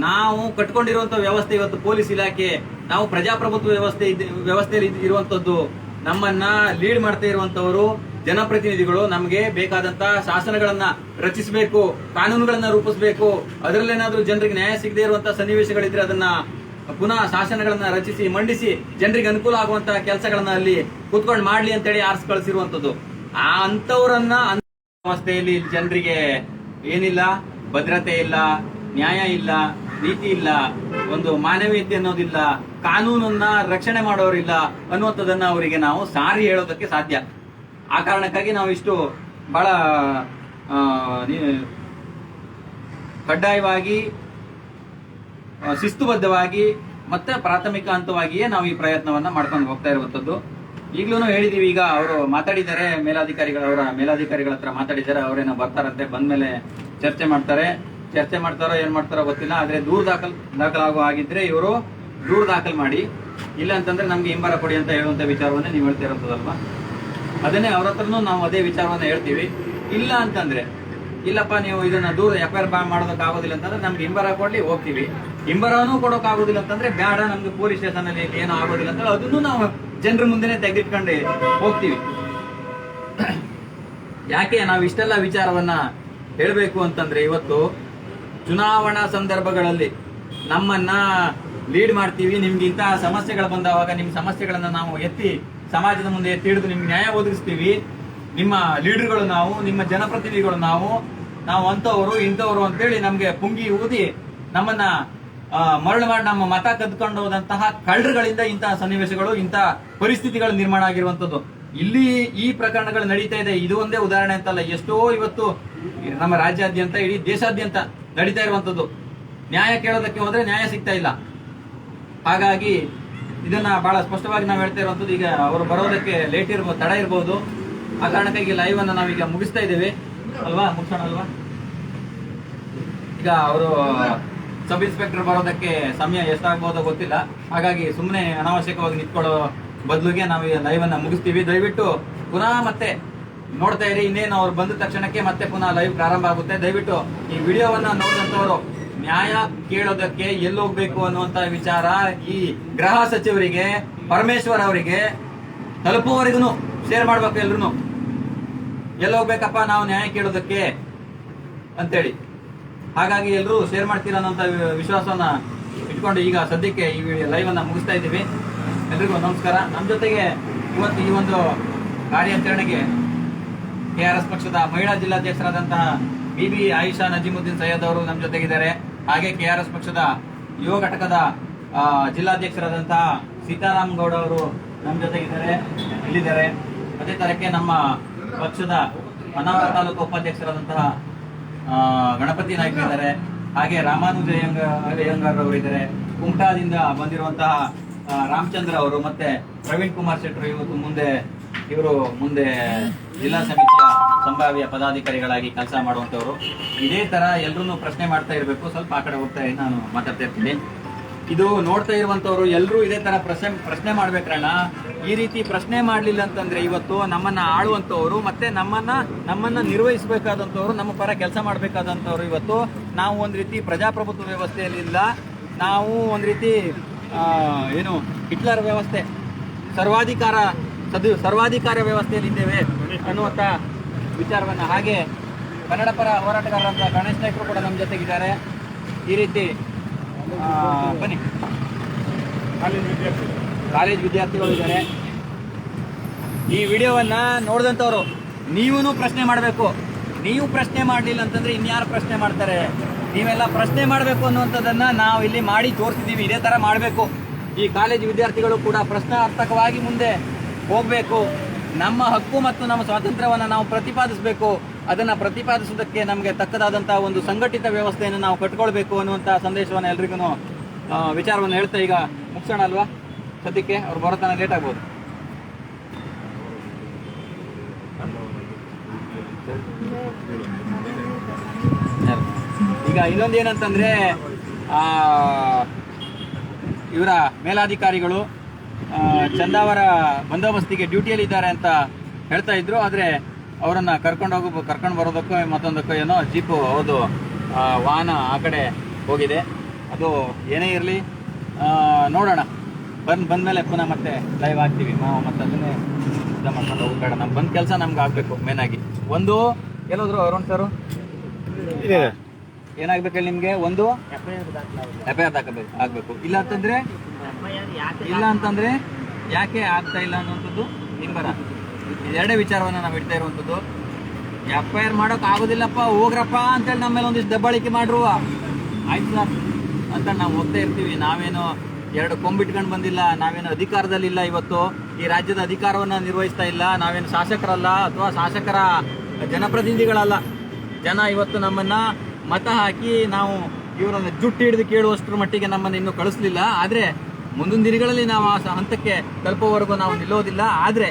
ನಾವು ಕಟ್ಕೊಂಡಿರುವಂತ ವ್ಯವಸ್ಥೆ ಇವತ್ತು ಪೊಲೀಸ್ ಇಲಾಖೆ, ನಾವು ಪ್ರಜಾಪ್ರಭುತ್ವ ವ್ಯವಸ್ಥೆಯಲ್ಲಿ ಇರುವಂತದ್ದು. ನಮ್ಮನ್ನ ಲೀಡ್ ಮಾಡ್ತಾ ಇರುವಂತವರು ಜನಪ್ರತಿನಿಧಿಗಳು. ನಮಗೆ ಬೇಕಾದಂತ ಶಾಸನಗಳನ್ನ ರಚಿಸಬೇಕು, ಕಾನೂನುಗಳನ್ನ ರೂಪಿಸಬೇಕು. ಅದರಲ್ಲೇನಾದ್ರೂ ಜನರಿಗೆ ನ್ಯಾಯ ಸಿಗದೆ ಇರುವಂತಹ ಸನ್ನಿವೇಶಗಳಿದ್ರೆ ಅದನ್ನ ಪುನಃ ಶಾಸನಗಳನ್ನ ರಚಿಸಿ ಮಂಡಿಸಿ ಜನರಿಗೆ ಅನುಕೂಲ ಆಗುವಂತಹ ಕೆಲಸಗಳನ್ನ ಅಲ್ಲಿ ಕೂತ್ಕೊಂಡು ಮಾಡ್ಲಿ ಅಂತೇಳಿ ಆರಿಸಿ ಕಳಿಸಿರುವಂತದ್ದು. ಆ ಅಂತವರನ್ನ ವ್ಯವಸ್ಥೆಯಲ್ಲಿ ಜನರಿಗೆ ಏನಿಲ್ಲ, ಭದ್ರತೆ ಇಲ್ಲ, ನ್ಯಾಯ ಇಲ್ಲ, ನೀತಿ ಇಲ್ಲ, ಒಂದು ಮಾನವೀಯತೆ ಅನ್ನೋದಿಲ್ಲ, ಕಾನೂನನ್ನ ರಕ್ಷಣೆ ಮಾಡೋರಿಲ್ಲ ಅನ್ನುವಂಥದ್ದನ್ನ ಅವರಿಗೆ ನಾವು ಸಾರಿ ಹೇಳೋದಕ್ಕೆ ಸಾಧ್ಯ. ಆ ಕಾರಣಕ್ಕಾಗಿ ನಾವು ಇಷ್ಟು ಬಹಳ ಕಡ್ಡಾಯವಾಗಿ, ಶಿಸ್ತುಬದ್ಧವಾಗಿ ಮತ್ತೆ ಪ್ರಾಥಮಿಕ ಹಂತವಾಗಿಯೇ ನಾವು ಈ ಪ್ರಯತ್ನವನ್ನ ಮಾಡ್ಕೊಂಡು ಹೋಗ್ತಾ ಇರುವಂತದ್ದು. ಈಗ್ಲೂ ಹೇಳಿದೀವಿ. ಈಗ ಅವರು ಮಾತಾಡಿದ್ದಾರೆ, ಮೇಲಾಧಿಕಾರಿಗಳ ಹತ್ರ ಮಾತಾಡಿದ್ದಾರೆ. ಅವರೇನೋ ಬರ್ತಾರಂತೆ, ಬಂದ್ಮೇಲೆ ಚರ್ಚೆ ಮಾಡ್ತಾರೋ ಏನ್ ಮಾಡ್ತಾರೋ ಗೊತ್ತಿಲ್ಲ. ಆದ್ರೆ ದೂರು ದಾಖಲಾಗುವ ಆಗಿದ್ರೆ ಇವರು ದೂರು ದಾಖಲು ಮಾಡಿ, ಇಲ್ಲ ಅಂತಂದ್ರೆ ನಮ್ಗೆ ಹಿಂಬರ ಕೊಡಿ ಅಂತ ಹೇಳುವಂತ ವಿಚಾರವನ್ನೇ ನೀವು ಹೇಳ್ತಾ ಇರೋದಲ್ವಾ. ಅದನ್ನೇ ಅವ್ರ ಹತ್ರನೂ ನಾವು ಅದೇ ವಿಚಾರವನ್ನ ಹೇಳ್ತೀವಿ. ಇಲ್ಲ ಅಂತಂದ್ರೆ, ಇಲ್ಲಪ್ಪ ನೀವು ಇದನ್ನ ದೂರ FIR ಮಾಡೋದಕ್ಕೆ ಆಗೋದಿಲ್ಲ ಅಂತಂದ್ರೆ ನಮ್ಗೆ ಹಿಂಬರ ಕೊಡ್ಲಿ, ಹೋಗ್ತೀವಿ. ಹಿಂಬರನೂ ಕೊಡೋಕೆ ಆಗೋದಿಲ್ಲ ಅಂತಂದ್ರೆ ಬೇಡ, ನಮ್ಗೆ ಪೊಲೀಸ್ ಸ್ಟೇಷನ್ ಅಲ್ಲಿ ಏನೋ ಆಗೋದಿಲ್ಲ ಅಂತ ಅದನ್ನು ನಾವು ಜನರ ಮುಂದೆನೆ ತೆಗೆದಿಟ್ಕೊಂಡು ಹೋಗ್ತೀವಿ. ಯಾಕೆ ನಾವು ಇಷ್ಟೆಲ್ಲ ವಿಚಾರವನ್ನ ಹೇಳ್ಬೇಕು ಅಂತಂದ್ರೆ, ಇವತ್ತು ಚುನಾವಣಾ ಸಂದರ್ಭಗಳಲ್ಲಿ ನಮ್ಮನ್ನ ಲೀಡ್ ಮಾಡ್ತೀವಿ. ನಿಮ್ಗೆ ಇಂತಹ ಸಮಸ್ಯೆಗಳು ಬಂದಾವಾಗ ನಿಮ್ಮ ಸಮಸ್ಯೆಗಳನ್ನ ನಾವು ಸಮಾಜದ ಮುಂದೆ ಎತ್ತಿ ಹಿಡಿದು ನಿಮ್ಗೆ ನ್ಯಾಯ ಒದಗಿಸ್ತೀವಿ. ನಿಮ್ಮ ಲೀಡರ್ಗಳು ನಾವು, ನಿಮ್ಮ ಜನಪ್ರತಿನಿಧಿಗಳು ನಾವು ಅಂತವರು ಇಂಥವ್ರು ಅಂತೇಳಿ ನಮ್ಗೆ ಪುಂಗಿ ಊದಿ ನಮ್ಮನ್ನ ಮರಳು ಮಾಡಿ ನಮ್ಮ ಮತ ಕದ್ಕೊಂಡು ಹೋದಂತಹ ಕಳ್ಳರುಗಳಿಂದ ಇಂತಹ ಸನ್ನಿವೇಶಗಳು, ಇಂತಹ ಪರಿಸ್ಥಿತಿಗಳು ನಿರ್ಮಾಣ ಆಗಿರುವಂತದ್ದು. ಇಲ್ಲಿ ಈ ಪ್ರಕರಣಗಳು ನಡೀತಾ ಇದೆ. ಇದು ಒಂದೇ ಉದಾಹರಣೆ ಅಂತಲ್ಲ, ಎಷ್ಟೋ ಇವತ್ತು ನಮ್ಮ ರಾಜ್ಯಾದ್ಯಂತ, ಇಡೀ ದೇಶಾದ್ಯಂತ ನಡೀತಾ ಇರುವಂತದ್ದು. ನ್ಯಾಯ ಕೇಳೋದಕ್ಕೆ ಹೋದ್ರೆ ನ್ಯಾಯ ಸಿಗ್ತಾ ಇಲ್ಲ. ಹಾಗಾಗಿ ಇದನ್ನ ಬಹಳ ಸ್ಪಷ್ಟವಾಗಿ ನಾವು ಹೇಳ್ತಾ ಇರುವಂತದ್ದು. ಈಗ ಅವರು ಬರೋದಕ್ಕೆ ತಡ ಇರಬಹುದು. ಆ ಕಾರಣಕ್ಕಾಗಿ ಲೈವ್ ಅನ್ನ ನಾವೀಗ ಮುಗಿಸ್ತಾ ಇದ್ದೇವೆ ಅಲ್ವಾ, ಮುಗಿಸೋಣ ಅಲ್ವಾ. ಈಗ ಅವರು ಸಬ್ ಇನ್ಸ್ಪೆಕ್ಟರ್ ಬರೋದಕ್ಕೆ ಸಮಯ ಎಷ್ಟಾಗಬಹುದೋ ಗೊತ್ತಿಲ್ಲ. ಹಾಗಾಗಿ ಸುಮ್ಮನೆ ಅನಾವಶ್ಯಕವಾಗಿ ನಿಂತ್ಕೊಳ್ಳೋ ಬದಲಿಗೆ ನಾವು ಲೈವ್ ಅನ್ನ ಮುಗಿಸ್ತೀವಿ. ದಯವಿಟ್ಟು ಪುನಃ ಮತ್ತೆ ನೋಡ್ತಾ ಇರಿ. ಇನ್ನೇನು ಅವ್ರು ಬಂದ ತಕ್ಷಣಕ್ಕೆ ಮತ್ತೆ ಪುನಃ ಲೈವ್ ಪ್ರಾರಂಭ ಆಗುತ್ತೆ. ದಯವಿಟ್ಟು ಈ ವಿಡಿಯೋವನ್ನ ನೋಡಿದಂತವರು ನ್ಯಾಯ ಕೇಳೋದಕ್ಕೆ ಎಲ್ಲೋಗ್ಬೇಕು ಅನ್ನುವಂತ ವಿಚಾರ ಈ ಗೃಹ ಸಚಿವರಿಗೆ, ಪರಮೇಶ್ವರ್ ಅವರಿಗೆ ತಲುಪುವವರೆಗೂ ಶೇರ್ ಮಾಡ್ಬೇಕು. ಎಲ್ರು ಎಲ್ಲೋಗ್ಬೇಕಪ್ಪ ನಾವು ನ್ಯಾಯ ಕೇಳೋದಕ್ಕೆ ಅಂತೇಳಿ. ಹಾಗಾಗಿ ಎಲ್ಲರೂ ಶೇರ್ ಮಾಡ್ತೀರ ಅನ್ನೋಂಥ ವಿಶ್ವಾಸವನ್ನ ಇಟ್ಕೊಂಡು ಈಗ ಸದ್ಯಕ್ಕೆ ಈ ಲೈವ್ ಅನ್ನ ಮುಗಿಸ್ತಾ ಇದ್ದೀವಿ. ಎಲ್ರಿಗೂ ನಮಸ್ಕಾರ. ನಮ್ಮ ಜೊತೆಗೆ ಇವತ್ತು ಈ ಒಂದು ಕಾರ್ಯಾಚರಣೆಗೆ KRS ಪಕ್ಷದ ಮಹಿಳಾ ಜಿಲ್ಲಾಧ್ಯಕ್ಷರಾದಂತಹ BB ಆಯಿಷಾ ನಜೀಮುದ್ದೀನ್ ಸೈಯದ್ ಅವರು ನಮ್ಮ ಜೊತೆಗಿದ್ದಾರೆ. ಹಾಗೆ KRS ಪಕ್ಷದ ಯುವ ಘಟಕದ ಜಿಲ್ಲಾಧ್ಯಕ್ಷರಾದಂತಹ ಸೀತಾರಾಮ್ ಗೌಡ ಅವರು ನಮ್ಮ ಇಲ್ಲಿದ್ದಾರೆ. ಅದೇ ತರಕ್ಕೆ ನಮ್ಮ ಪಕ್ಷದ ಹೊನ್ನಾವರ ತಾಲೂಕು ಉಪಾಧ್ಯಕ್ಷರಾದಂತಹ ಗಣಪತಿ ನಾಯ್ಕ ಇದ್ದಾರೆ, ಹಾಗೆ ರಾಮಾನುಜ ಅಯ್ಯಂಗಾರ್ ಅವರು ಇದ್ದಾರೆ, ಕುಮಟಾದಿಂದ ಬಂದಿರುವಂತಹ ರಾಮಚಂದ್ರ ಅವರು, ಮತ್ತೆ ಪ್ರವೀಣ್ ಕುಮಾರ್ ಶೆಟ್ಟರು ಇವರು ಮುಂದೆ ಜಿಲ್ಲಾ ಸಮಿತಿಯ ಸಂಭಾವ್ಯ ಪದಾಧಿಕಾರಿಗಳಾಗಿ ಕೆಲಸ ಮಾಡುವಂತವರು. ಇದೇ ತರ ಎಲ್ಲರೂ ಪ್ರಶ್ನೆ ಮಾಡ್ತಾ ಇರಬೇಕು. ಸ್ವಲ್ಪ ಆ ಕಡೆ ಹೋಗ್ತಾ ನಾನು ಮಾತಾಡ್ತಾ ಇರ್ತೀನಿ. ಇದು ನೋಡ್ತಾ ಇರುವಂತವ್ರು ಎಲ್ಲರೂ ಇದೇ ತರ ಪ್ರಶ್ನೆ ಮಾಡ್ಬೇಕಣ್ಣ. ಈ ರೀತಿ ಪ್ರಶ್ನೆ ಮಾಡ್ಲಿಲ್ಲ ಅಂತಂದ್ರೆ ಇವತ್ತು ನಮ್ಮನ್ನ ಆಳುವಂತವ್ರು ಮತ್ತೆ ನಮ್ಮನ್ನ ನಿರ್ವಹಿಸಬೇಕಾದಂತವ್ರು, ನಮ್ಮ ಪರ ಕೆಲಸ ಮಾಡ್ಬೇಕಾದಂತವ್ರು ಇವತ್ತು ನಾವು ಒಂದ್ ರೀತಿ ಪ್ರಜಾಪ್ರಭುತ್ವ ವ್ಯವಸ್ಥೆಯಲ್ಲಿ ಇಲ್ಲ, ನಾವು ಒಂದ್ ರೀತಿ ಹಿಟ್ಲರ್ ವ್ಯವಸ್ಥೆ, ಸರ್ವಾಧಿಕಾರ ವ್ಯವಸ್ಥೆಯಲ್ಲಿ ಇದ್ದೇವೆ ಅನ್ನುವಂಥ ವಿಚಾರವನ್ನ, ಹಾಗೆ ಕನ್ನಡ ಪರ ಹೋರಾಟಗಾರರಾದ ಗಣೇಶ್ ನಾಯ್ಕರು ಕೂಡ ನಮ್ಮ ಜೊತೆಗಿದ್ದಾರೆ. ಈ ರೀತಿ ಬನ್ನಿ, ಕಾಲೇಜ್ ವಿದ್ಯಾರ್ಥಿಗಳು ಇದ್ದಾರೆ. ಈ ವಿಡಿಯೋವನ್ನ ನೋಡಿದಂಥವ್ರು ನೀವೂ ಪ್ರಶ್ನೆ ಮಾಡಬೇಕು. ನೀವು ಪ್ರಶ್ನೆ ಮಾಡಲಿಲ್ಲ ಅಂತಂದ್ರೆ ಇನ್ಯಾರು ಪ್ರಶ್ನೆ ಮಾಡ್ತಾರೆ? ನೀವೆಲ್ಲ ಪ್ರಶ್ನೆ ಮಾಡಬೇಕು ಅನ್ನುವಂಥದ್ದನ್ನ ನಾವು ಇಲ್ಲಿ ಮಾಡಿ ತೋರಿಸಿದ್ದೀವಿ. ಇದೇ ಥರ ಮಾಡಬೇಕು. ಈ ಕಾಲೇಜ್ ವಿದ್ಯಾರ್ಥಿಗಳು ಕೂಡ ಪ್ರಶ್ನಾರ್ಥಕವಾಗಿ ಮುಂದೆ ಹೋಗಬೇಕು. ನಮ್ಮ ಹಕ್ಕು ಮತ್ತು ನಮ್ಮ ಸ್ವಾತಂತ್ರ್ಯವನ್ನು ನಾವು ಪ್ರತಿಪಾದಿಸಬೇಕು. ಅದನ್ನು ಪ್ರತಿಪಾದಿಸೋದಕ್ಕೆ ನಮಗೆ ತಕ್ಕದಾದಂತಹ ಒಂದು ಸಂಘಟಿತ ವ್ಯವಸ್ಥೆಯನ್ನು ನಾವು ಕಟ್ಕೊಳ್ಬೇಕು ಅನ್ನುವಂಥ ಸಂದೇಶವನ್ನು ಎಲ್ರಿಗೂ ವಿಚಾರವನ್ನು ಹೇಳ್ತಾ ಈಗ ಮುಗಿಸೋಣ ಅಲ್ವಾ? ಸದ್ಯಕ್ಕೆ ಅವ್ರು ಬರೋತನ ಲೇಟ್ ಆಗ್ಬೋದು. ಈಗ ಇನ್ನೊಂದು ಏನಂತಂದ್ರೆ ಇವರ ಮೇಲಾಧಿಕಾರಿಗಳು ಚಂದಾವರ ಬಂದೋಬಸ್ತಿಗೆ ಡ್ಯೂಟಿಯಲ್ಲಿ ಇದ್ದಾರೆ ಅಂತ ಹೇಳ್ತಾ ಇದ್ರು. ಆದರೆ ಅವರನ್ನ ಕರ್ಕೊಂಡು ಬರೋದಕ್ಕೋ ಮತ್ತೊಂದಕ್ಕೋ ಏನೋ ಜೀಪು ಹೌದು ವಾಹನ ಆ ಕಡೆ ಹೋಗಿದೆ. ಅದು ಏನೇ ಇರಲಿ ನೋಡೋಣ. ಬಂದಮೇಲೆ ಪುನಃ ಮತ್ತೆ ಲೈವ್ ಆಗ್ತೀವಿ ನಾವು. ಮತ್ತೆ ಅದನ್ನೇ ಸಿದ್ಧ ಮಾಡ್ಕೊಂಡು ಹೋಗ್ಬೇಡ. ನಮ್ಗೆ ಬಂದ ಕೆಲಸ ನಮ್ಗೆ ಆಗಬೇಕು. ಮೇನ್ ಆಗಿ ಒಂದು ಎಲ್ಲೋದ್ರು ಅರುಣ್ ಸರು ಏನಾಗ್ಬೇಕು ಹೇಳಿ ನಿಮಗೆ? ಒಂದು FIR ಆಗಬೇಕು. ಇಲ್ಲ ಅಂತಂದ್ರೆ ಯಾಕೆ ಆಗ್ತಾ ಇಲ್ಲ ಅನ್ನುವಂಥದ್ದು ನಿಂಬರ. ಎರಡೇ ವಿಚಾರವನ್ನು ನಾವು ಇಡ್ತಾ ಇರುವಂಥದ್ದು. FIR ಮಾಡೋಕೆ ಆಗೋದಿಲ್ಲಪ್ಪ, ಹೋಗ್ರಪ್ಪ ಅಂತೇಳಿ ನಮ್ಮ ಮೇಲೆ ಒಂದಿಷ್ಟು ದಬ್ಬಾಳಿಕೆ ಮಾಡ್ರುವ ಆಯ್ತು ಸರ್ ಅಂತ ನಾವು ಹೋಗ್ತಾ ಇರ್ತೀವಿ. ನಾವೇನು ಎರಡು ಕೊಂಬಿಟ್ಕೊಂಡು ಬಂದಿಲ್ಲ, ನಾವೇನು ಅಧಿಕಾರದಲ್ಲಿಲ್ಲ. ಇವತ್ತು ಈ ರಾಜ್ಯದ ಅಧಿಕಾರವನ್ನು ನಿರ್ವಹಿಸ್ತಾ ಇಲ್ಲ. ನಾವೇನು ಶಾಸಕರಲ್ಲ ಅಥವಾ ಶಾಸಕರ ಜನಪ್ರತಿನಿಧಿಗಳಲ್ಲ. ಜನ ಇವತ್ತು ನಮ್ಮನ್ನ ಮತ ಹಾಕಿ ನಾವು ಇವರನ್ನು ಜುಟ್ಟು ಹಿಡಿದು ಕೇಳುವಷ್ಟರ ಮಟ್ಟಿಗೆ ನಮ್ಮನ್ನು ಇನ್ನೂ ಕಳಿಸ್ಲಿಲ್ಲ. ಆದರೆ ಮುಂದಿನ ದಿನಗಳಲ್ಲಿ ನಾವು ಆ ಹಂತಕ್ಕೆ ತಲುಪೋವರೆಗೂ ನಾವು ನಿಲ್ಲೋದಿಲ್ಲ. ಆದರೆ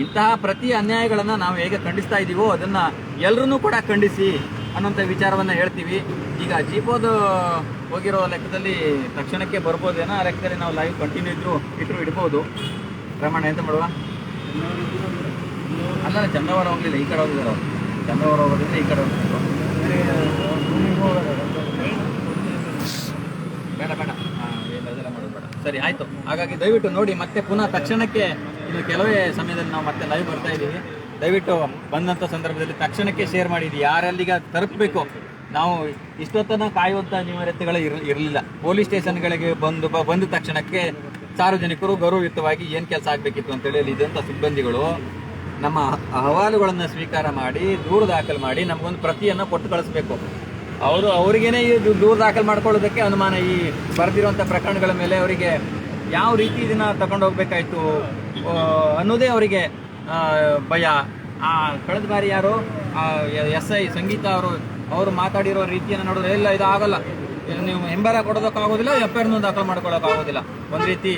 ಇಂತಹ ಪ್ರತಿ ಅನ್ಯಾಯಗಳನ್ನು ನಾವು ಹೇಗೆ ಖಂಡಿಸ್ತಾ ಇದ್ದೀವೋ ಅದನ್ನು ಎಲ್ಲರೂ ಕೂಡ ಖಂಡಿಸಿ ಅನ್ನೋಂಥ ವಿಚಾರವನ್ನು ಹೇಳ್ತೀವಿ. ಈಗ ಜೀಪೋದು ಹೋಗಿರೋ ಲೆಕ್ಕದಲ್ಲಿ ತಕ್ಷಣಕ್ಕೆ ಬರ್ಬೋದೇನೋ ಆ ಲೆಕ್ಕದಲ್ಲಿ ನಾವು ಲೈವ್ ಕಂಟಿನ್ಯೂ ಇಟ್ಟರು ಇಡ್ಬೋದು. ಪ್ರಮಾಣ ಎಂತ ಮಾಡುವ? ಅಲ್ಲ, ಚಂದವರ ಹೋಗಲಿಲ್ಲ, ಈ ಕಡೆ ಹೋಗಿದ್ದಾರೆ ಅವರು. ಚಂದವರ ಹೋಗೋದ್ರಿಂದ ಈ ಕಡೆ ಹೋಗಿದ್ರು. ಬೇಡ ಅದೆಲ್ಲ ಮಾಡೋದು ಬೇಡ. ಸರಿ ಆಯಿತು. ಹಾಗಾಗಿ ದಯವಿಟ್ಟು ನೋಡಿ, ಮತ್ತೆ ಪುನಃ ತಕ್ಷಣಕ್ಕೆ ಇನ್ನು ಕೆಲವೇ ಸಮಯದಲ್ಲಿ ನಾವು ಮತ್ತೆ ಲೈವ್ ಬರ್ತಾ ಇದ್ದೀವಿ. ದಯವಿಟ್ಟು ಬಂದಂಥ ಸಂದರ್ಭದಲ್ಲಿ ತಕ್ಷಣಕ್ಕೆ ಶೇರ್ ಮಾಡಿದ್ದೀವಿ. ಯಾರೆಲ್ಲಿಗ ತಲುಪಬೇಕು. ನಾವು ಇಷ್ಟೊತ್ತನ ಕಾಯುವಂಥ ಅನಿವಾರ್ಯತೆಗಳು ಇರಲಿಲ್ಲ. ಪೊಲೀಸ್ ಸ್ಟೇಷನ್ಗಳಿಗೆ ಬಂದ ತಕ್ಷಣಕ್ಕೆ ಸಾರ್ವಜನಿಕರು ಗೌರವಯುತವಾಗಿ ಏನು ಕೆಲಸ ಆಗಬೇಕಿತ್ತು ಅಂತೇಳಿ ಅಲ್ಲಿ ಇದ್ದಂಥ ಸಿಬ್ಬಂದಿಗಳು ನಮ್ಮ ಅಹವಾಲುಗಳನ್ನು ಸ್ವೀಕಾರ ಮಾಡಿ ದೂರು ದಾಖಲು ಮಾಡಿ ನಮಗೊಂದು ಪ್ರತಿಯನ್ನು ಕೊಟ್ಟು ಕಳಿಸ್ಬೇಕು. ಅವರಿಗೇನೆ ಈ ದೂರು ದಾಖಲು ಮಾಡ್ಕೊಳ್ಳೋದಕ್ಕೆ ಅನುಮಾನ. ಈ ಬರೆದಿರುವಂಥ ಪ್ರಕರಣಗಳ ಮೇಲೆ ಅವರಿಗೆ ಯಾವ ರೀತಿ ಇದನ್ನು ತಗೊಂಡು ಹೋಗ್ಬೇಕಾಯ್ತು ಅನ್ನೋದೇ ಅವರಿಗೆ ಭಯ. ಕಳೆದ ಬಾರಿ ಯಾರು SI ಸಂಗೀತ ಅವರು ಮಾತಾಡಿರೋ ರೀತಿಯನ್ನು ನೋಡಿದ್ರೆ ಇಲ್ಲ, ಇದು ಆಗಲ್ಲ, ನೀವು ಹೆಂಬರ ಕೊಡೋದಕ್ಕಾಗೋದಿಲ್ಲ, FIR ದಾಖಲು ಮಾಡ್ಕೊಳ್ಳೋಕ್ಕಾಗೋದಿಲ್ಲ. ಒಂದು ರೀತಿ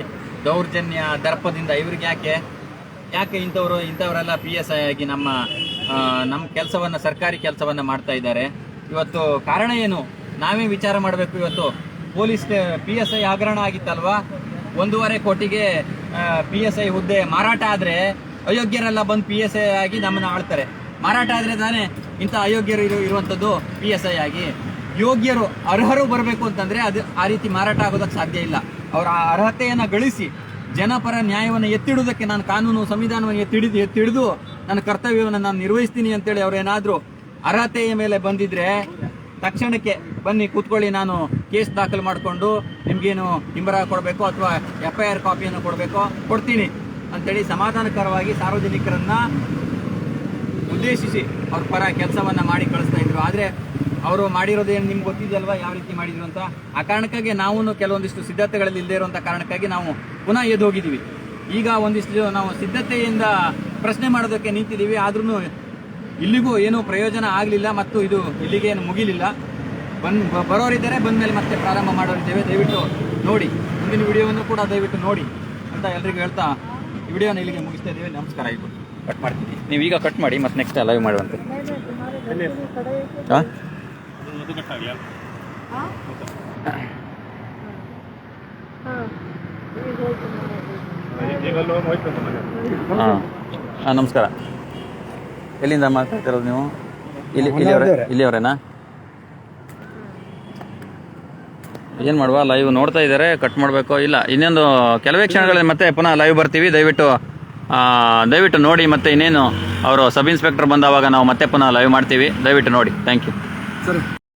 ದೌರ್ಜನ್ಯ ದರ್ಪದಿಂದ ಇವ್ರಿಗೆ ಯಾಕೆ ಇಂಥವರೆಲ್ಲ PSI ಆಗಿ ನಮ್ಮ ಕೆಲಸವನ್ನು, ಸರ್ಕಾರಿ ಕೆಲಸವನ್ನು ಮಾಡ್ತಾ ಇದ್ದಾರೆ. ಇವತ್ತು ಕಾರಣ ಏನು? ನಾವೇ ವಿಚಾರ ಮಾಡಬೇಕು. ಇವತ್ತು ಪೊಲೀಸ್ PSI ಹಗರಣ ಆಗಿತ್ತಲ್ವಾ? 1.5 ಕೋಟಿಗೆ PSI ಹುದ್ದೆ ಮಾರಾಟ ಆದರೆ ಅಯೋಗ್ಯರೆಲ್ಲ ಬಂದು PSI ಆಗಿ ನಮ್ಮನ್ನು ಆಳ್ತಾರೆ. ಮಾರಾಟ ಆದರೆ ತಾನೇ ಇಂಥ ಅಯೋಗ್ಯರು ಇರುವಂಥದ್ದು PSI ಆಗಿ. ಯೋಗ್ಯರು ಅರ್ಹರು ಬರಬೇಕು ಅಂತಂದರೆ ಅದು ಆ ರೀತಿ ಮಾರಾಟ ಆಗೋದಕ್ಕೆ ಸಾಧ್ಯ ಇಲ್ಲ. ಅವರ ಅರ್ಹತೆಯನ್ನು ಗಳಿಸಿ ಜನಪರ ನ್ಯಾಯವನ್ನು ಎತ್ತಿಡುವುದಕ್ಕೆ ನಾನು ಕಾನೂನು ಸಂವಿಧಾನವನ್ನು ಎತ್ತಿಡಿದು ನನ್ನ ಕರ್ತವ್ಯವನ್ನು ನಾನು ನಿರ್ವಹಿಸ್ತೀನಿ ಅಂತೇಳಿ ಅವರೇನಾದರೂ ಅರ್ಹತೆಯ ಮೇಲೆ ಬಂದಿದ್ರೆ ತಕ್ಷಣಕ್ಕೆ ಬನ್ನಿ ಕೂತ್ಕೊಳ್ಳಿ, ನಾನು ಕೇಸ್ ದಾಖಲು ಮಾಡಿಕೊಂಡು ನಿಮಗೇನು ಹಿಂಬರ ಕೊಡಬೇಕು ಅಥವಾ FIR ಕಾಪಿಯನ್ನು ಕೊಡಬೇಕೋ ಕೊಡ್ತೀನಿ ಅಂತೇಳಿ ಸಮಾಧಾನಕರವಾಗಿ ಸಾರ್ವಜನಿಕರನ್ನ ಉದ್ದೇಶಿಸಿ ಅವ್ರ ಪರ ಕೆಲಸವನ್ನು ಮಾಡಿ ಕಳಿಸ್ತಾ ಇದ್ರು. ಆದರೆ ಅವರು ಮಾಡಿರೋದೇನು ನಿಮ್ಗೆ ಗೊತ್ತಿದೆಯಲ್ವಾ ಯಾವ ರೀತಿ ಮಾಡಿದ್ರು ಅಂತ. ಆ ಕಾರಣಕ್ಕಾಗಿ ನಾವು ಕೆಲವೊಂದಿಷ್ಟು ಸಿದ್ಧತೆಗಳಲ್ಲಿ ಇಲ್ಲದೆ ಇರುವಂಥ ಕಾರಣಕ್ಕಾಗಿ ನಾವು ಪುನಃ ಎದ್ದು ಹೋಗಿದ್ದೀವಿ. ಈಗ ಒಂದಿಷ್ಟು ನಾವು ಸಿದ್ಧತೆಯಿಂದ ಪ್ರಶ್ನೆ ಮಾಡೋದಕ್ಕೆ ನಿಂತಿದ್ದೀವಿ. ಆದ್ರೂ ಇಲ್ಲಿಗೂ ಏನೂ ಪ್ರಯೋಜನ ಆಗಲಿಲ್ಲ ಮತ್ತು ಇದು ಇಲ್ಲಿಗೆ ಏನು ಮುಗಿಲಿಲ್ಲ. ಬರೋರಿದ್ದಾರೆ, ಬಂದಮೇಲೆ ಮತ್ತೆ ಪ್ರಾರಂಭ ಮಾಡೋರಿದ್ದೇವೆ. ದಯವಿಟ್ಟು ನೋಡಿ, ಮುಂದಿನ ವಿಡಿಯೋವನ್ನು ಕೂಡ ದಯವಿಟ್ಟು ನೋಡಿ ಅಂತ ಎಲ್ರಿಗೂ ಹೇಳ್ತಾ ಈ ವಿಡಿಯೋನ ಇಲ್ಲಿಗೆ ಮುಗಿಸ್ತಾ ಇದ್ದೀವಿ. ನಮಸ್ಕಾರ. ಆಯ್ತು, ಕಟ್ ಮಾಡ್ತೀನಿ. ನೀವು ಈಗ ಕಟ್ ಮಾಡಿ ಮತ್ತೆ ನೆಕ್ಸ್ಟ್ ಲೈವ್ ಮಾಡುವಂತೆ. ಹಾಂ ಹಾಂ ನಮಸ್ಕಾರ. ಎಲ್ಲಿಂದ ಮಾತಾಡ್ತಿರೋದು ನೀವು? ಇಲ್ಲಿಯವರೇನಾ? ಏನು ಮಾಡುವ, ಲೈವ್ ನೋಡ್ತಾ ಇದ್ದಾರೆ, ಕಟ್ ಮಾಡಬೇಕು? ಇಲ್ಲ, ಇನ್ನೊಂದು ಕೆಲವೇ ಕ್ಷಣಗಳಲ್ಲಿ ಮತ್ತೆ ಪುನಃ ಲೈವ್ ಬರ್ತೀವಿ. ದಯವಿಟ್ಟು ನೋಡಿ. ಮತ್ತೆ ಇನ್ನೇನು ಅವರು ಸಬ್ ಇನ್ಸ್ಪೆಕ್ಟರ್ ಬಂದವಾಗ ನಾವು ಮತ್ತೆ ಪುನಃ ಲೈವ್ ಮಾಡ್ತೀವಿ. ದಯವಿಟ್ಟು ನೋಡಿ. Thank you sir.